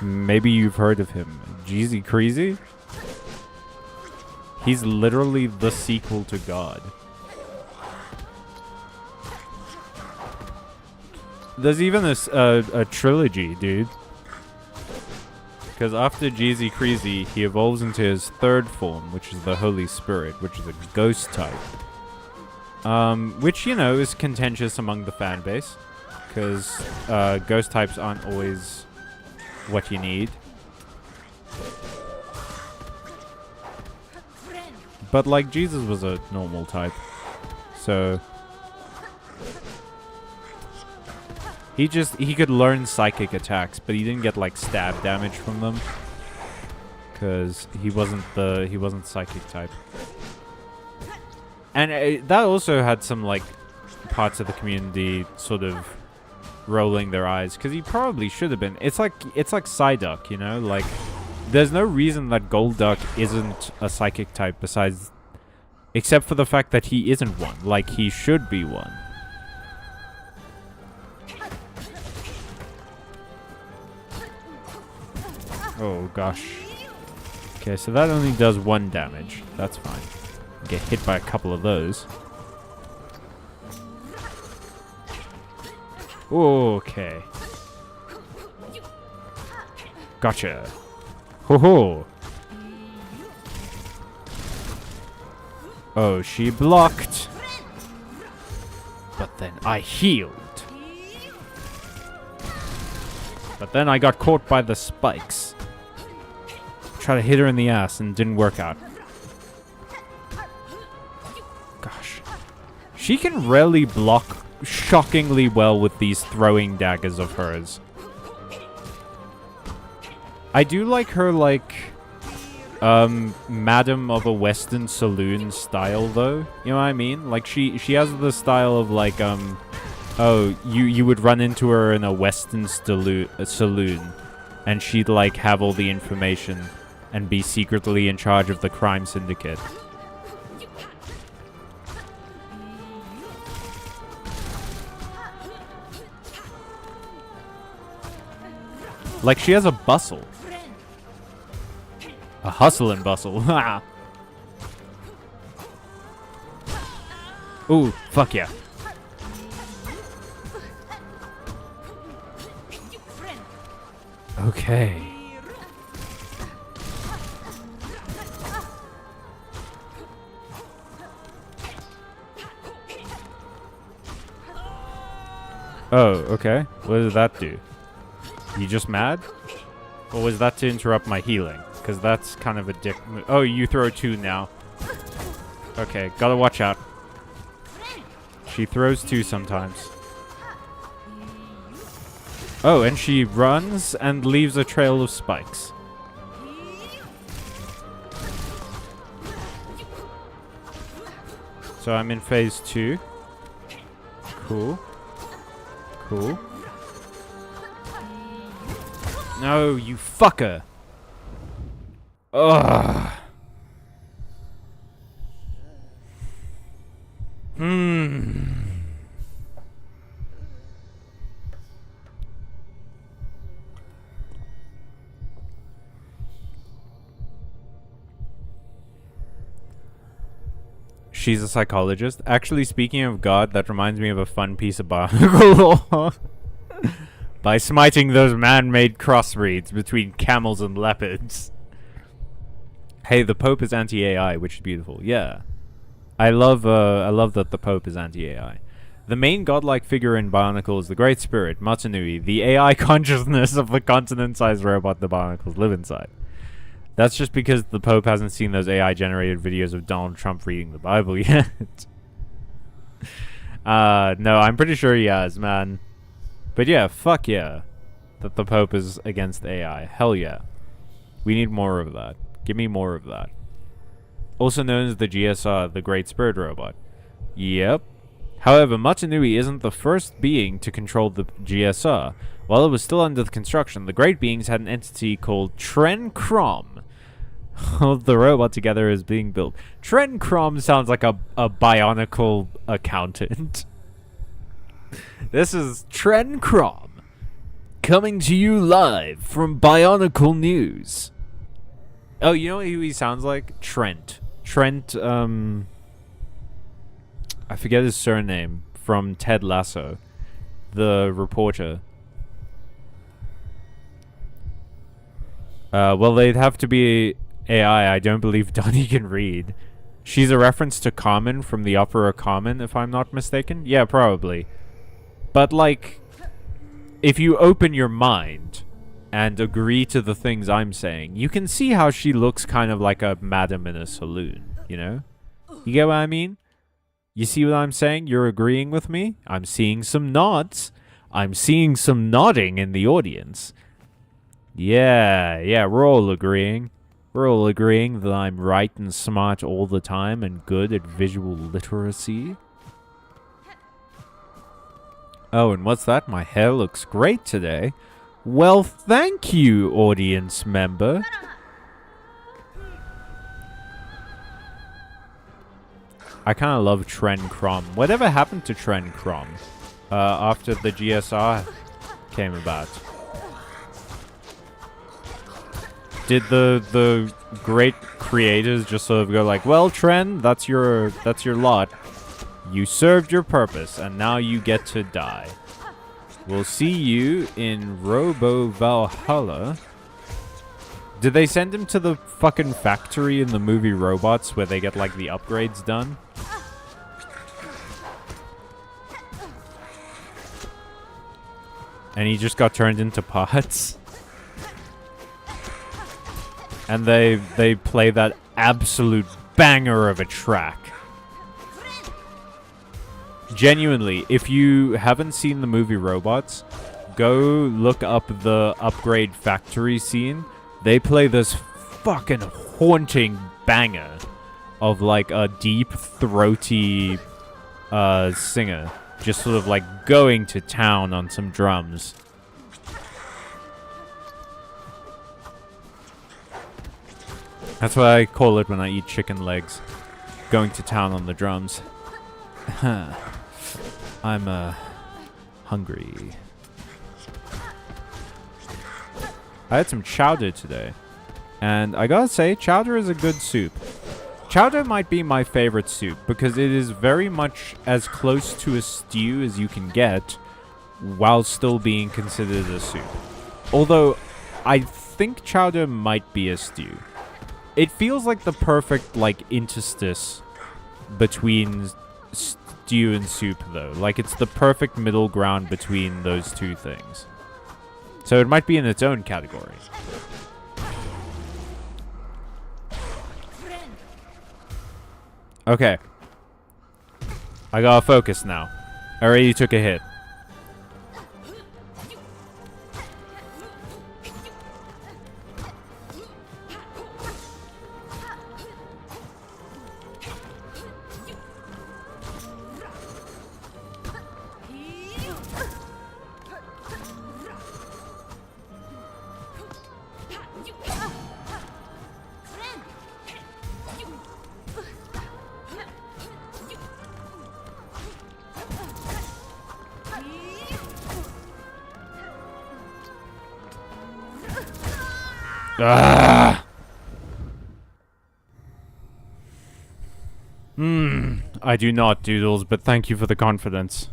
Maybe you've heard of him. Jeezy Crazy? He's literally the sequel to God. There's even a trilogy, dude. Because after Jeezy Crazy, he evolves into his third form, which is the Holy Spirit, which is a ghost type. Which, you know, is contentious among the fan base. Because ghost types aren't always what you need. But, like, Jesus was a normal type. So... He could learn psychic attacks, but he didn't get, like, stab damage from them. Because he wasn't psychic type. And that also had some, like, parts of the community sort of rolling their eyes. Because he probably should have been. It's like Psyduck, you know? Like, there's no reason that Golduck isn't a psychic type besides... Except for the fact that he isn't one. Like, he should be one. Oh, gosh. Okay, so that only does 1 damage. That's fine. Get hit by a couple of those. Okay. Gotcha. Ho-ho. Oh, she blocked. But then I healed. But then I got caught by the spikes. Try to hit her in the ass and didn't work out. Gosh. She can really block shockingly well with these throwing daggers of hers. I do like her, like, Madam of a Western Saloon style, though. You know what I mean? Like, she has the style of, like, oh, you would run into her in a Western saloon, and she'd, like, have all the information and be secretly in charge of the crime syndicate. Like, she has a bustle. A hustle and bustle. Ooh, fuck yeah. Okay. Oh, okay. What did that do? You just mad? Or was that to interrupt my healing? Because that's kind of a dick move. Oh, you throw 2 now. Okay, gotta watch out. She throws 2 sometimes. Oh, and she runs and leaves a trail of spikes. So I'm in phase 2. Cool. Cool. No, you fucker! Ugh. She's a psychologist. Actually, speaking of God, that reminds me of a fun piece of biological law. By smiting those man-made crossbreeds between camels and leopards. Hey, the Pope is anti-AI, which is beautiful. Yeah. I love that the Pope is anti-AI. The main godlike figure in Bionicle is the Great Spirit, Matanui, the AI consciousness of the continent-sized robot the Bionicles live inside. That's just because the Pope hasn't seen those AI-generated videos of Donald Trump reading the Bible yet. No, I'm pretty sure he has, man. But yeah, fuck yeah. That the Pope is against AI. Hell yeah. We need more of that. Give me more of that. Also known as the GSR, the Great Spirit Robot. Yep. However, Matanui isn't the first being to control the GSR. While it was still under construction, the Great Beings had an entity called Tren Crom. The robot together is being built. Trent Crom sounds like a bionicle accountant. This is Trent Crom coming to you live from Bionicle News. Oh, you know who he sounds like? Trent. I forget his surname, from Ted Lasso, the reporter. Well, they'd have to be AI. I don't believe Donnie can read. She's a reference to Carmen from the opera Carmen, if I'm not mistaken. Yeah, probably. But, like, if you open your mind and agree to the things I'm saying, you can see how she looks kind of like a madam in a saloon, you know? You get what I mean? You see what I'm saying? You're agreeing with me? I'm seeing some nods. I'm seeing some nodding in the audience. Yeah, we're all agreeing. We're all agreeing that I'm right and smart all the time and good at visual literacy. Oh, and what's that? My hair looks great today. Well, thank you, audience member. I kind of love Trent Crom. Whatever happened to Trent Crom after the GSR came about? Did the great creators just sort of go like, well, Trent, that's your lot. You served your purpose, and now you get to die. We'll see you in Robo Valhalla. Did they send him to the fucking factory in the movie Robots where they get, like, the upgrades done? And he just got turned into parts? And they play that absolute banger of a track. Genuinely, if you haven't seen the movie Robots, go look up the upgrade factory scene. They play this fucking haunting banger of like a deep, throaty singer. Just sort of like going to town on some drums. That's what I call it when I eat chicken legs. Going to town on the drums. I'm hungry. I had some chowder today. And I gotta say, chowder is a good soup. Chowder might be my favorite soup because it is very much as close to a stew as you can get while still being considered a soup. Although, I think chowder might be a stew. It feels like the perfect, like, interstice between stew and soup, though. Like, it's the perfect middle ground between those two things. So it might be in its own category. Okay. I gotta focus now. I already took a hit. Ah! I do not, Doodles, but thank you for the confidence.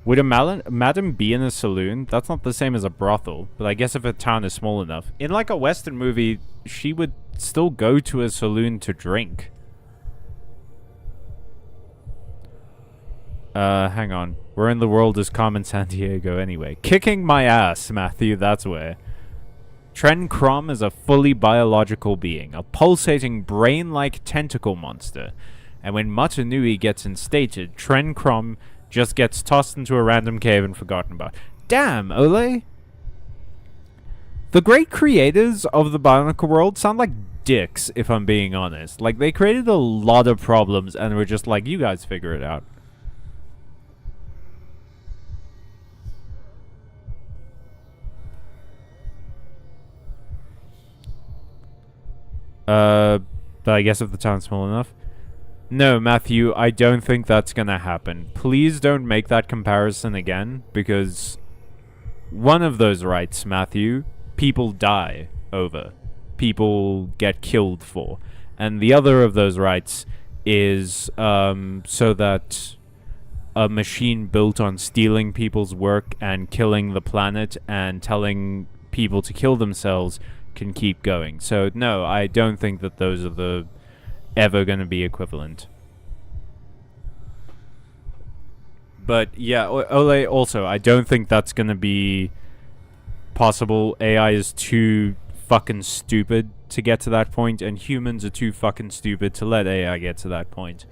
Would a madam be in a saloon? That's not the same as a brothel, but I guess if a town is small enough. In like a Western movie, she would still go to a saloon to drink. Hang on. Where in the world is Carmen Sandiego anyway? Kicking my ass, Matthew, that's where. Trent Crom is a fully biological being, a pulsating brain-like tentacle monster. And when Matanui gets instated, Trent Crom just gets tossed into a random cave and forgotten about. Damn, Ole! The great creators of the Bionicle world sound like dicks, if I'm being honest. Like, they created a lot of problems and were just like, you guys figure it out. But I guess if the town's small enough. No, Matthew, I don't think that's gonna happen. Please don't make that comparison again, because one of those rights, Matthew, people die over. People get killed for. And the other of those rights is so that a machine built on stealing people's work and killing the planet and telling people to kill themselves can keep going. So no, I don't think that those are ever going to be equivalent. But yeah, Ole, also, I don't think that's going to be possible. AI is too fucking stupid to get to that point, and humans are too fucking stupid to let AI get to that point.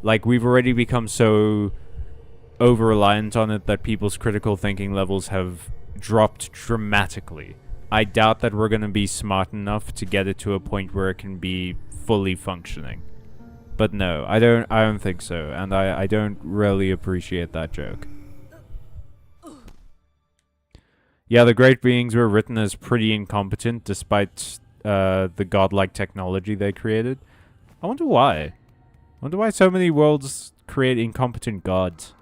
Like, we've already become so over-reliant on it that people's critical thinking levels have dropped dramatically. I doubt that we're going to be smart enough to get it to a point where it can be fully functioning. But no, I don't think so, and I don't really appreciate that joke. Yeah, the great beings were written as pretty incompetent despite the godlike technology they created. I wonder why. I wonder why so many worlds create incompetent gods.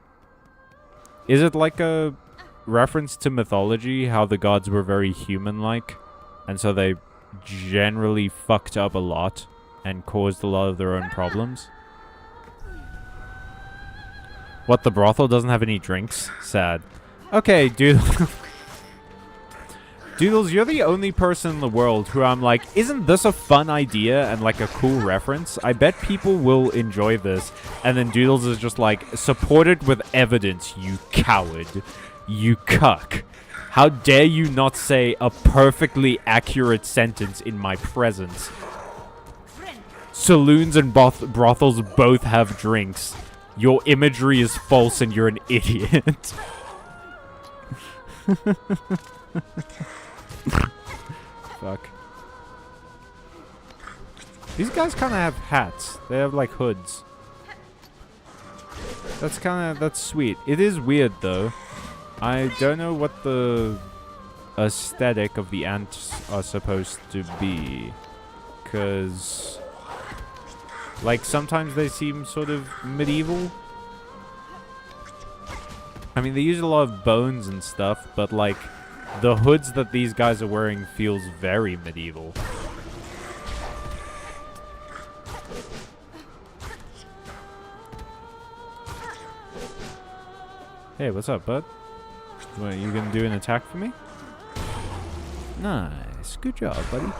Is it like a reference to mythology, how the gods were very human-like, and so they generally fucked up a lot and caused a lot of their own problems? What, the brothel doesn't have any drinks? Sad. Okay, dude. Doodles, you're the only person in the world who I'm like, isn't this a fun idea and like a cool reference? I bet people will enjoy this. And then Doodles is just like, support it with evidence, you coward. You cuck. How dare you not say a perfectly accurate sentence in my presence? Saloons and brothels both have drinks. Your imagery is false and you're an idiot. Fuck. These guys kind of have hats. They have like hoods. That's sweet. It is weird though. I don't know what the aesthetic of the ants are supposed to be. 'Cause like sometimes they seem sort of medieval. I mean, they use a lot of bones and stuff, but like the hoods that these guys are wearing feels very medieval. Hey, what's up, bud? What, you gonna do an attack for me? Nice. Good job, buddy.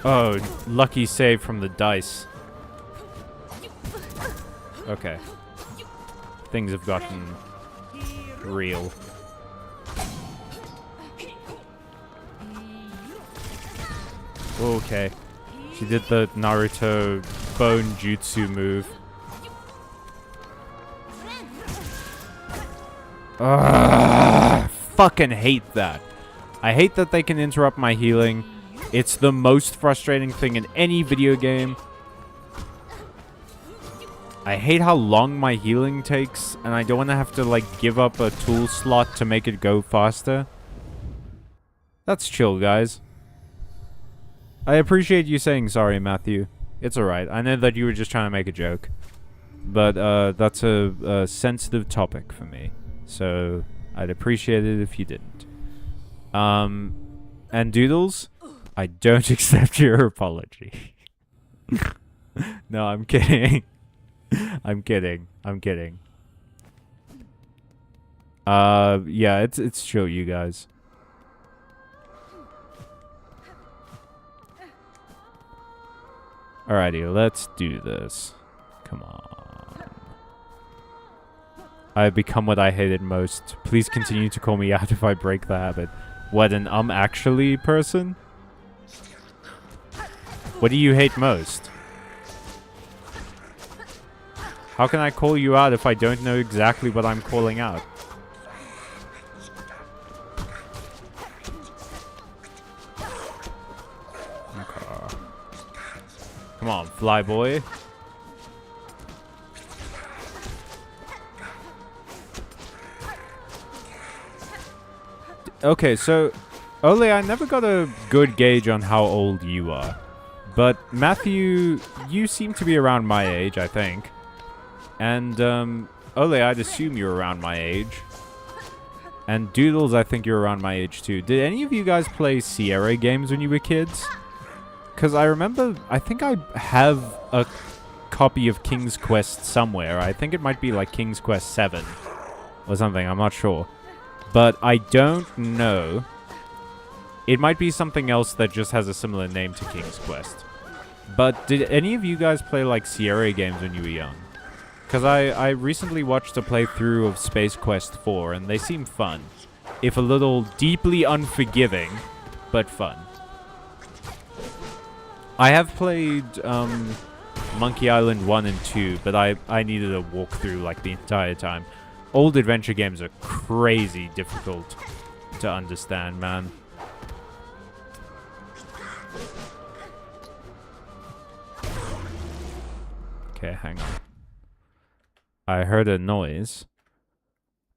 Oh, lucky save from the dice. Okay. Things have gotten real. Okay. She did the Naruto bone jutsu move. Fucking hate that. I hate that they can interrupt my healing. It's the most frustrating thing in any video game. I hate how long my healing takes, and I don't want to have to, like, give up a tool slot to make it go faster. That's chill, guys. I appreciate you saying sorry, Matthew. It's alright. I know that you were just trying to make a joke. But, that's a sensitive topic for me. So, I'd appreciate it if you didn't. And Doodles, I don't accept your apology. No, I'm kidding. I'm kidding. Yeah, it's chill, you guys. Alrighty, let's do this. Come on. I've become what I hated most. Please continue to call me out if I break the habit. What, an actually person? What do you hate most? How can I call you out if I don't know exactly what I'm calling out? Okay. Come on, fly boy. Okay, so Ole, I never got a good gauge on how old you are. But Matthew, you seem to be around my age, I think. And Ole, I'd assume you're around my age. And Doodles, I think you're around my age too. Did any of you guys play Sierra games when you were kids? Because I remember, I think I have a copy of King's Quest somewhere. I think it might be like King's Quest 7 or something, I'm not sure. But I don't know. It might be something else that just has a similar name to King's Quest. But did any of you guys play like Sierra games when you were young? Because I recently watched a playthrough of Space Quest 4 and they seem fun. If a little deeply unforgiving, but fun. I have played Monkey Island 1 and 2, but I needed a walkthrough like the entire time. Old adventure games are crazy difficult to understand, man. Okay, hang on. I heard a noise.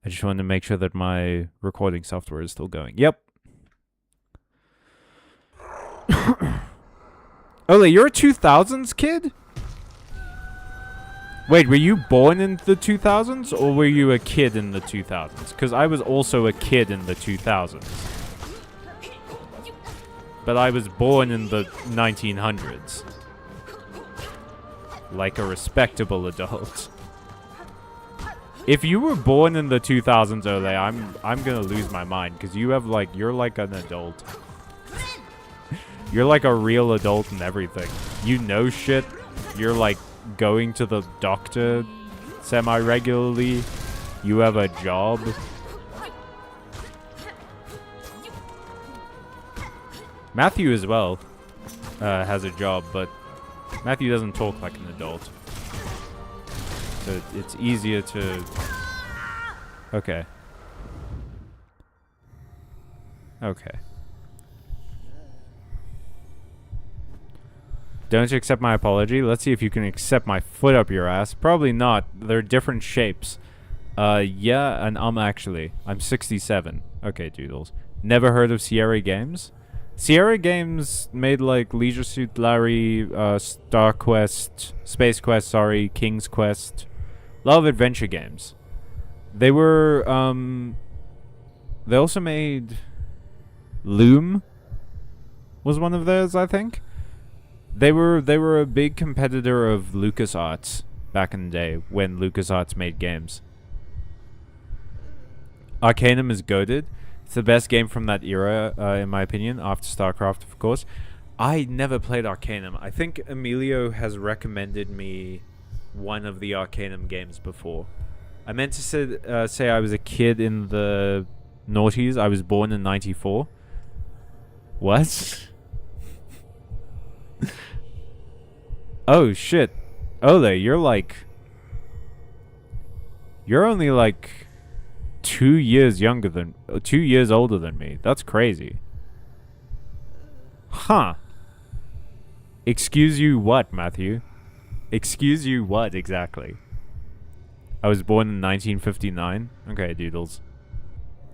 I just wanted to make sure that my recording software is still going. Yep. Ole, you're a 2000s kid? Wait, were you born in the 2000s or were you a kid in the 2000s? Because I was also a kid in the 2000s. But I was born in the 1900s. Like a respectable adult. If you were born in the 2000s, Ole, I'm gonna lose my mind because you have like you're like an adult. You're like a real adult and everything. You know shit. You're like going to the doctor semi-regularly. You have a job. Matthew as well has a job, but Matthew doesn't talk like an adult. So it's easier to... Okay. Okay. Don't you accept my apology? Let's see if you can accept my foot up your ass. Probably not. They're different shapes. Yeah, and actually. I'm 67. Okay, Doodles. Never heard of Sierra Games? Sierra Games made like Leisure Suit Larry, Star Quest, Space Quest, sorry, King's Quest. A lot of adventure games. They were, they also made Loom was one of theirs, I think. They were a big competitor of LucasArts back in the day when LucasArts made games. Arcanum is goated. It's the best game from that era, in my opinion, after StarCraft, of course. I never played Arcanum. I think Emilio has recommended me one of the Arcanum games before. I meant to say I was a kid in the noughties. I was born in 94. What? Oh, shit. Ole, you're like... You're only like 2 years younger than... 2 years older than me. That's crazy. Huh. Excuse you what, Matthew? Excuse you what, exactly? I was born in 1959? Okay, Doodles.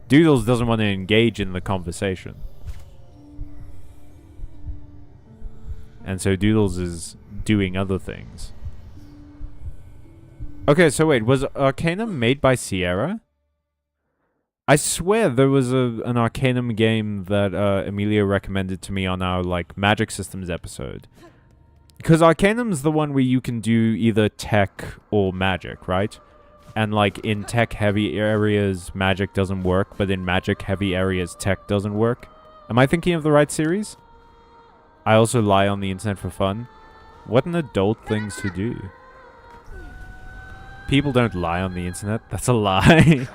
Doodles doesn't want to engage in the conversation. And so Doodles is doing other things. Okay, so wait, was Arcanum made by Sierra? I swear there was an Arcanum game that Emilio recommended to me on our like Magic Systems episode. Because Arcanum's the one where you can do either tech or magic, right? And like in tech-heavy areas, magic doesn't work, but in magic-heavy areas, tech doesn't work. Am I thinking of the right series? I also lie on the internet for fun. What an adult things to do. People don't lie on the internet. That's a lie.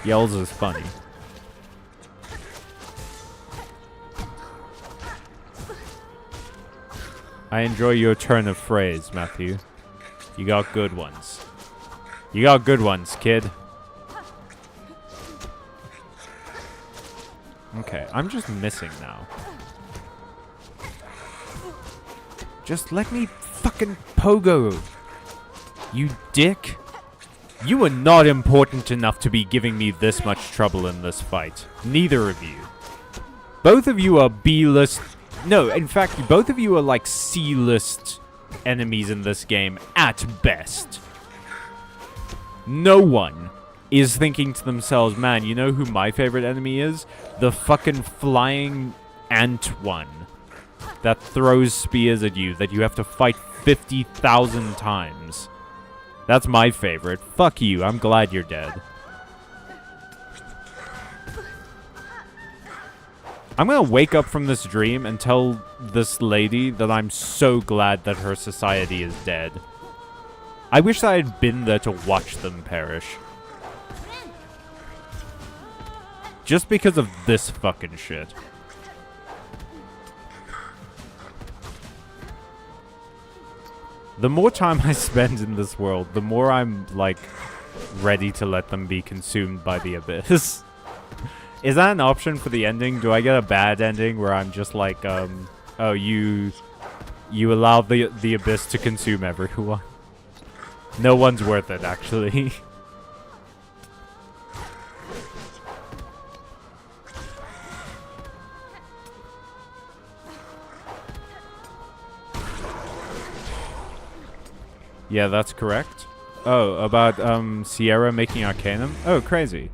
Yells is funny. I enjoy your turn of phrase, Matthew. You got good ones. You got good ones, kid. Okay, I'm just missing now. Just let me fucking pogo. You dick. You are not important enough to be giving me this much trouble in this fight. Neither of you. Both of you are B-list. No, in fact, both of you are like C-list enemies in this game at best. No one is thinking to themselves, man, you know who my favorite enemy is? The fucking flying ant one that throws spears at you that you have to fight 50,000 times. That's my favorite. Fuck you. I'm glad you're dead. I'm gonna wake up from this dream and tell this lady that I'm so glad that her society is dead. I wish I had been there to watch them perish. Just because of this fucking shit. The more time I spend in this world, the more I'm, like, ready to let them be consumed by the abyss. Is that an option for the ending? Do I get a bad ending where I'm just like, oh, you allow the abyss to consume everyone? No one's worth it, actually. Yeah, that's correct. Oh, about Sierra making Arcanum? Oh, crazy.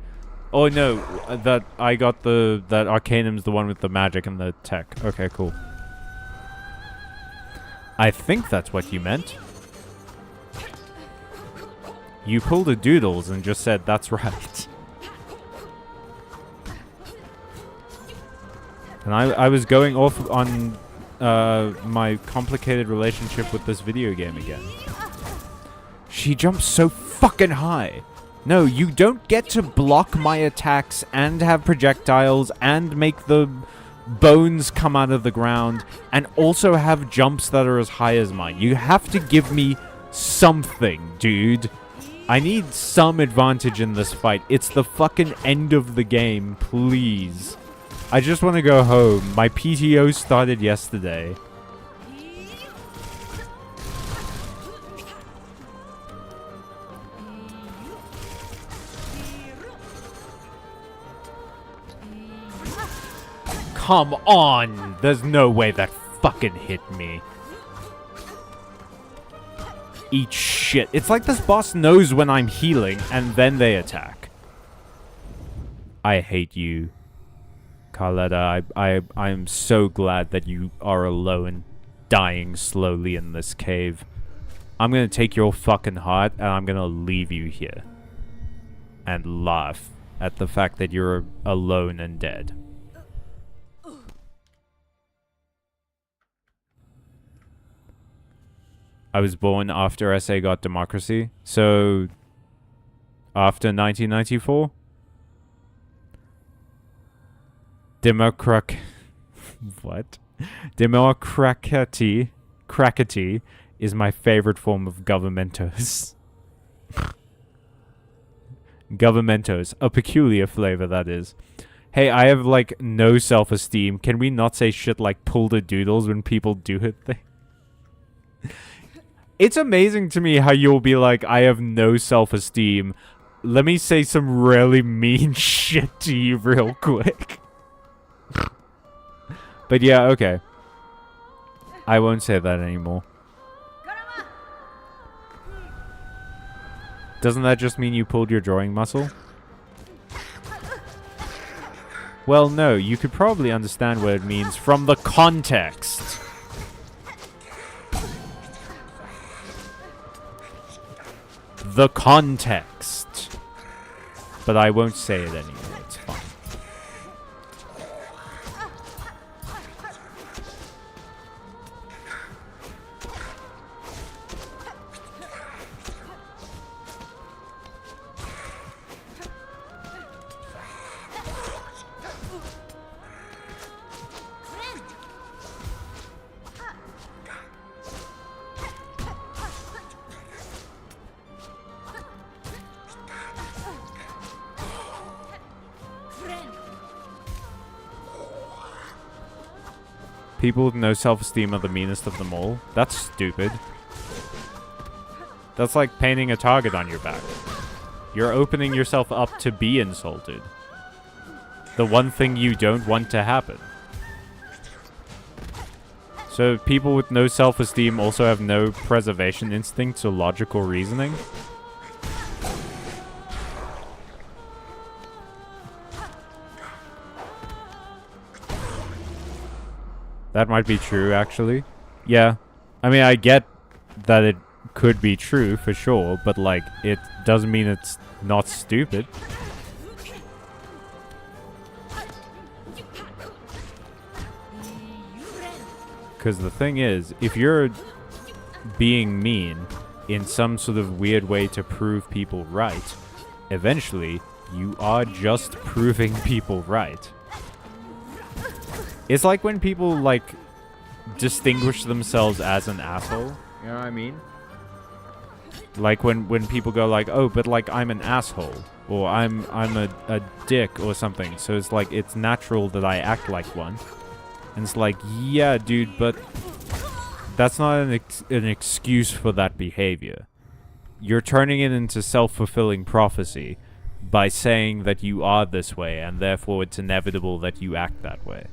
Oh no, that I got that Arcanum's the one with the magic and the tech. Okay, cool. I think that's what you meant. You pulled a doodles and just said that's right. And I was going off on my complicated relationship with this video game again. She jumps so fucking high. No, you don't get to block my attacks and have projectiles and make the bones come out of the ground and also have jumps that are as high as mine. You have to give me something, dude. I need some advantage in this fight. It's the fucking end of the game, please. I just want to go home. My PTO started yesterday. Come on! There's no way that fucking hit me. Eat shit. It's like this boss knows when I'm healing, and then they attack. I hate you, Carletta. I am so glad that you are alone, dying slowly in this cave. I'm gonna take your fucking heart, and I'm gonna leave you here. And laugh at the fact that you're alone and dead. I was born after SA got democracy, so after 1994? What? Democracy is my favorite form of governmentos. Governmentos, a peculiar flavor that is. Hey, I have like no self-esteem. Can we not say shit like pull the doodles when people do it thing? It's amazing to me how you'll be like, I have no self-esteem. Let me say some really mean shit to you real quick. But yeah, okay. I won't say that anymore. Doesn't that just mean you pulled your drawing muscle? Well, no, you could probably understand what it means from the context. The context. But I won't say it anymore. It's fine. People with no self-esteem are the meanest of them all. That's stupid. That's like painting a target on your back. You're opening yourself up to be insulted. The one thing you don't want to happen. So people with no self-esteem also have no preservation instincts or logical reasoning? That might be true, actually. Yeah. I mean, I get that it could be true, for sure, but, like, it doesn't mean it's not stupid. Because the thing is, if you're being mean in some sort of weird way to prove people right, eventually, you are just proving people right. It's like when people, like, distinguish themselves as an asshole. You know what I mean? Like when people go like, oh, but like I'm an asshole. Or I'm a dick or something. So it's like, it's natural that I act like one. And it's like, yeah, dude, but that's not an excuse for that behavior. You're turning it into self-fulfilling prophecy by saying that you are this way, and therefore it's inevitable that you act that way.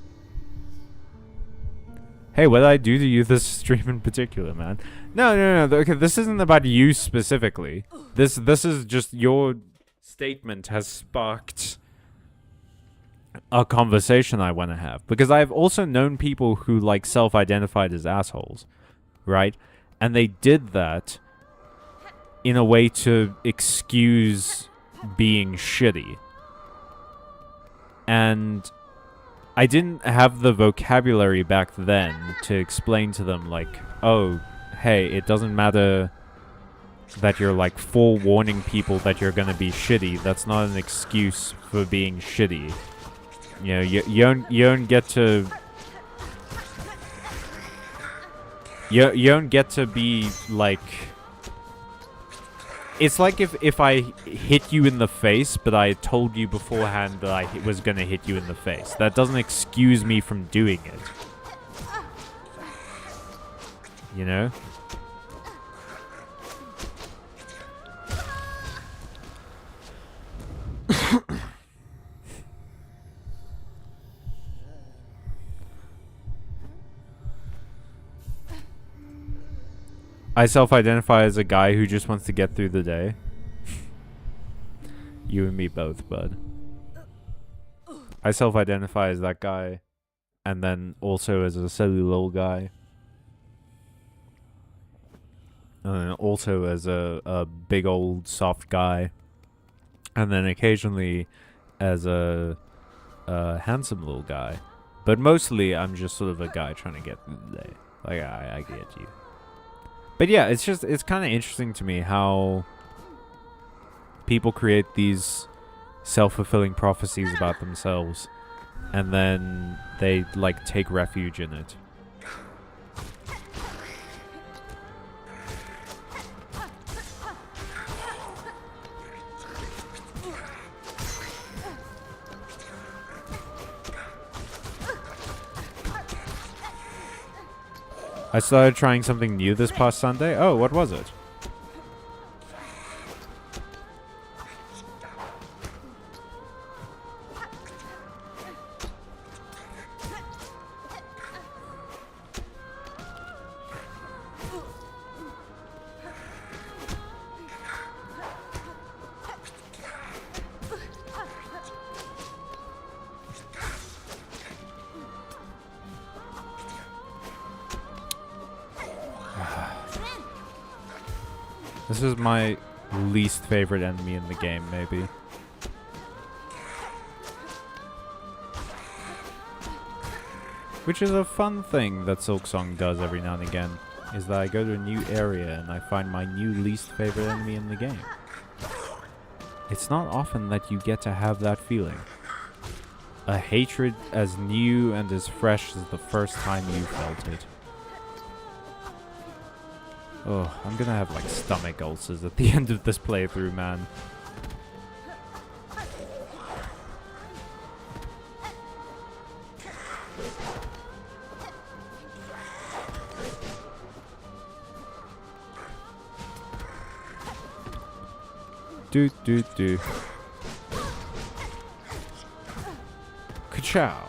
Hey, what did I do to you this stream in particular, man? No. Okay, this isn't about you specifically. This is just your statement has sparked a conversation I want to have. Because I've also known people who, like, self-identified as assholes, right? And they did that in a way to excuse being shitty. And I didn't have the vocabulary back then to explain to them, like, oh, hey, it doesn't matter that you're, like, forewarning people that you're gonna be shitty. That's not an excuse for being shitty. You know, you don't get to... You don't get to be, like... It's like if I hit you in the face, but I told you beforehand that I was going to hit you in the face. That doesn't excuse me from doing it. You know? I self-identify as a guy who just wants to get through the day. You and me both, bud. I self-identify as that guy. And then also as a silly little guy. And then also as a big old soft guy. And then occasionally as a handsome little guy. But mostly I'm just sort of a guy trying to get through the day. Like, I get you. But yeah, it's kind of interesting to me how people create these self-fulfilling prophecies about themselves and then they, like, take refuge in it. I started trying something new this past Sunday. Oh, what was it? This is my least favorite enemy in the game, maybe. Which is a fun thing that Silksong does every now and again, is that I go to a new area and I find my new least favorite enemy in the game. It's not often that you get to have that feeling. A hatred as new and as fresh as the first time you felt it. Oh, I'm gonna have, like, stomach ulcers at the end of this playthrough, man. Do do do. Ka-chow.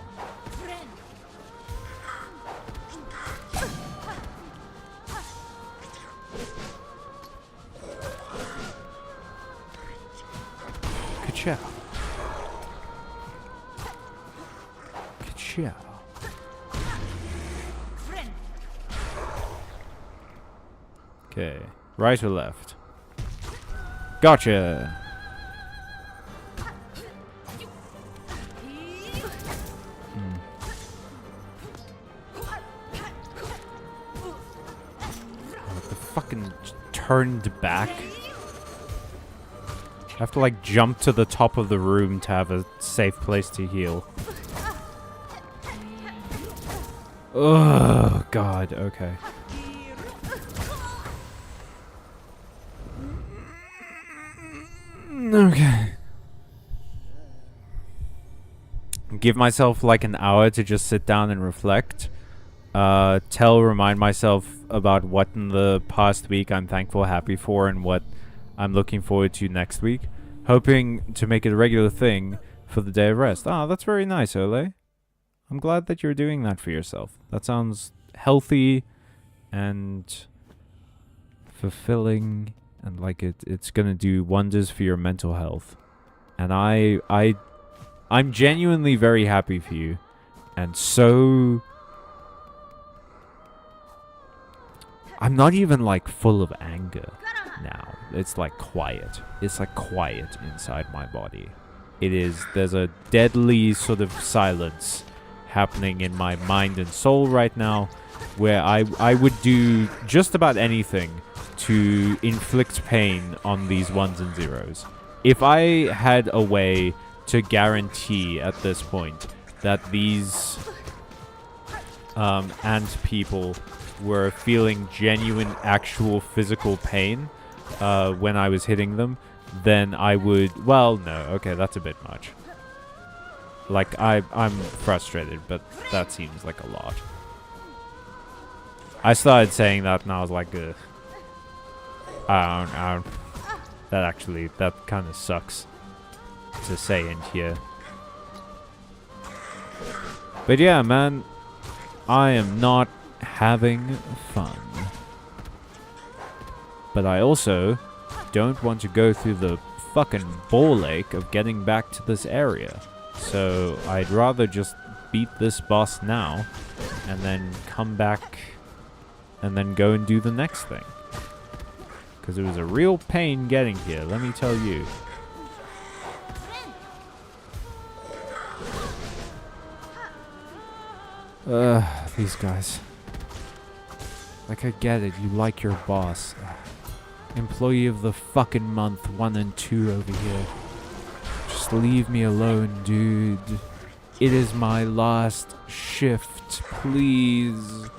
Ka-chow. Ka-chow. Okay. Right or left? Gotcha! The fucking turned back. I have to like jump to the top of the room to have a safe place to heal. Oh god, okay. Okay. Give myself like an hour to just sit down and reflect. Remind myself about what in the past week I'm thankful, happy for, and what I'm looking forward to next week. Hoping to make it a regular thing for the day of rest. Ah, that's very nice, Ole. I'm glad that you're doing that for yourself. That sounds healthy and fulfilling. And like it's gonna do wonders for your mental health. And I'm genuinely very happy for you. And so I'm not even like full of anger now. It's like quiet. It's like quiet inside my body. There's a deadly sort of silence happening in my mind and soul right now, where I would do just about anything to inflict pain on these ones and zeros. If I had a way to guarantee at this point that these ant people were feeling genuine, actual physical pain when I was hitting them, then I would... Well, no, okay, that's a bit much. Like, I'm frustrated, but that seems like a lot. I started saying that and I was like, ugh. I don't, that kind of sucks to say in here. But yeah, man, I am not having fun. But I also don't want to go through the fucking ball ache of getting back to this area. So I'd rather just beat this boss now and then come back and then go and do the next thing. Because it was a real pain getting here, let me tell you. These guys. Like, I get it, you like your boss. Employee of the fucking month, 1 and 2 over here. Just leave me alone, dude. It is my last shift, please.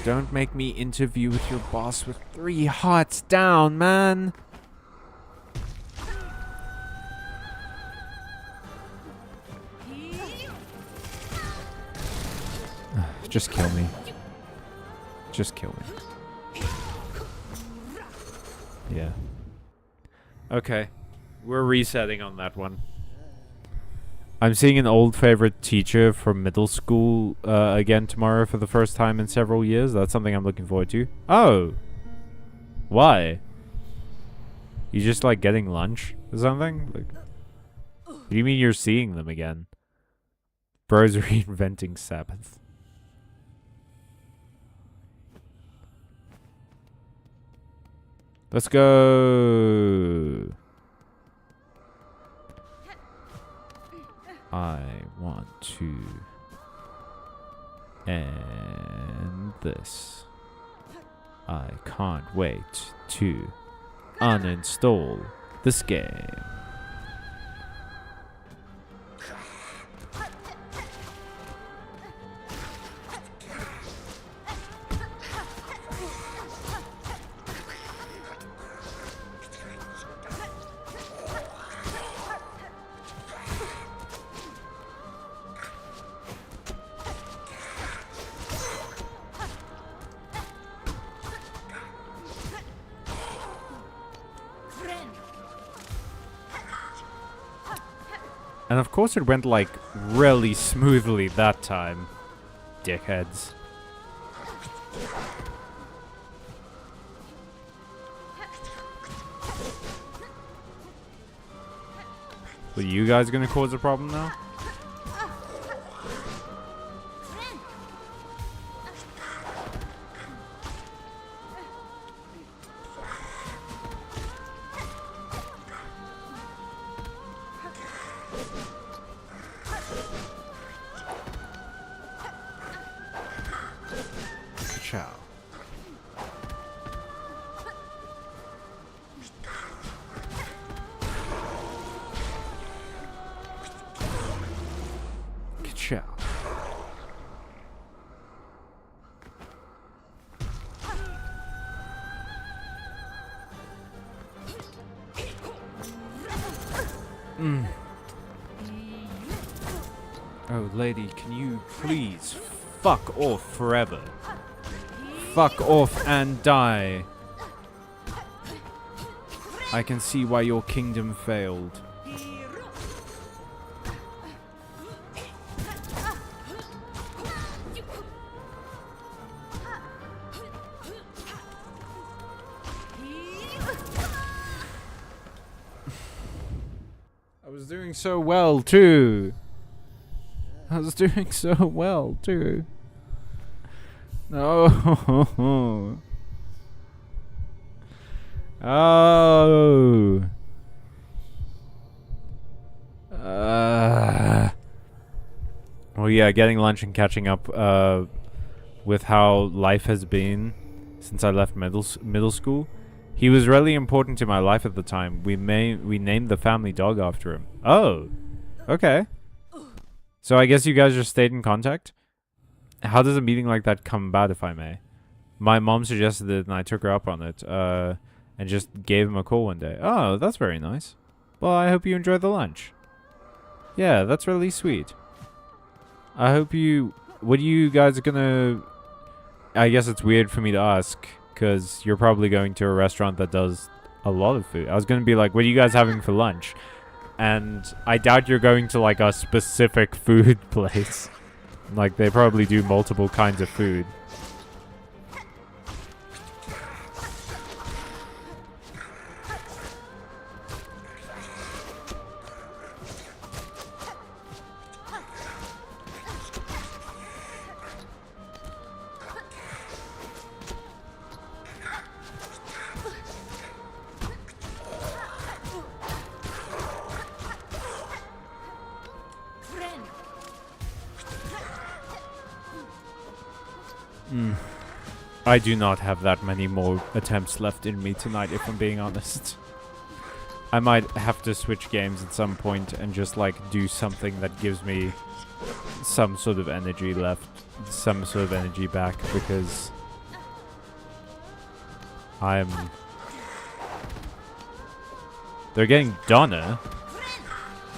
Don't make me interview with your boss with 3 hearts down, man. Just kill me. Just kill me. Yeah. Okay. We're resetting on that one. I'm seeing an old favorite teacher from middle school again tomorrow for the first time in several years. That's something I'm looking forward to. Oh. Why? You just like getting lunch or something? Like, what do you mean you're seeing them again? Bros reinventing Sabbath. Let's go. I want to end this. I can't wait to uninstall this game. And of course it went like really smoothly that time. Dickheads. Are you guys gonna cause a problem now? Ka-chow. Ka-chow. Oh, lady, can you please fuck off forever? Fuck off and die. I can see why your kingdom failed. I was doing so well too. I was doing so well too. No. Oh. Well, yeah, getting lunch and catching up with how life has been since I left middle school. He was really important to my life at the time. We named the family dog after him. Oh. Okay. So I guess you guys just stayed in contact? How does a meeting like that come about, if I may? My mom suggested it, and I took her up on it, and just gave him a call one day. Oh, that's very nice. Well, I hope you enjoy the lunch. Yeah, that's really sweet. I hope you... What are you guys gonna... I guess it's weird for me to ask, because you're probably going to a restaurant that does a lot of food. I was gonna be like, what are you guys having for lunch? And I doubt you're going to, like, a specific food place. Like, they probably do multiple kinds of food. I do not have that many more attempts left in me tonight, if I'm being honest. I might have to switch games at some point and just, like, do something that gives me some sort of energy left. Some sort of energy back, because I'm... They're getting Donna?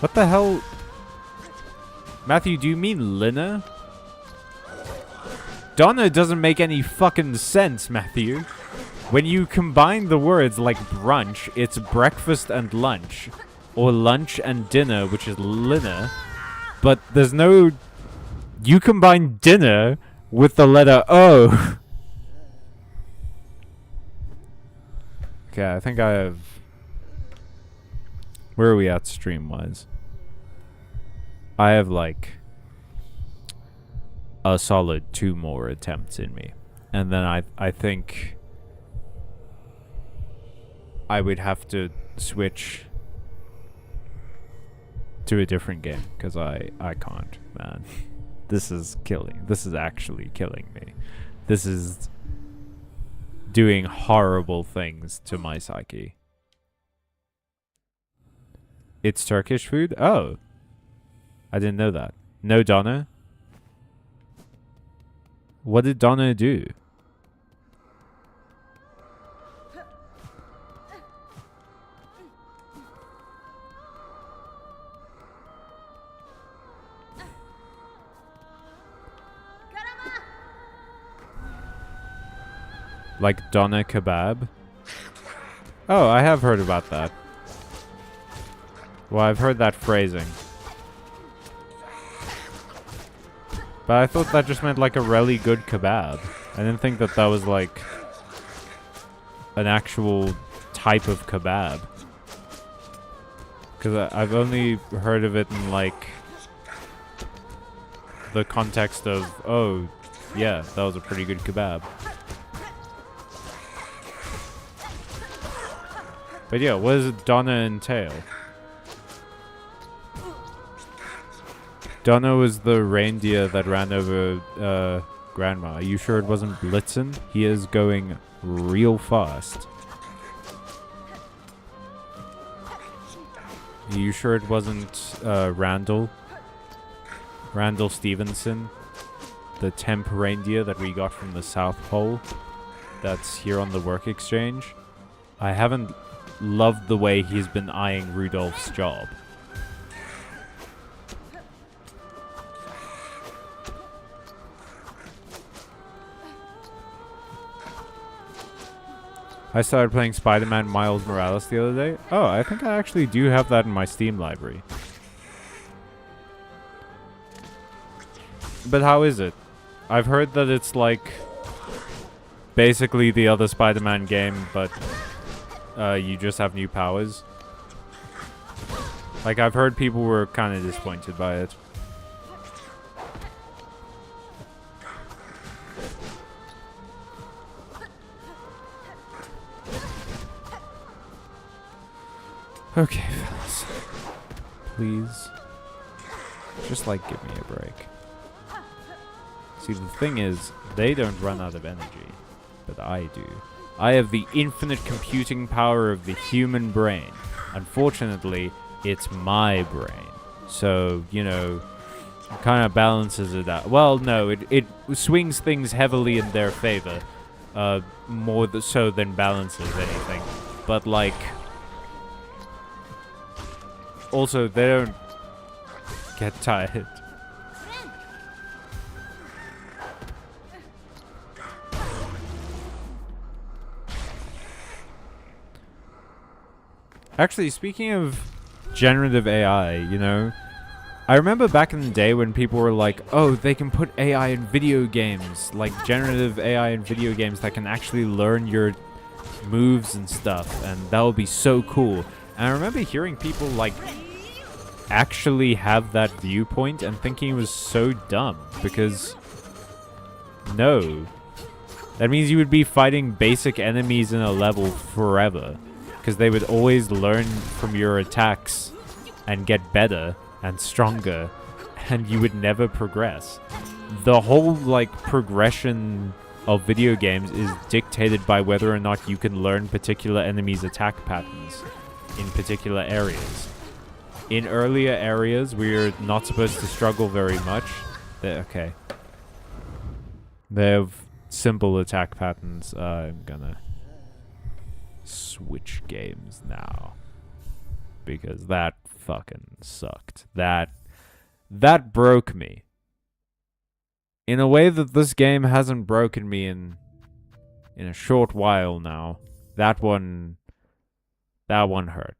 What the hell? Matthew, do you mean Lina? Donna doesn't make any fucking sense, Matthew. When you combine the words like brunch, it's breakfast and lunch. Or lunch and dinner, which is Lina. But there's no... You combine dinner with the letter O. Okay, I think I have... Where are we at stream-wise? I have, like... a solid 2 more attempts in me. And then I think I would have to switch to a different game, because I can't, man. This is killing. This is actually killing me. This is doing horrible things to my psyche. It's Turkish food? Oh. I didn't know that. No Donna? What did Donna do? Like Donna kebab? Oh, I have heard about that. Well, I've heard that phrasing. But I thought that just meant like a really good kebab. I didn't think that that was like an actual type of kebab. Because I've only heard of it in like the context of, oh, yeah, that was a pretty good kebab. But yeah, what does Donna entail? Donna was the reindeer that ran over Grandma. Are you sure it wasn't Blitzen? He is going real fast. Are you sure it wasn't Randall? Randall Stevenson? The temp reindeer that we got from the South Pole? That's here on the work exchange? I haven't loved the way he's been eyeing Rudolph's job. I started playing Spider-Man Miles Morales the other day. Oh, I think I actually do have that in my Steam library. But how is it? I've heard that it's like basically the other Spider-Man game, but you just have new powers. Like, I've heard people were kind of disappointed by it. Okay, fellas. Please. Just, like, give me a break. See, the thing is, they don't run out of energy. But I do. I have the infinite computing power of the human brain. Unfortunately, it's my brain. So, you know, kind of balances it out. Well, no, it swings things heavily in their favor. More so than balances anything. But, like... Also, they don't get tired. Actually, speaking of generative AI, you know, I remember back in the day when people were like, oh, they can put AI in video games, like generative AI in video games that can actually learn your moves and stuff, and that would be so cool. And I remember hearing people, like, actually have that viewpoint and thinking it was so dumb, because, no. That means you would be fighting basic enemies in a level forever, because they would always learn from your attacks and get better and stronger, and you would never progress. The whole, like, progression of video games is dictated by whether or not you can learn particular enemies' attack patterns in particular areas. In earlier areas, we're not supposed to struggle very much. Okay. They have simple attack patterns. I'm gonna switch games now, because that fucking sucked. That broke me in a way that this game hasn't broken me in a short while now. That one hurt.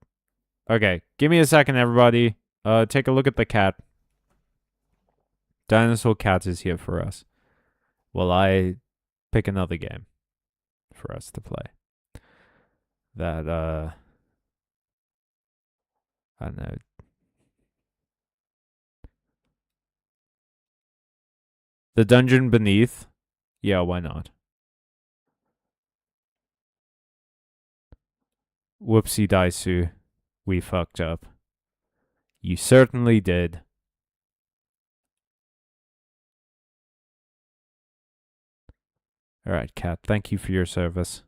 Okay, give me a second, everybody. Take a look at the cat. Dinosaur Cat is here for us while I pick another game for us to play. That, I don't know. The Dungeon Beneath? Yeah, why not? Whoopsie Daisu. We fucked up. You certainly did. Alright, cat, thank you for your service.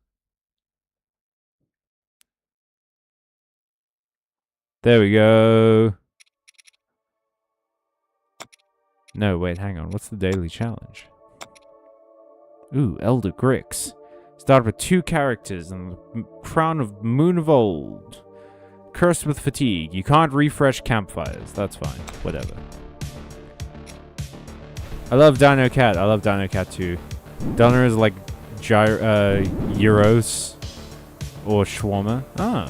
There we go. No, wait, hang on. What's the daily challenge? Ooh, Elder Grix. Start with 2 characters and the Crown of Moon of Old. Cursed with fatigue. You can't refresh campfires. That's fine. Whatever. I love Dino Cat. I love Dino Cat too. Donna is like Euros or Shawarma. Ah.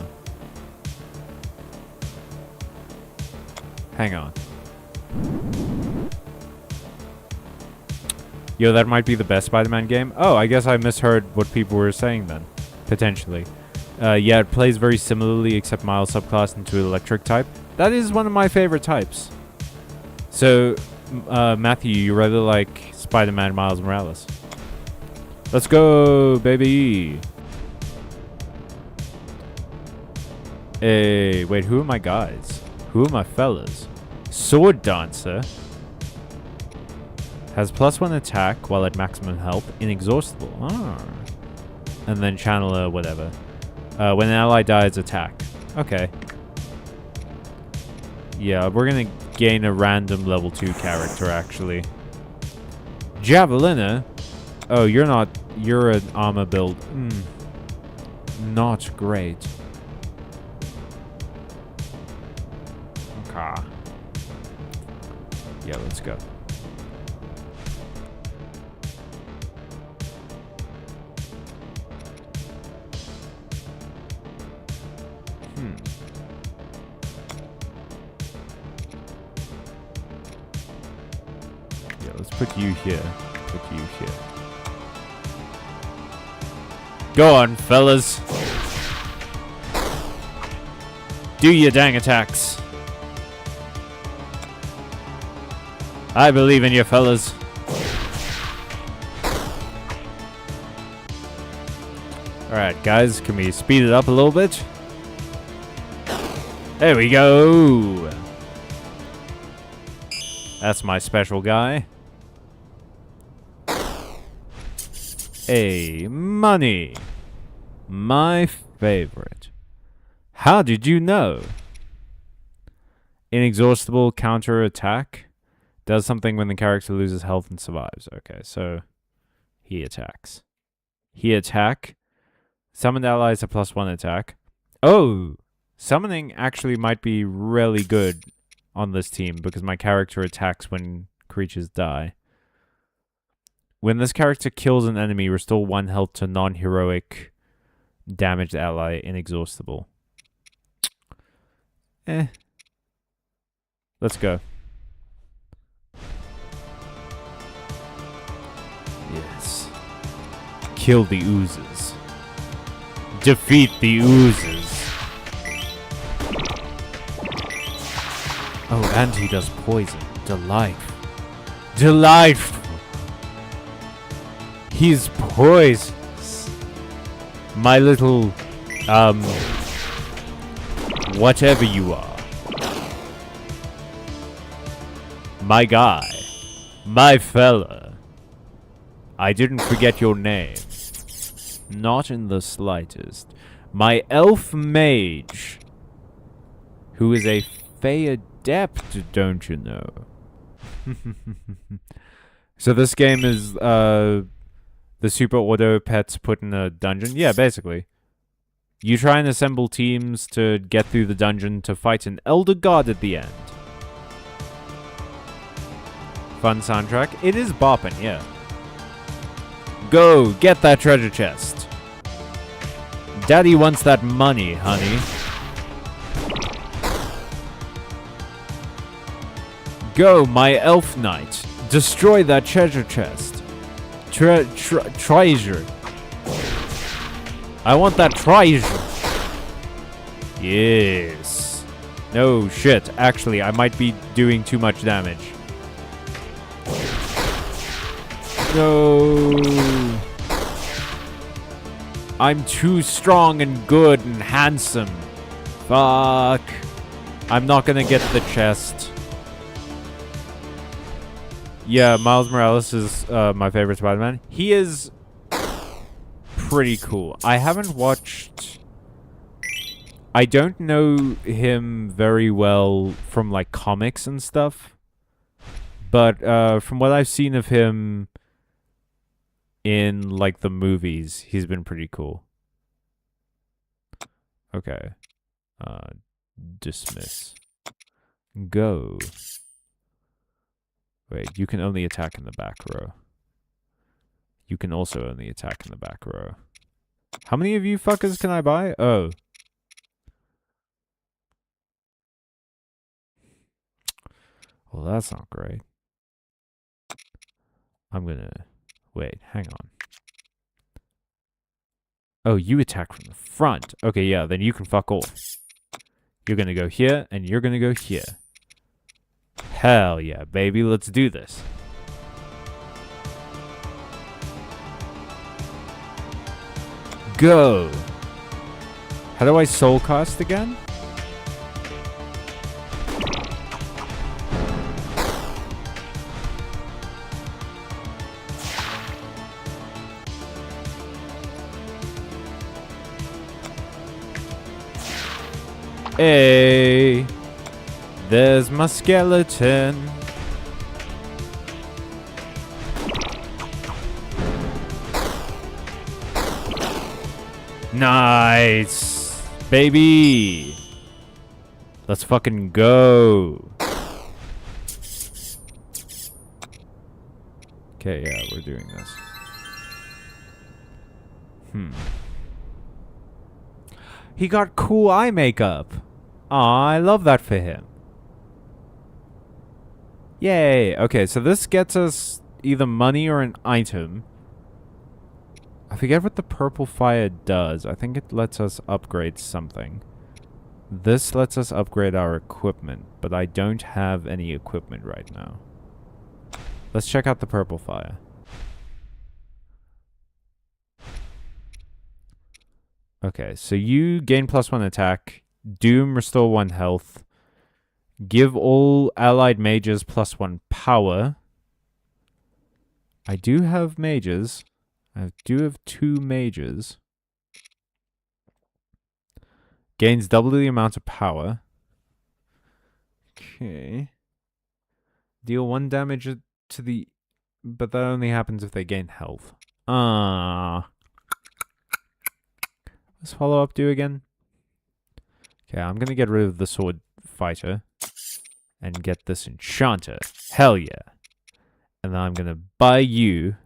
Hang on. Yo, that might be the best Spider-Man game. Oh, I guess I misheard what people were saying then. Potentially. Yeah, it plays very similarly except Miles subclass into electric type. That is one of my favorite types. So, Matthew, you really like Spider-Man Miles Morales. Let's go, baby. Hey, wait, who are my guys? Who are my fellas? Sword Dancer has +1 attack while at maximum health, inexhaustible. Ah. And then Channeler, whatever. When an ally dies, attack. Okay. Yeah, we're gonna gain a random level 2 character, actually. Javeliner? Oh, you're an armor build. Not great. Okay. Yeah, let's go. Yeah, let's put you here. Put you here. Go on, fellas. Do your dang attacks. I believe in you, fellas. Alright, guys, can we speed it up a little bit? There we go. That's my special guy. Hey, money. My favorite. How did you know? Inexhaustible counter attack. Does something when the character loses health and survives. Okay, so he attacks. He attack. Summoned allies a +1 attack. Oh! Summoning actually might be really good on this team because my character attacks when creatures die. When this character kills an enemy, restore 1 health to non-heroic damaged ally, inexhaustible. Let's go. Yes. Kill the oozes. Defeat the oozes. Oh, and he does poison. Delightful. Delightful. He's poisonous. My little, whatever you are. My guy. My fella. I didn't forget your name. Not in the slightest. My elf mage. Who is a Fey adept, don't you know? So this game is, the super auto pets put in a dungeon? Yeah, basically. You try and assemble teams to get through the dungeon to fight an elder god at the end. Fun soundtrack. It is bopping, yeah. Go, get that treasure chest. Daddy wants that money, honey. Go, my elf knight. Destroy that treasure chest. Treasure. I want that treasure. Yes. No, shit. Actually, I might be doing too much damage. No. I'm too strong and good and handsome. Fuck. I'm not gonna get the chest. Yeah, Miles Morales is my favorite Spider-Man. He is pretty cool. I haven't watched... I don't know him very well from, like, comics and stuff. But from what I've seen of him in, like, the movies, he's been pretty cool. Okay. Dismiss. Go. Wait, you can only attack in the back row. You can also only attack in the back row. How many of you fuckers can I buy? Oh. Well, that's not great. I'm gonna... Wait, hang on. Oh, you attack from the front. Okay, yeah, then you can fuck off. You're gonna go here, and you're gonna go here. Hell yeah, baby, let's do this. Go! How do I soul cast again? Hey, there's my skeleton. Nice, baby. Let's fucking go. Okay, yeah, we're doing this. He got cool eye makeup. Aw, I love that for him. Yay. Okay, so this gets us either money or an item. I forget what the purple fire does. I think it lets us upgrade something. This lets us upgrade our equipment, but I don't have any equipment right now. Let's check out the purple fire. Okay, so you gain +1 attack. Doom, restore 1 health. Give all allied mages +1 power. I do have mages. I do have 2 mages. Gains double the amount of power. Okay. Deal 1 damage to the... But that only happens if they gain health. What's follow-up do again? Okay, I'm gonna get rid of the sword fighter. And get this enchanter. Hell yeah. And then I'm gonna buy you...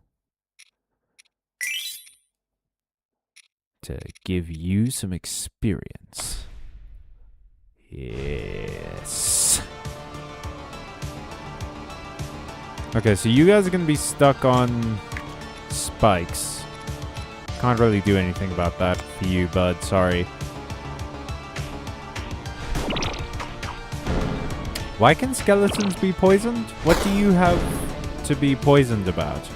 to give you some experience. Yes. Okay, so you guys are gonna be stuck on spikes. Can't really do anything about that for you, bud. Sorry. Why can skeletons be poisoned? What do you have to be poisoned about?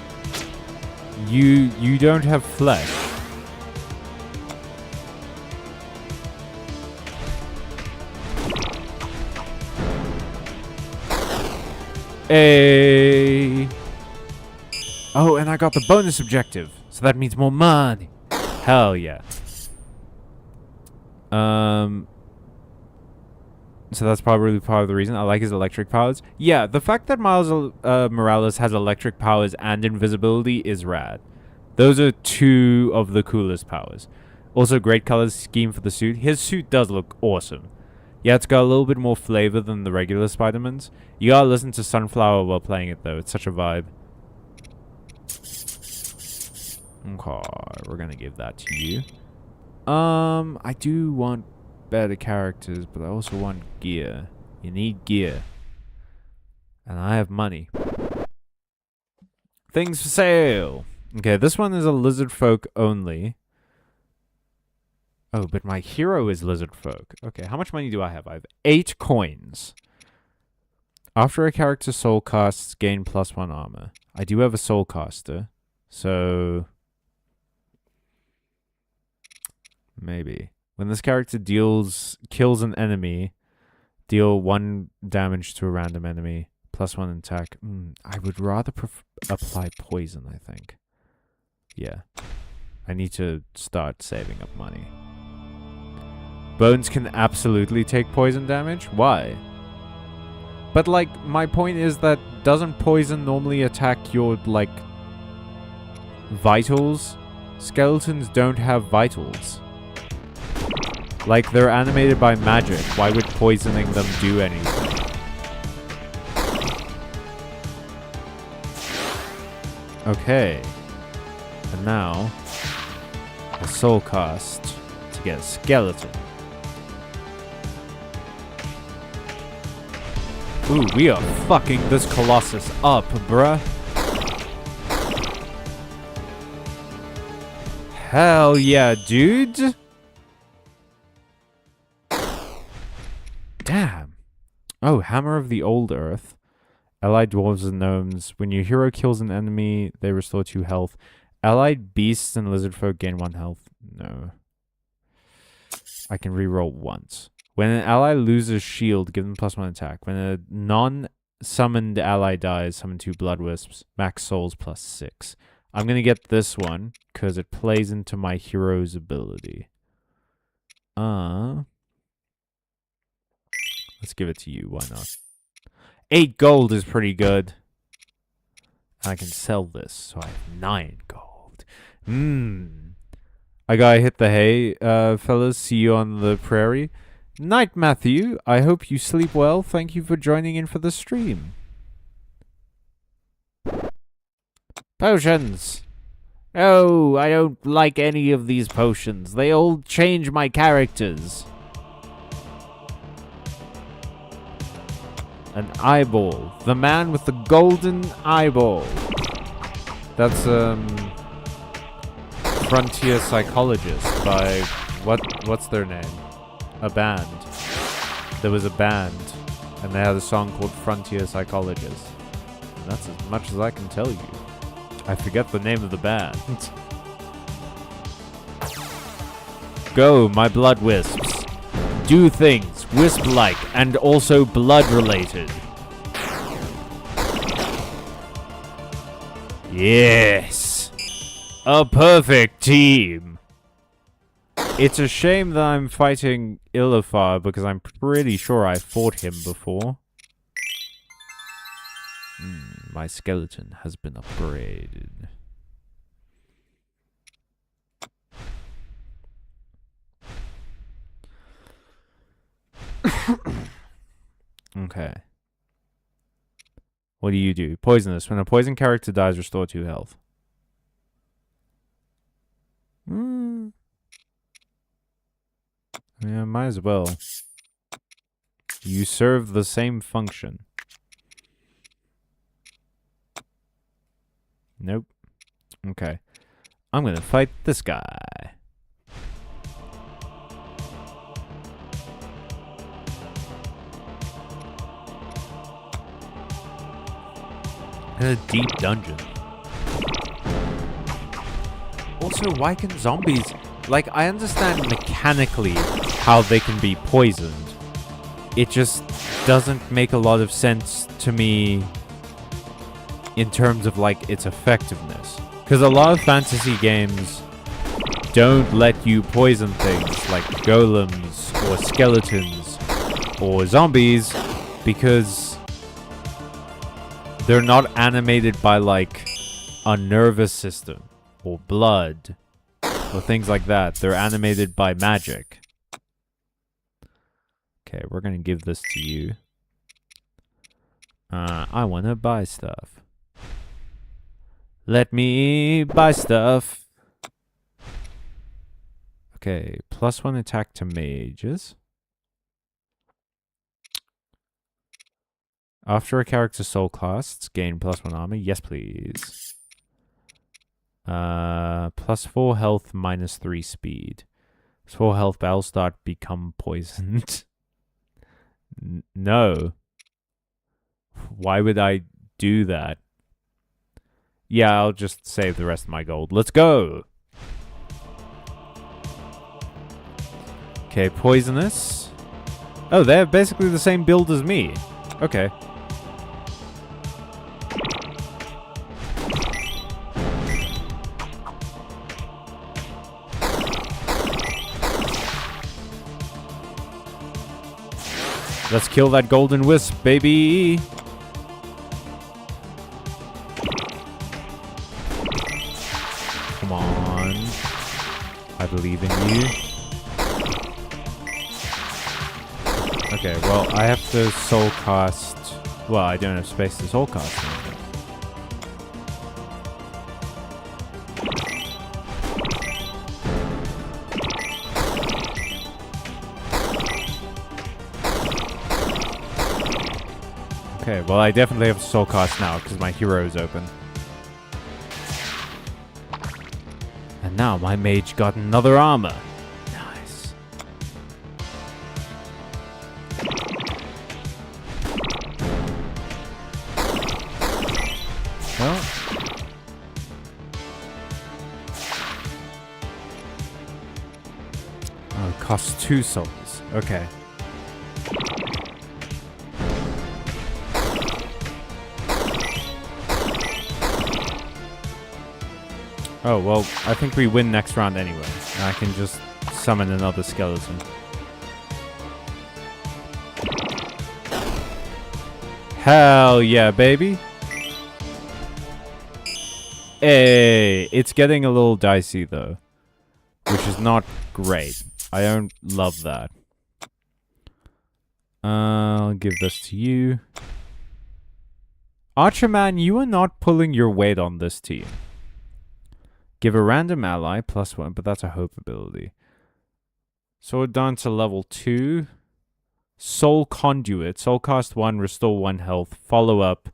You don't have flesh. Hey. Oh, and I got the bonus objective. So that means more money. Hell yeah. So that's probably part of the reason I like his electric powers. Yeah, the fact that Miles Morales has electric powers and invisibility is rad. Those are 2 of the coolest powers. Also, great color scheme for the suit. His suit does look awesome. Yeah, it's got a little bit more flavor than the regular Spider-Man's. You gotta listen to Sunflower while playing it, though. It's such a vibe. Okay, we're gonna give that to you. I do want better characters, but I also want gear. You need gear. And I have money. Things for sale! Okay, this one is a lizard folk only. Oh, but my hero is lizard folk. Okay, how much money do I have? I have 8 coins. After a character soul casts, gain +1 armor. I do have a soul caster, so... maybe. When this character kills an enemy, deal 1 damage to a random enemy, +1 attack. I would rather apply poison, I think. Yeah. I need to start saving up money. Bones can absolutely take poison damage? Why? But, like, my point is that doesn't poison normally attack your, like, vitals? Skeletons don't have vitals. Like, they're animated by magic. Why would poisoning them do anything? Okay. And now, a soul cast to get a skeleton. Ooh, we are fucking this Colossus up, bruh. Hell yeah, dude. Damn. Oh, Hammer of the Old Earth. Allied dwarves and gnomes. When your hero kills an enemy, they restore 2 health. Allied beasts and lizard folk gain 1 health. No. I can reroll once. When an ally loses shield, give them +1 attack. When a non-summoned ally dies, summon 2 blood wisps. Max souls +6. I'm going to get this one because it plays into my hero's ability. Let's give it to you. Why not? 8 gold is pretty good. I can sell this, so I have 9 gold. I gotta hit the hay, fellas. See you on the prairie. Night, Matthew. I hope you sleep well. Thank you for joining in for the stream. Potions. Oh, I don't like any of these potions. They all change my characters. An eyeball. The man with the golden eyeball. That's, Frontier Psychologist by... What's their name? A band. There was a band, and they had a song called Frontier Psychologist. And that's as much as I can tell you. I forget the name of the band. Go, my blood wisps. Do things wisp-like and also blood-related. Yes! A perfect team! It's a shame that I'm fighting Illifar because I'm pretty sure I fought him before. My skeleton has been upgraded. Okay. What do? Poisonous. When a poison character dies, restore 2 health. Yeah, might as well. You serve the same function. Nope. Okay. I'm gonna fight this guy. In a deep dungeon. Also, why can zombies... Like, I understand mechanically how they can be poisoned. It just doesn't make a lot of sense to me in terms of, like, its effectiveness. Because a lot of fantasy games don't let you poison things like golems or skeletons or zombies because they're not animated by, like, a nervous system or blood or things like that. They're animated by magic. Okay, we're gonna give this to you. I wanna buy stuff. Let me buy stuff. Okay, +1 attack to mages. After a character's soul costs, gain +1 armor. Yes, please. +4 health, -3 speed. +4 health, battle start, become poisoned. No. Why would I do that? Yeah, I'll just save the rest of my gold. Let's go! Okay, poisonous. Oh, they have basically the same build as me. Okay. Let's kill that golden wisp, baby! Come on. I believe in you. Okay, well, I have to soul cast... Well, I don't have space to soul cast anything. Okay, well, I definitely have to soul cast now because my hero is open. And now my mage got another armor. Nice. Well. Oh, it costs 2 souls. Okay. Oh, well, I think we win next round anyway. And I can just summon another skeleton. Hell yeah, baby. Hey, it's getting a little dicey though, which is not great. I don't love that. I'll give this to you. Archerman, you are not pulling your weight on this team. Give a random ally +1, but that's a hope ability. Sword Dance to level 2. Soul Conduit. Soul cost 1, restore 1 health. Follow up.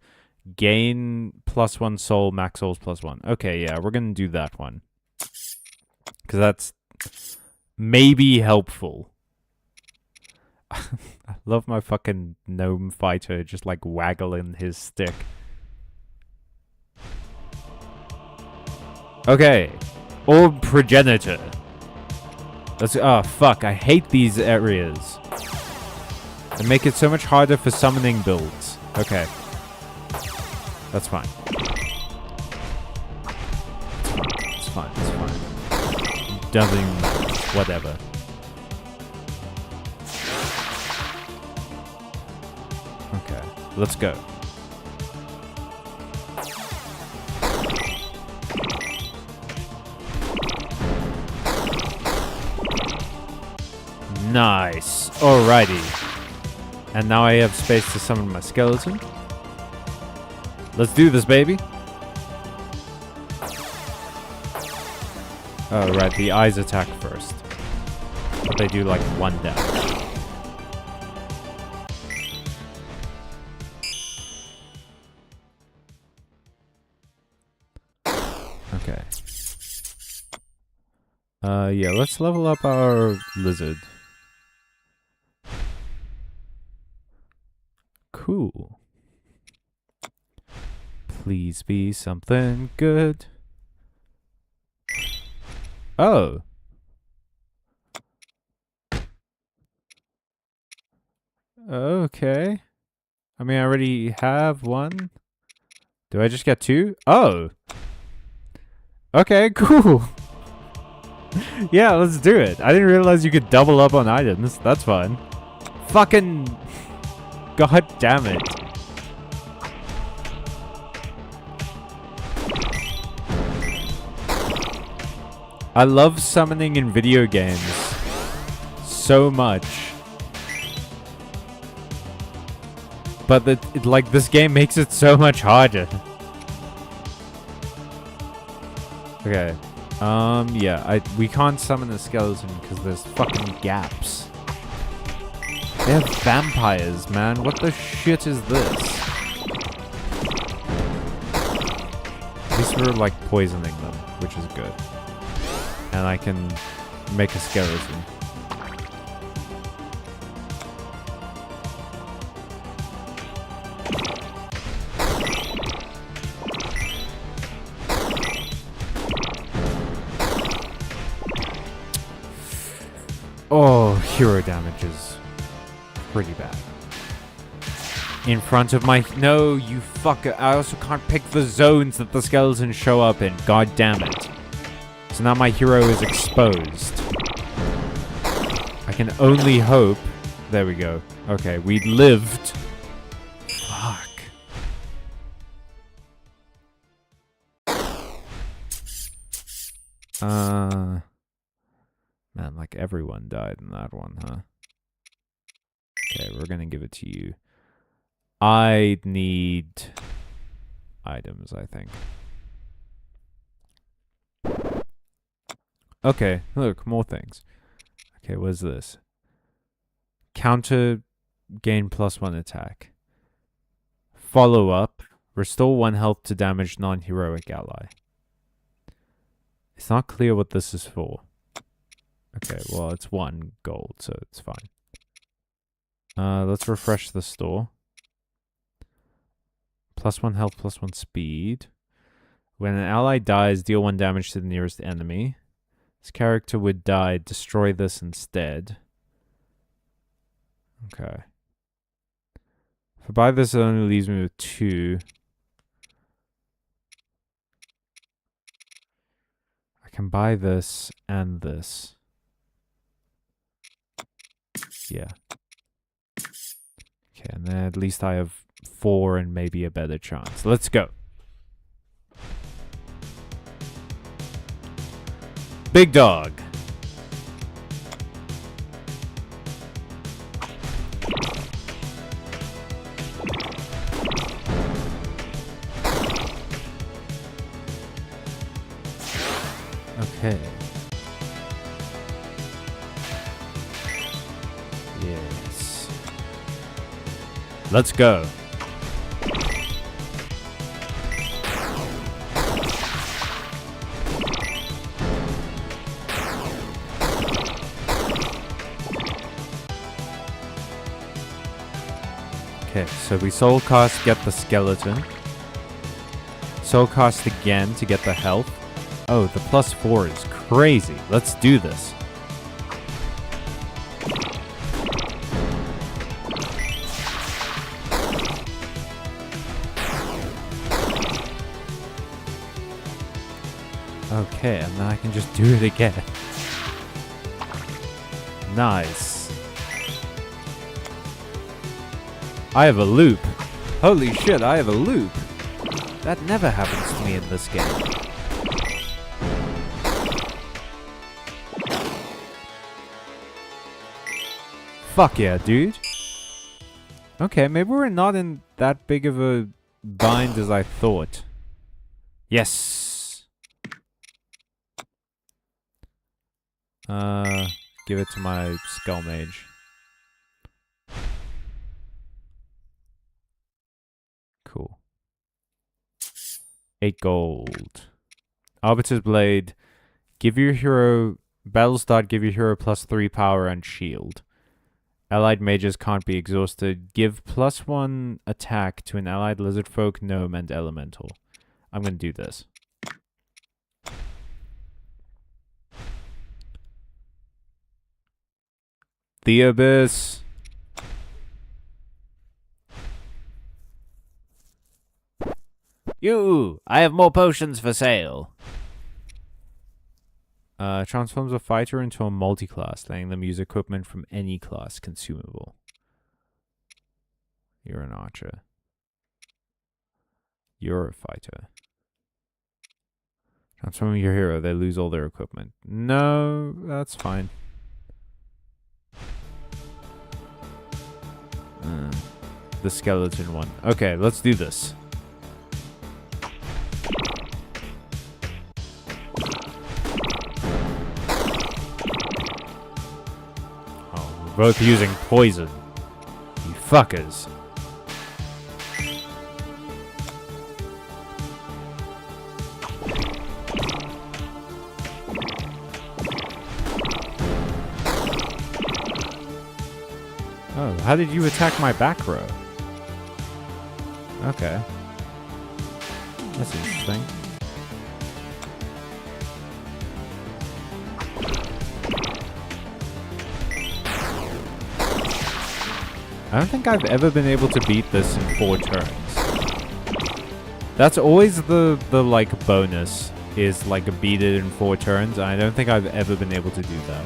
Gain +1 soul, max souls +1. Okay, yeah, we're gonna do that one. Because that's maybe helpful. I love my fucking gnome fighter just like waggling his stick. Okay. Orb Progenitor. Let's. Oh, fuck. I hate these areas. They make it so much harder for summoning builds. Okay. That's fine. It's fine. It's fine. Doesn't matter. Whatever. Okay. Let's go. Nice. Alrighty. And now I have space to summon my skeleton. Let's do this, baby. Oh, right. The eyes attack first. But they do like 1 damage. Okay. Yeah, let's level up our lizard. Cool. Please be something good. Oh. Okay. I mean, I already have 1. Do I just get 2? Oh. Okay, cool. Yeah, let's do it. I didn't realize you could double up on items. That's fun. Fucking... God damn it. I love summoning in video games so much. But like this game makes it so much harder. Okay. Yeah, we can't summon a skeleton because there's fucking gaps. They have vampires, man. What the shit is this? At least we're like poisoning them, which is good. And I can make a skeleton. Oh, hero damage is pretty bad. In front of my... No, you fucker. I also can't pick the zones that the skeletons show up in. God damn it. So now my hero is exposed. I can only hope... There we go. Okay, we lived. Fuck. Man, like everyone died in that one, huh? Okay, we're gonna give it to you. I need items, I think. Okay, look, more things. Okay, what's this? Counter gain +1 attack. Follow up. Restore 1 health to damage non-heroic ally. It's not clear what this is for. Okay, well, it's 1 gold, so it's fine. Let's refresh the store. +1 health, +1 speed. When an ally dies, deal 1 damage to the nearest enemy. This character would die. Destroy this instead. Okay. If I buy this, it only leaves me with 2. I can buy this and this. Yeah. Okay, and then at least I have 4 and maybe a better chance. Let's go. Big dog. Okay. Yes. Let's go. Okay, so we soul cast, get the skeleton. Soul cast again to get the health. Oh, the +4 is crazy. Let's do this. Okay, and then I can just do it again. Nice. I have a loop. Holy shit, I have a loop. That never happens to me in this game. Fuck yeah, dude. Okay, maybe we're not in that big of a bind as I thought. Yes. Give it to my Skull Mage. Cool. 8 gold. Arbiter's Blade. Give your hero... Battle start, give your hero +3 power and shield. Allied mages can't be exhausted. Give +1 attack to an allied lizard folk, gnome, and elemental. I'm gonna do this. The Abyss. You! I have more potions for sale. Transforms a fighter into a multi-class, letting them use equipment from any class consumable. You're an archer. You're a fighter. Transforming your hero, they lose all their equipment. No, that's fine. The skeleton one. Okay, let's do this. Oh, we're both using poison. You fuckers. Oh, how did you attack my back row? Okay. That's interesting. I don't think I've ever been able to beat this in 4 turns. That's always the like bonus, is like beat it in 4 turns. I don't think I've ever been able to do that.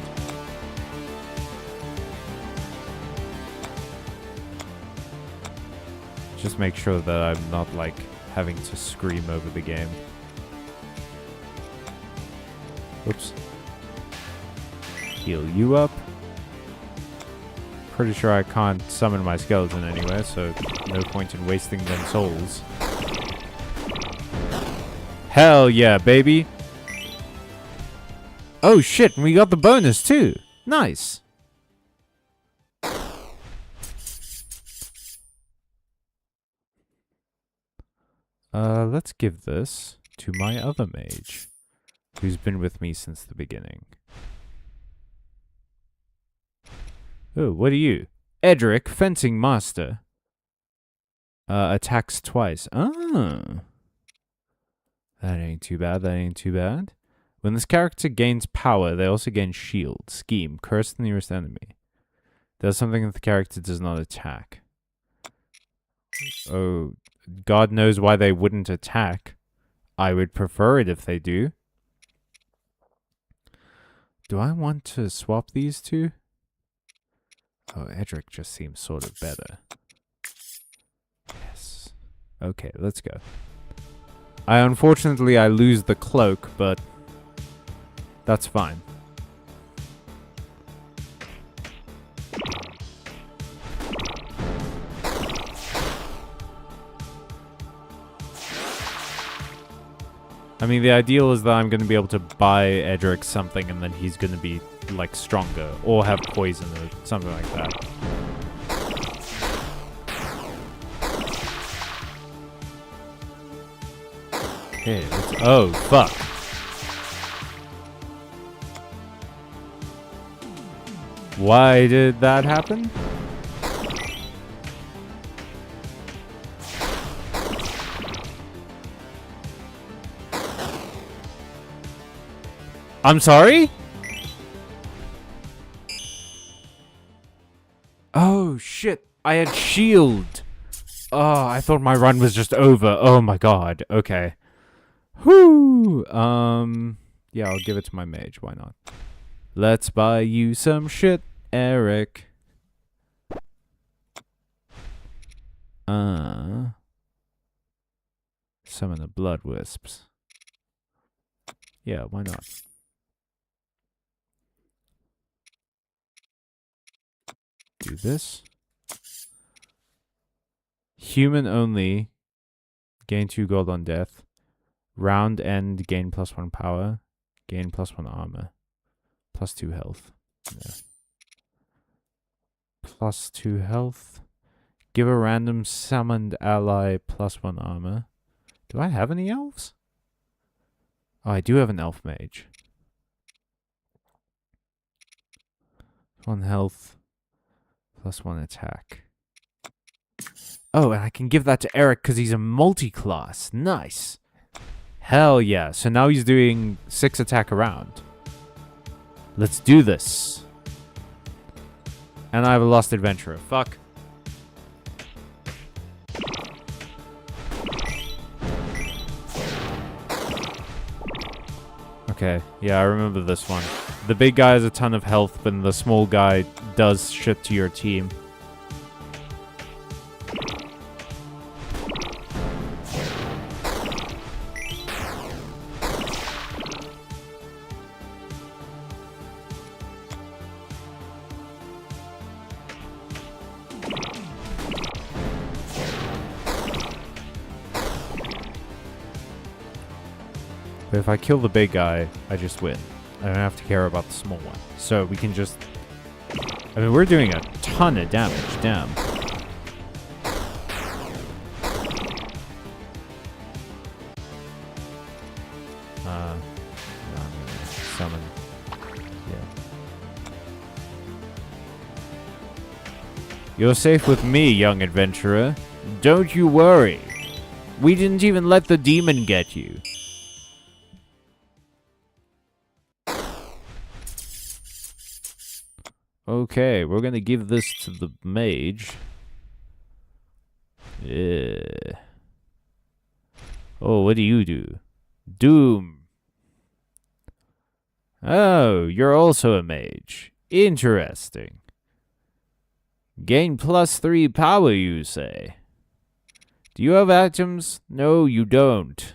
Just make sure that I'm not, like, having to scream over the game. Oops. Heal you up. Pretty sure I can't summon my skeleton anywhere, so no point in wasting them souls. Hell yeah, baby! Oh shit, and we got the bonus too! Nice! Let's give this to my other mage. who's been with me since the beginning. Oh, what are you? Edric, fencing master. Attacks twice. Oh. That ain't too bad, that ain't too bad. When this character gains power, they also gain shield, scheme, curse the nearest enemy. There's something that the character does not attack. Oh, God knows why they wouldn't attack. I would prefer it if they do. Do I want to swap these two? Oh, Edric just seems sort of better. Yes. Okay, let's go. Unfortunately, I lose the cloak, but that's fine. I mean, the ideal is that I'm going to be able to buy Edric something and then he's going to be, like, stronger. Or have poison or something like that. Okay, let's... Oh, fuck. Why did that happen? I'm sorry? Oh, shit. I had shield. Oh, I thought my run was just over. Oh my god. Okay. Whoo! Yeah, I'll give it to my mage. Why not? Let's buy you some shit, Eric. Summon the blood wisps. Yeah, why not? Do this. Human only. Gain 2 gold on death. Round end, gain +1 power. Gain +1 armor. +2 health. Yeah. +2 health. Give a random summoned ally +1 armor. Do I have any elves? Oh, I do have an elf mage. 1 health. +1 attack. Oh, and I can give that to Eric because he's a multi-class. Nice. Hell yeah. So now he's doing 6 attack around. Let's do this. And I have a lost adventurer. Fuck. Okay. Yeah, I remember this one. The big guy has a ton of health, but the small guy does shit to your team. But if I kill the big guy, I just win. I don't have to care about the small one. So we can just... I mean, we're doing a ton of damage. Damn. I'm gonna summon. Yeah. You're safe with me, young adventurer. Don't you worry. We didn't even let the demon get you. Okay, we're gonna give this to the mage. Yeah. Oh, what do you do? Doom. Oh, you're also a mage. Interesting. Gain +3 power, you say? Do you have items? No, you don't.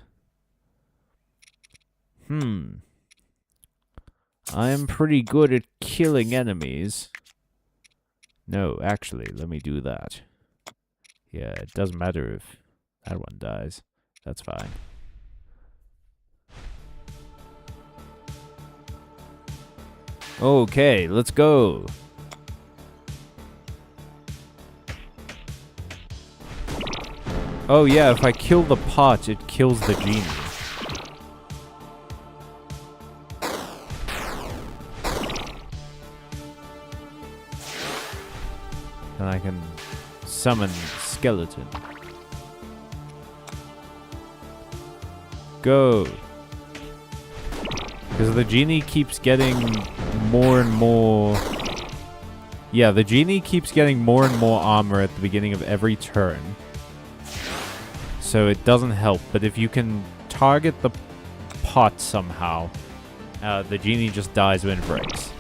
I am pretty good at killing enemies. No, actually, let me do that. Yeah, it doesn't matter if that one dies. That's fine. Okay, let's go. Oh yeah, if I kill the pot, it kills the genie. I can summon skeleton. Go. Because the genie keeps getting more and more... Yeah, the genie keeps getting more and more armor at the beginning of every turn. So it doesn't help. But if you can target the pot somehow, the genie just dies when it breaks.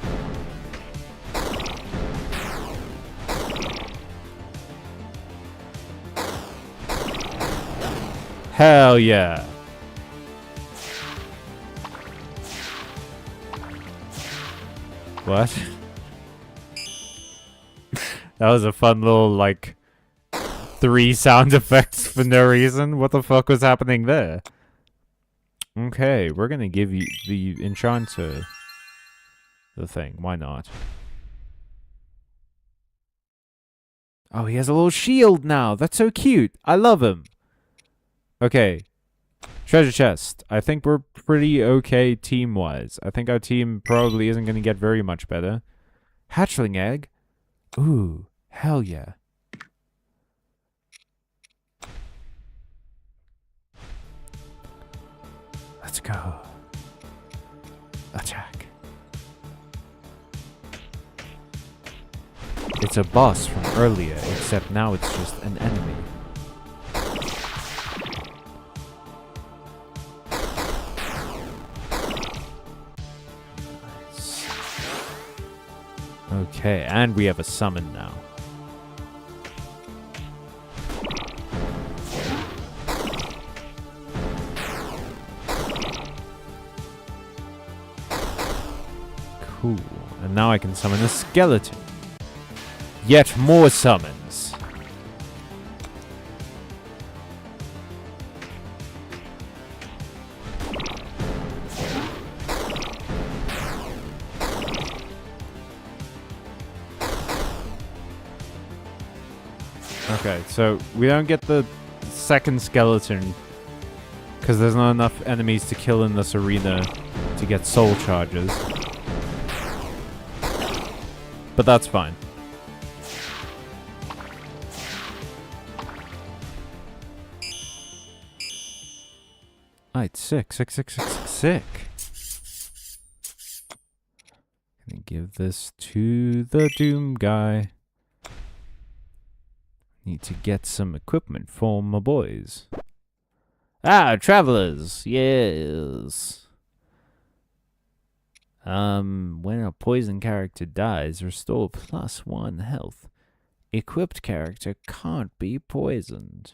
Hell yeah. What? That was a fun little, like, 3 sound effects for no reason. What the fuck was happening there? Okay, we're gonna give you the enchanter the thing. Why not? Oh, he has a little shield now. That's so cute. I love him. Okay. Treasure chest. I think we're pretty okay team-wise. I think our team probably isn't going to get very much better. Hatchling egg. Ooh, hell yeah. Let's go. Attack. It's a boss from earlier, except now it's just an enemy. Okay, and we have a summon now. Cool. And now I can summon a skeleton. Yet more summons. Okay, so we don't get the second skeleton because there's not enough enemies to kill in this arena to get soul charges. But that's fine. Alright, sick. Gonna give this to the Doom guy. Need to get some equipment for my boys. Ah, travelers! Yes. When a poison character dies, restore +1 health. Equipped character can't be poisoned.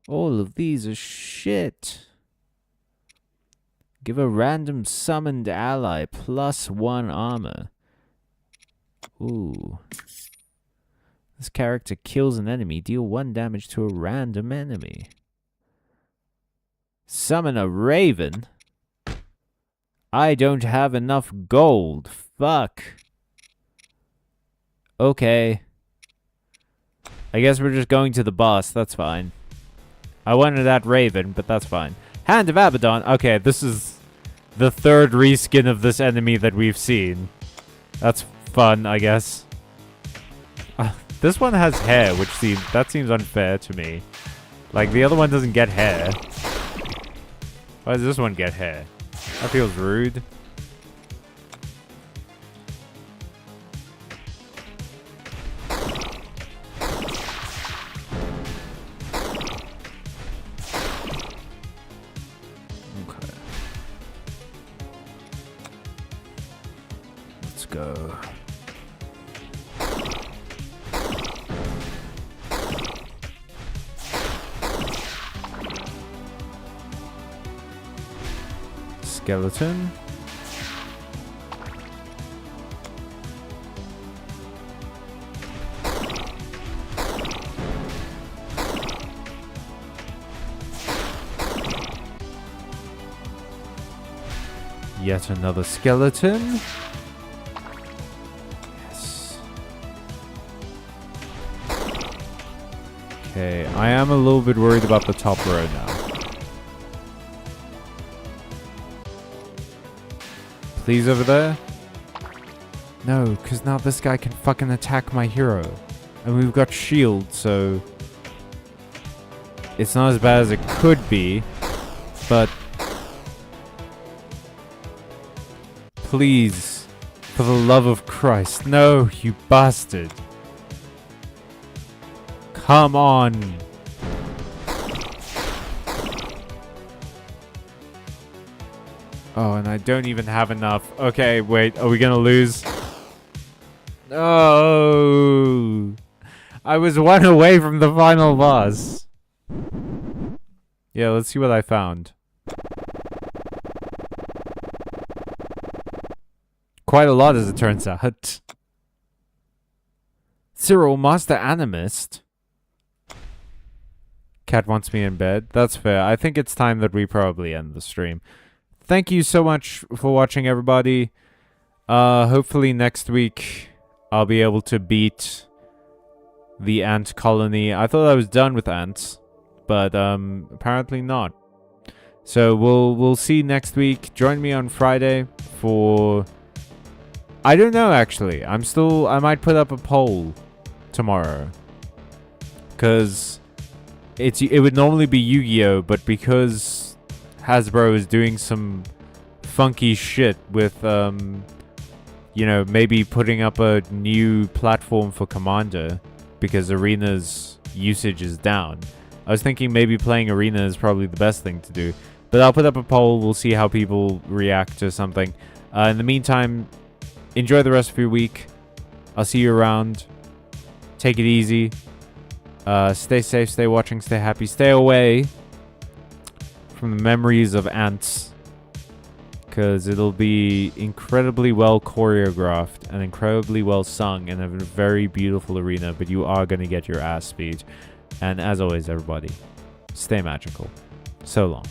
All of these are shit. Give a random summoned ally +1 armor. Ooh. This character kills an enemy. Deal 1 damage to a random enemy. Summon a raven? I don't have enough gold. Fuck. Okay. I guess we're just going to the boss. That's fine. I wanted that raven, but that's fine. Hand of Abaddon. Okay, this is the 3rd reskin of this enemy that we've seen. That's fun, I guess. This one has hair, which seems unfair to me. Like, the other one doesn't get hair. Why does this one get hair? That feels rude. Okay. Let's go. Skeleton. Yet another skeleton. Yes. Okay, I am a little bit worried about the top row now. Please, over there. No, because now this guy can fucking attack my hero. And we've got shield, so... It's not as bad as it could be, but... Please, for the love of Christ, no, you bastard. Come on. Oh, and I don't even have enough. Okay, wait, are we gonna lose? No! I was one away from the final boss. Yeah, let's see what I found. Quite a lot, as it turns out. Cyril, Master Animist. Cat wants me in bed. That's fair. I think it's time that we probably end the stream. Thank you so much for watching, everybody. Hopefully next week I'll be able to beat the ant colony. I thought I was done with ants, but apparently not. So we'll see next week. Join me on Friday for... I don't know, actually. I might put up a poll tomorrow. Because it would normally be Yu-Gi-Oh! But because Hasbro is doing some funky shit with, you know, maybe putting up a new platform for Commander because Arena's usage is down. I was thinking maybe playing Arena is probably the best thing to do. But I'll put up a poll. We'll see how people react to something. In the meantime... Enjoy the rest of your week. I'll see you around. Take it easy. Stay safe, stay watching, stay happy. Stay away from the memories of ants. Because it'll be incredibly well choreographed and incredibly well sung in a very beautiful arena. But you are going to get your ass beat. And as always, everybody, stay magical. So long.